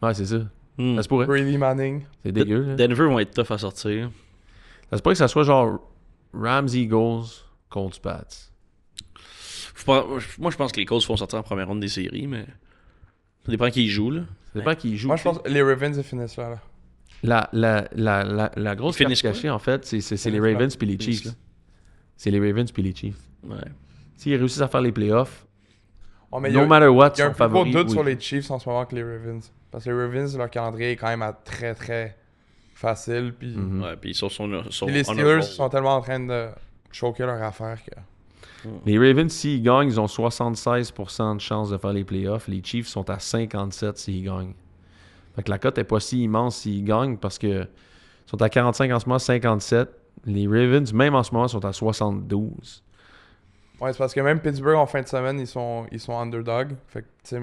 Speaker 3: Ouais, c'est ça. Ça se pourrait.
Speaker 5: Brady Manning.
Speaker 3: C'est dégueu. Là.
Speaker 4: Denver vont être tough à sortir.
Speaker 3: Ça se pourrait que ça soit genre Rams Eagles, Colts Pats.
Speaker 4: Moi, je pense que les Colts vont sortir en première ronde des séries, mais. Ça dépend qui jouent, là.
Speaker 3: Ça dépend qui joue.
Speaker 5: Moi, je pense que les Ravens, ils finissent là.
Speaker 3: La grosse
Speaker 4: Ils finissent
Speaker 3: carte cachée, en fait, c'est les Ravens puis les Chiefs. C'est les Ravens puis les Chiefs.
Speaker 4: Ouais.
Speaker 3: S'ils réussissent à faire les playoffs,
Speaker 5: Oh, mais
Speaker 3: no matter what,
Speaker 5: il y a
Speaker 3: sont
Speaker 5: un plus gros
Speaker 3: favoris.
Speaker 5: doute
Speaker 3: oui.
Speaker 5: sur les Chiefs en ce moment que les Ravens. Parce que les Ravens, leur calendrier est quand même très très facile. Puis
Speaker 4: Ouais, puis ils sont
Speaker 5: puis les Steelers sont tellement en train de choquer leur affaire que.
Speaker 3: Les Ravens, s'ils gagnent, ils ont 76% de chance de faire les playoffs. Les Chiefs sont à 57 s'ils gagnent. Fait que la cote n'est pas si immense s'ils gagnent parce que ils sont à 45 en ce moment, 57. Les Ravens, même en ce moment, sont à 72.
Speaker 5: Ouais, c'est parce que même Pittsburgh en fin de semaine, ils sont underdog. Fait que, tu sais,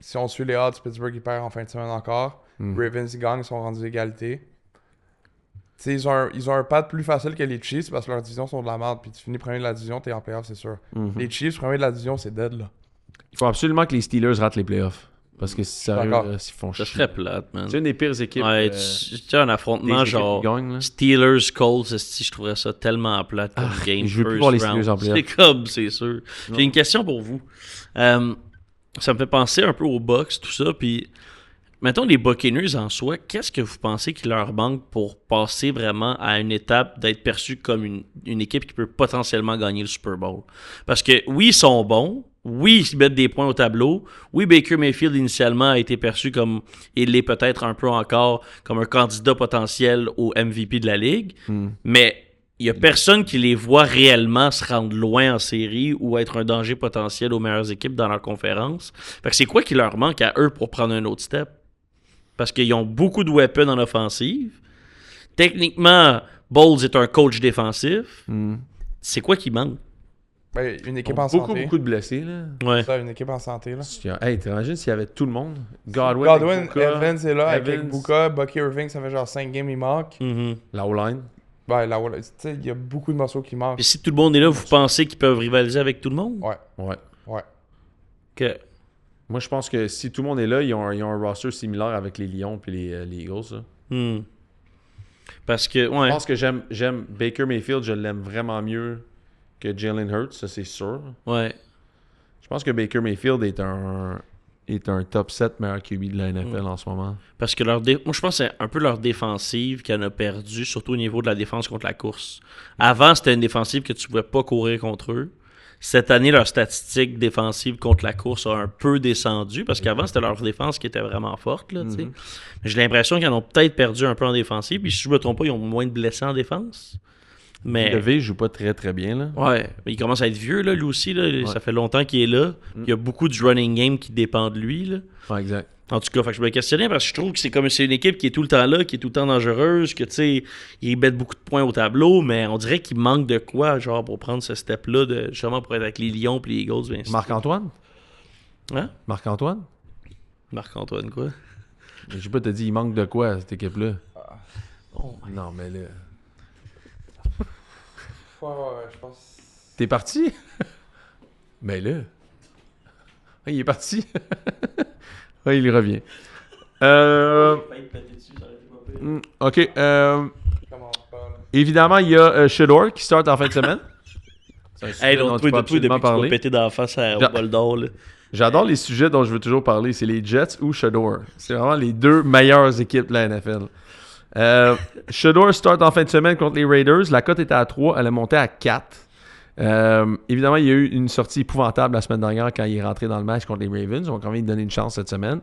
Speaker 5: si on suit les odds, Pittsburgh, ils perdent en fin de semaine encore. Ravens, ils gagnent, ils sont rendus égalité. Tu sais, ils ont un pad plus facile que les Chiefs parce que leurs divisions sont de la merde. Puis tu finis premier de la division, t'es en playoff, c'est sûr. Les Chiefs, premier de la division, c'est dead, là.
Speaker 3: Il faut absolument que les Steelers ratent les playoffs. Parce que sérieux,
Speaker 5: D'accord.
Speaker 3: là, s'ils font
Speaker 4: Ça
Speaker 3: chier.
Speaker 4: serait plate, man.
Speaker 3: C'est une des pires équipes.
Speaker 4: Ouais, tu as un affrontement
Speaker 3: des équipes
Speaker 4: genre
Speaker 3: qui gagnent, là.
Speaker 4: Steelers, Colts, je trouverais ça tellement plate comme game.
Speaker 3: je veux plus
Speaker 4: first
Speaker 3: voir les
Speaker 4: round.
Speaker 3: Steelers en playoff.
Speaker 4: C'est comme, c'est sûr. J'ai une question pour vous. Ça me fait penser un peu aux Bucks, tout ça, puis mettons les Buccaneers en soi, qu'est-ce que vous pensez qu'il leur manque pour passer vraiment à une étape d'être perçu comme une équipe qui peut potentiellement gagner le Super Bowl? Parce que oui, ils sont bons. Oui, ils mettent des points au tableau. Oui, Baker Mayfield, initialement, a été perçu comme, il l'est peut-être un peu encore, comme un candidat potentiel au MVP de la Ligue. Mais il n'y a personne qui les voit réellement se rendre loin en série ou être un danger potentiel aux meilleures équipes dans leur conférence. Fait que c'est quoi qui leur manque à eux pour prendre un autre step? Parce qu'ils ont beaucoup de weapons en offensive. Techniquement, Bowles est un coach défensif. C'est quoi qui manque?
Speaker 5: Ben, une équipe en
Speaker 3: Beaucoup,
Speaker 5: santé.
Speaker 3: beaucoup de blessés, là.
Speaker 4: Ouais.
Speaker 5: Ça, une équipe en santé, là.
Speaker 3: Hey, t'imagines s'il y avait tout le monde? Godwin,
Speaker 5: Godwin,
Speaker 3: Ibuka,
Speaker 5: Evans est là avec
Speaker 3: Evans,
Speaker 5: Ibuka, Bucky Irving, ça fait genre 5 games, il manque.
Speaker 3: la O-line.
Speaker 5: Ben, là, tu sais, il y a beaucoup de morceaux qui manquent.
Speaker 4: Puis si tout le monde est là, vous pensez qu'ils peuvent rivaliser avec tout le monde?
Speaker 5: Ouais,
Speaker 3: Ouais.
Speaker 5: ouais.
Speaker 4: Que...
Speaker 3: Moi, je pense que si tout le monde est là, ils ont un roster similaire avec les Lions et les Eagles. Ça.
Speaker 4: Parce que, ouais.
Speaker 3: Je pense que j'aime Baker Mayfield, je l'aime vraiment mieux que Jalen Hurts, ça c'est sûr.
Speaker 4: Ouais.
Speaker 3: Je pense que Baker Mayfield est un top 7 meilleur QB de la NFL en ce moment.
Speaker 4: Parce que moi, je pense que c'est un peu leur défensive qui en a perdu, surtout au niveau de la défense contre la course. Avant, c'était une défensive que tu pouvais pas courir contre eux. Cette année, leur statistique défensive contre la course a un peu descendu, parce qu'avant, c'était leur défense qui était vraiment forte. Là, tu sais. Mais j'ai l'impression qu'ils en ont peut-être perdu un peu en défensive. Puis si je me trompe pas, ils ont moins de blessés en défense. Mais...
Speaker 3: Le V joue pas très très bien. Là.
Speaker 4: Ouais, mais il commence à être vieux, là, lui aussi. Là. Ça fait longtemps qu'il est là. Il y a beaucoup du running game qui dépend de lui. Là.
Speaker 3: Ouais, exact.
Speaker 4: En tout cas, fait que je me questionnais parce que je trouve que c'est une équipe qui est tout le temps là, qui est tout le temps dangereuse, que tu sais, ils mettent beaucoup de points au tableau, mais on dirait qu'il manque de quoi, genre, pour prendre ce step-là, justement pour être avec les Lions et les Eagles. Bien sûr.
Speaker 3: Marc-Antoine?
Speaker 4: Hein?
Speaker 3: Marc-Antoine?
Speaker 4: Marc-Antoine, quoi?
Speaker 3: Je sais pas, t'as dit il manque de quoi cette équipe-là? Non, mais là.
Speaker 5: Ouais, je pense.
Speaker 3: T'es parti? Mais là. Ah, il est parti. Ouais, il revient. OK. Évidemment, il y a Shedeur qui start en fin de semaine. C'est un sujet
Speaker 4: Hey,
Speaker 3: dont
Speaker 4: l'autre
Speaker 3: tu peux
Speaker 4: depuis que tu
Speaker 3: absolument
Speaker 4: vas
Speaker 3: parler.
Speaker 4: péter dans la face à Bol d'or, là.
Speaker 3: J'adore les sujets dont je veux toujours parler. C'est les Jets ou Shedeur. C'est vraiment les deux meilleures équipes de la NFL. Shedeur start en fin de semaine contre les Raiders. La cote était à 3. Elle est montée à 4. Évidemment, il y a eu une sortie épouvantable la semaine dernière quand il est rentré dans le match contre les Ravens. On va quand même lui donner une chance cette semaine.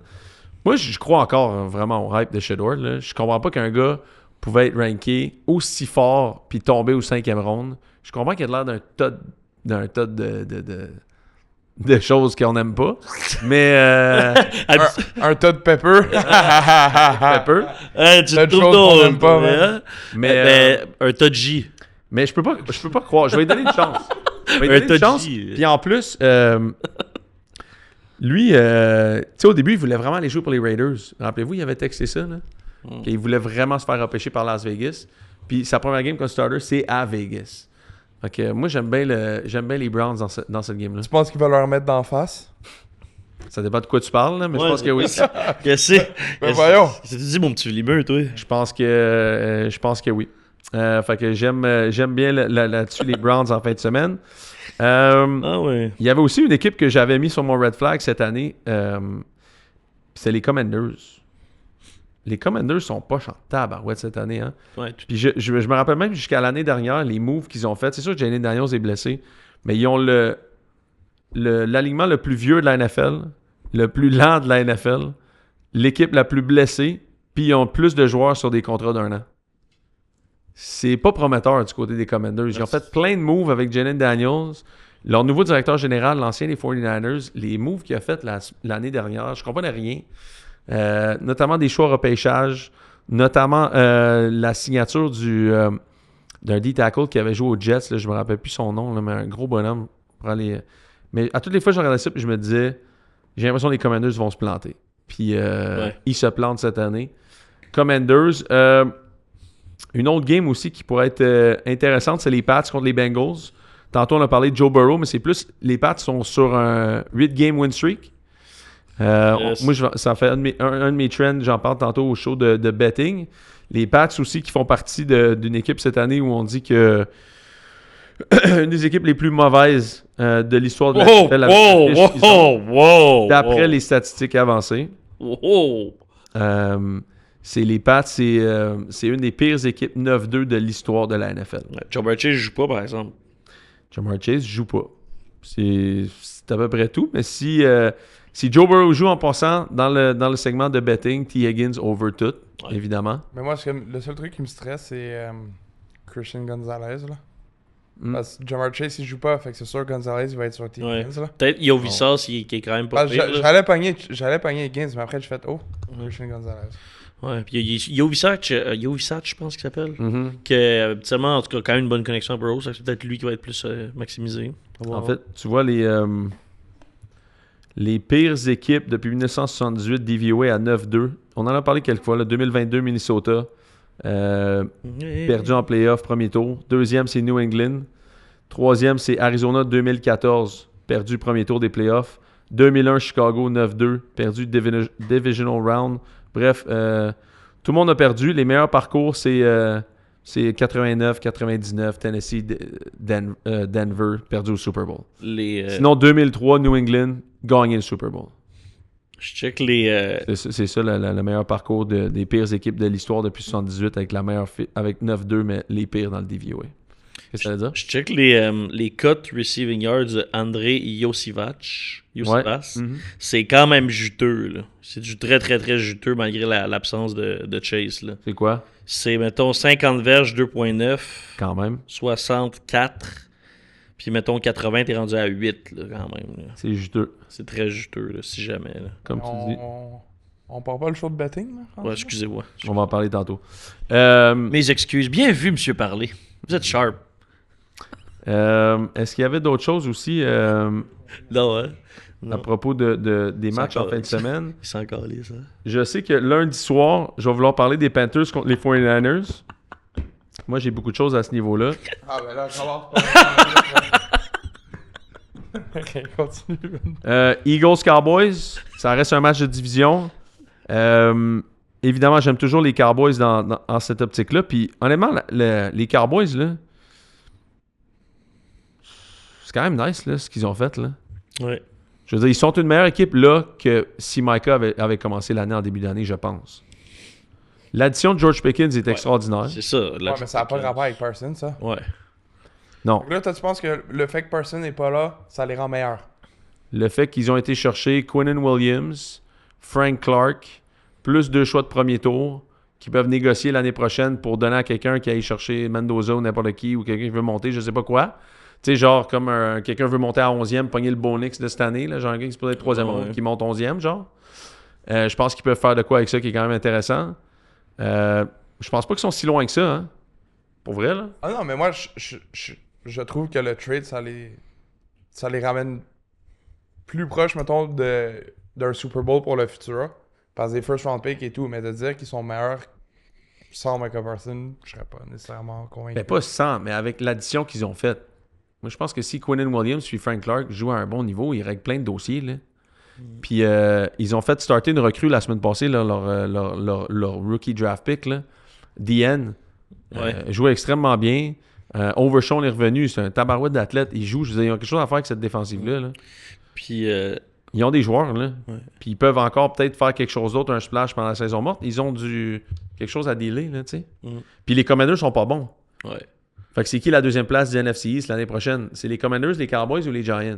Speaker 3: Moi, je crois encore vraiment au hype de Shedward. Là. Je comprends pas qu'un gars pouvait être ranké aussi fort puis tomber au 5e round. Je comprends qu'il a l'air d'un tas de choses qu'on n'aime pas. Mais...
Speaker 5: un tas de pepper.
Speaker 3: Pepper.
Speaker 4: Tu
Speaker 5: T'as
Speaker 4: te
Speaker 5: de choses
Speaker 4: trouves
Speaker 5: qu'on
Speaker 4: drôle,
Speaker 5: aime pas,
Speaker 4: hein?
Speaker 3: Mais,
Speaker 4: un tas de J.
Speaker 3: mais je peux pas croire. Je vais lui donner une chance. Je vais lui
Speaker 4: Un
Speaker 3: donner une chance.
Speaker 4: Todji.
Speaker 3: Puis en plus, lui, tu sais, au début, il voulait vraiment aller jouer pour les Raiders. Rappelez-vous, il avait texté ça, là. Qu'il voulait vraiment se faire repêcher par Las Vegas. Puis sa première game comme starter, c'est à Vegas. Fait que moi, j'aime bien les Browns dans cette game-là.
Speaker 5: Tu penses qu'il va leur mettre d'en face?
Speaker 3: Ça dépend de quoi tu parles, là, mais je pense que oui.
Speaker 4: Qu'est-ce que
Speaker 5: Ben voyons.
Speaker 4: c'est? Tu dis, mon petit limeur, toi?
Speaker 3: Je pense que oui. Fait que j'aime bien là-dessus les Browns en fin de semaine.
Speaker 4: Ah ouais.
Speaker 3: Il y avait aussi une équipe que j'avais mis sur mon red flag cette année. C'est les Commanders. Les Commanders sont pas en tabarouette cette année. Hein?
Speaker 4: Ouais,
Speaker 3: Puis je me rappelle même jusqu'à l'année dernière, les moves qu'ils ont fait. C'est sûr que Jalen Daniels est blessé, mais ils ont l'alignement le plus vieux de la NFL, le plus lent de la NFL, l'équipe la plus blessée, puis ils ont plus de joueurs sur des contrats d'1 an. C'est pas prometteur du côté des Commanders. Ils ont fait plein de moves avec Jalen Daniels. Leur nouveau directeur général, l'ancien des 49ers, les moves qu'il a fait l'année dernière, je comprenais rien. Notamment des choix repêchage, notamment la signature d'un D-tackle qui avait joué aux Jets, là, je me rappelle plus son nom, là, mais un gros bonhomme pour aller... Mais à toutes les fois je regardais ça et je me disais, j'ai l'impression que les Commanders vont se planter. Puis ils se plantent cette année. Commanders, une autre game aussi qui pourrait être intéressante, c'est les Pats contre les Bengals. Tantôt on a parlé de Joe Burrow, mais c'est plus, les Pats sont sur un 8-game win streak. Moi, ça fait un de mes trends, j'en parle tantôt au show de betting. Les Pats aussi qui font partie d'une équipe cette année où on dit que une des équipes les plus mauvaises de l'histoire de la NFL. D'après les statistiques avancées. C'est les Pats, c'est une des pires équipes 9-2 de l'histoire de la NFL.
Speaker 4: Jamar Chase joue pas, par exemple.
Speaker 3: Jamar Chase joue pas. C'est à peu près tout. Mais si Joe Burrow joue en passant dans le segment de betting, T. Higgins over tout, évidemment.
Speaker 5: Mais moi, le seul truc qui me stresse, c'est Christian Gonzalez. Là. Parce que Jamar Chase, il joue pas, fait que c'est sûr que Gonzalez il va être sur T. Higgins. Là.
Speaker 4: Peut-être Yovisas qui est quand même pas pire.
Speaker 5: J'allais pogner Higgins, mais après, j'ai fait Christian Gonzalez.
Speaker 4: Ouais, puis il y a Yovisach, je pense qu'il s'appelle. Qui a habituellement, en tout cas, quand même une bonne connexion à Burrow. C'est peut-être lui qui va être plus maximisé.
Speaker 3: En fait, tu vois, les pires équipes depuis 1978 DVOA à 9-2. On en a parlé quelques fois. Là, 2022, Minnesota. Perdu en playoff, premier tour. Deuxième, c'est New England. Troisième, c'est Arizona 2014. Perdu premier tour des playoffs. 2001, Chicago 9-2. Perdu divisional round. Bref, tout le monde a perdu. Les meilleurs parcours, c'est 89, 99, Tennessee, Denver, perdu au Super Bowl. Sinon, 2003, New England, gagné le Super Bowl.
Speaker 4: Je check les...
Speaker 3: C'est ça le meilleur parcours des pires équipes de l'histoire depuis 78 avec 9-2, mais les pires dans le DVOA. Qu'est-ce que ça veut dire?
Speaker 4: Je check les cut receiving yards de André Iosivas.
Speaker 3: Ouais.
Speaker 4: C'est quand même juteux. Là. C'est du très, très, très juteux malgré l'absence de Chase. Là.
Speaker 3: C'est quoi?
Speaker 4: C'est, mettons, 50 verges, 2.9.
Speaker 3: Quand même.
Speaker 4: 64. Puis, mettons, 80, t'es rendu à 8, là, quand même. Là.
Speaker 3: C'est juteux.
Speaker 4: C'est très juteux, là, si jamais. Là.
Speaker 3: Comme tu dis.
Speaker 5: On part pas le show de betting, là?
Speaker 4: Ouais, excusez-moi.
Speaker 3: On va en parler tantôt.
Speaker 4: Mes excuses. Bien vu, monsieur Parler. Vous êtes sharp.
Speaker 3: Est-ce qu'il y avait d'autres choses aussi
Speaker 4: Non, hein?
Speaker 3: à propos des matchs en fin de semaine?
Speaker 4: Il s'en calait, ça.
Speaker 3: Je sais que lundi soir, je vais vouloir parler des Panthers contre les 49ers. Moi, j'ai beaucoup de choses à ce niveau-là.
Speaker 5: Ah, ben là, commence pas. Ok, continue.
Speaker 3: Eagles-Cowboys, ça reste un match de division. Évidemment, j'aime toujours les Cowboys dans cette optique-là. Puis, honnêtement, les Cowboys, là, c'est quand même nice, là, ce qu'ils ont fait, là.
Speaker 4: Ouais.
Speaker 3: Je veux dire, ils sont une meilleure équipe, là, que si Micah avait commencé l'année en début d'année, je pense. L'addition de George Pickens est extraordinaire.
Speaker 4: C'est ça.
Speaker 5: Ouais, mais ça n'a pas de rapport avec Parsons, ça.
Speaker 4: Ouais.
Speaker 3: Non.
Speaker 5: Donc là, toi, tu penses que le fait que Person n'est pas là, ça les rend meilleurs?
Speaker 3: Le fait qu'ils ont été chercher Quinnen Williams, Frank Clark, plus 2 choix de premier tour, qui peuvent négocier l'année prochaine pour donner à quelqu'un qui aille chercher Mendoza ou n'importe qui, ou quelqu'un qui veut monter, je sais pas quoi. Tu sais, genre, comme quelqu'un veut monter à 11e, pogner le bonus de cette année, là, genre, quelqu'un qui peut être 3e ronde, qui monte 11e, genre. Je pense qu'ils peuvent faire de quoi avec ça qui est quand même intéressant. Je pense pas qu'ils sont si loin que ça, hein. Pour vrai, là.
Speaker 5: Ah non, mais moi, je trouve que le trade, ça les ramène plus proches, mettons, d'un Super Bowl pour le futur. Parce que des first round pick et tout, mais de dire qu'ils sont meilleurs sans Micah Parsons, je serais pas nécessairement convaincu.
Speaker 3: Mais pas sans, mais avec l'addition qu'ils ont faite. Moi, je pense que si Quinnen Williams puis Frank Clark jouent à un bon niveau, ils règlent plein de dossiers, là. Puis ils ont fait starter une recrue la semaine passée, là, leur rookie draft pick, là. DN. Jouait extrêmement bien. Overshawn est revenu, c'est un tabarouette d'athlète. Il joue, je veux dire, ils ont quelque chose à faire avec cette défensive-là. Là.
Speaker 4: Puis
Speaker 3: ils ont des joueurs, là.
Speaker 4: Ouais.
Speaker 3: Puis ils peuvent encore peut-être faire quelque chose d'autre, un splash pendant la saison morte. Ils ont quelque chose à dealer, là, tu sais. Puis les Commanders sont pas bons.
Speaker 4: Ouais.
Speaker 3: Fait que c'est qui la deuxième place du NFC East l'année prochaine? C'est les Commanders, les Cowboys ou les Giants?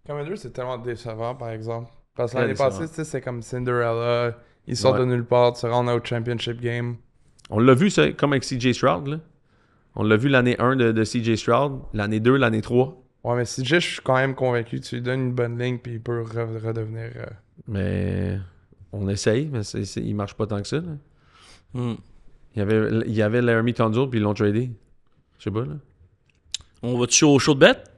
Speaker 5: Commanders, c'est tellement décevant, par exemple. Parce que
Speaker 3: Très
Speaker 5: l'année passée, tu sais, c'est comme Cinderella. Ils sortent de nulle part, se rendent au championship game.
Speaker 3: On l'a vu, ça, comme avec CJ Stroud, là. On l'a vu l'année 1 de CJ Stroud, l'année 2, l'année 3.
Speaker 5: Ouais, mais CJ, je suis quand même convaincu. Tu lui donnes une bonne ligne, puis il peut redevenir...
Speaker 3: Mais on essaye, mais il marche pas tant que ça, là.
Speaker 4: Mm.
Speaker 3: Il y avait Laramie Tunsil, puis ils l'ont tradé. Je sais pas, là.
Speaker 4: On va-tu au show de bête?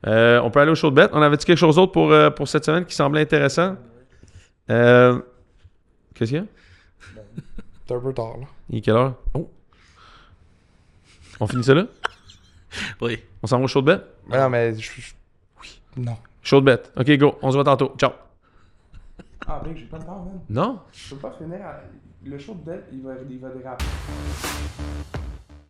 Speaker 3: On peut aller au show de bête. On avait-tu quelque chose d'autre pour cette semaine qui semblait intéressant? Qu'est-ce qu'il y a?
Speaker 5: C'est un peu tard, là.
Speaker 3: Il est quelle heure? Oh! On finit ça là?
Speaker 4: Oui.
Speaker 3: On s'en va au show de bête?
Speaker 5: Mais non, mais... Oui. Non.
Speaker 3: Show de bête. OK, go. On se voit tantôt. Ciao.
Speaker 5: Ah, mec, j'ai pas le temps, man.
Speaker 3: Non?
Speaker 5: Je peux pas finir... Le show de dette, il va déraper.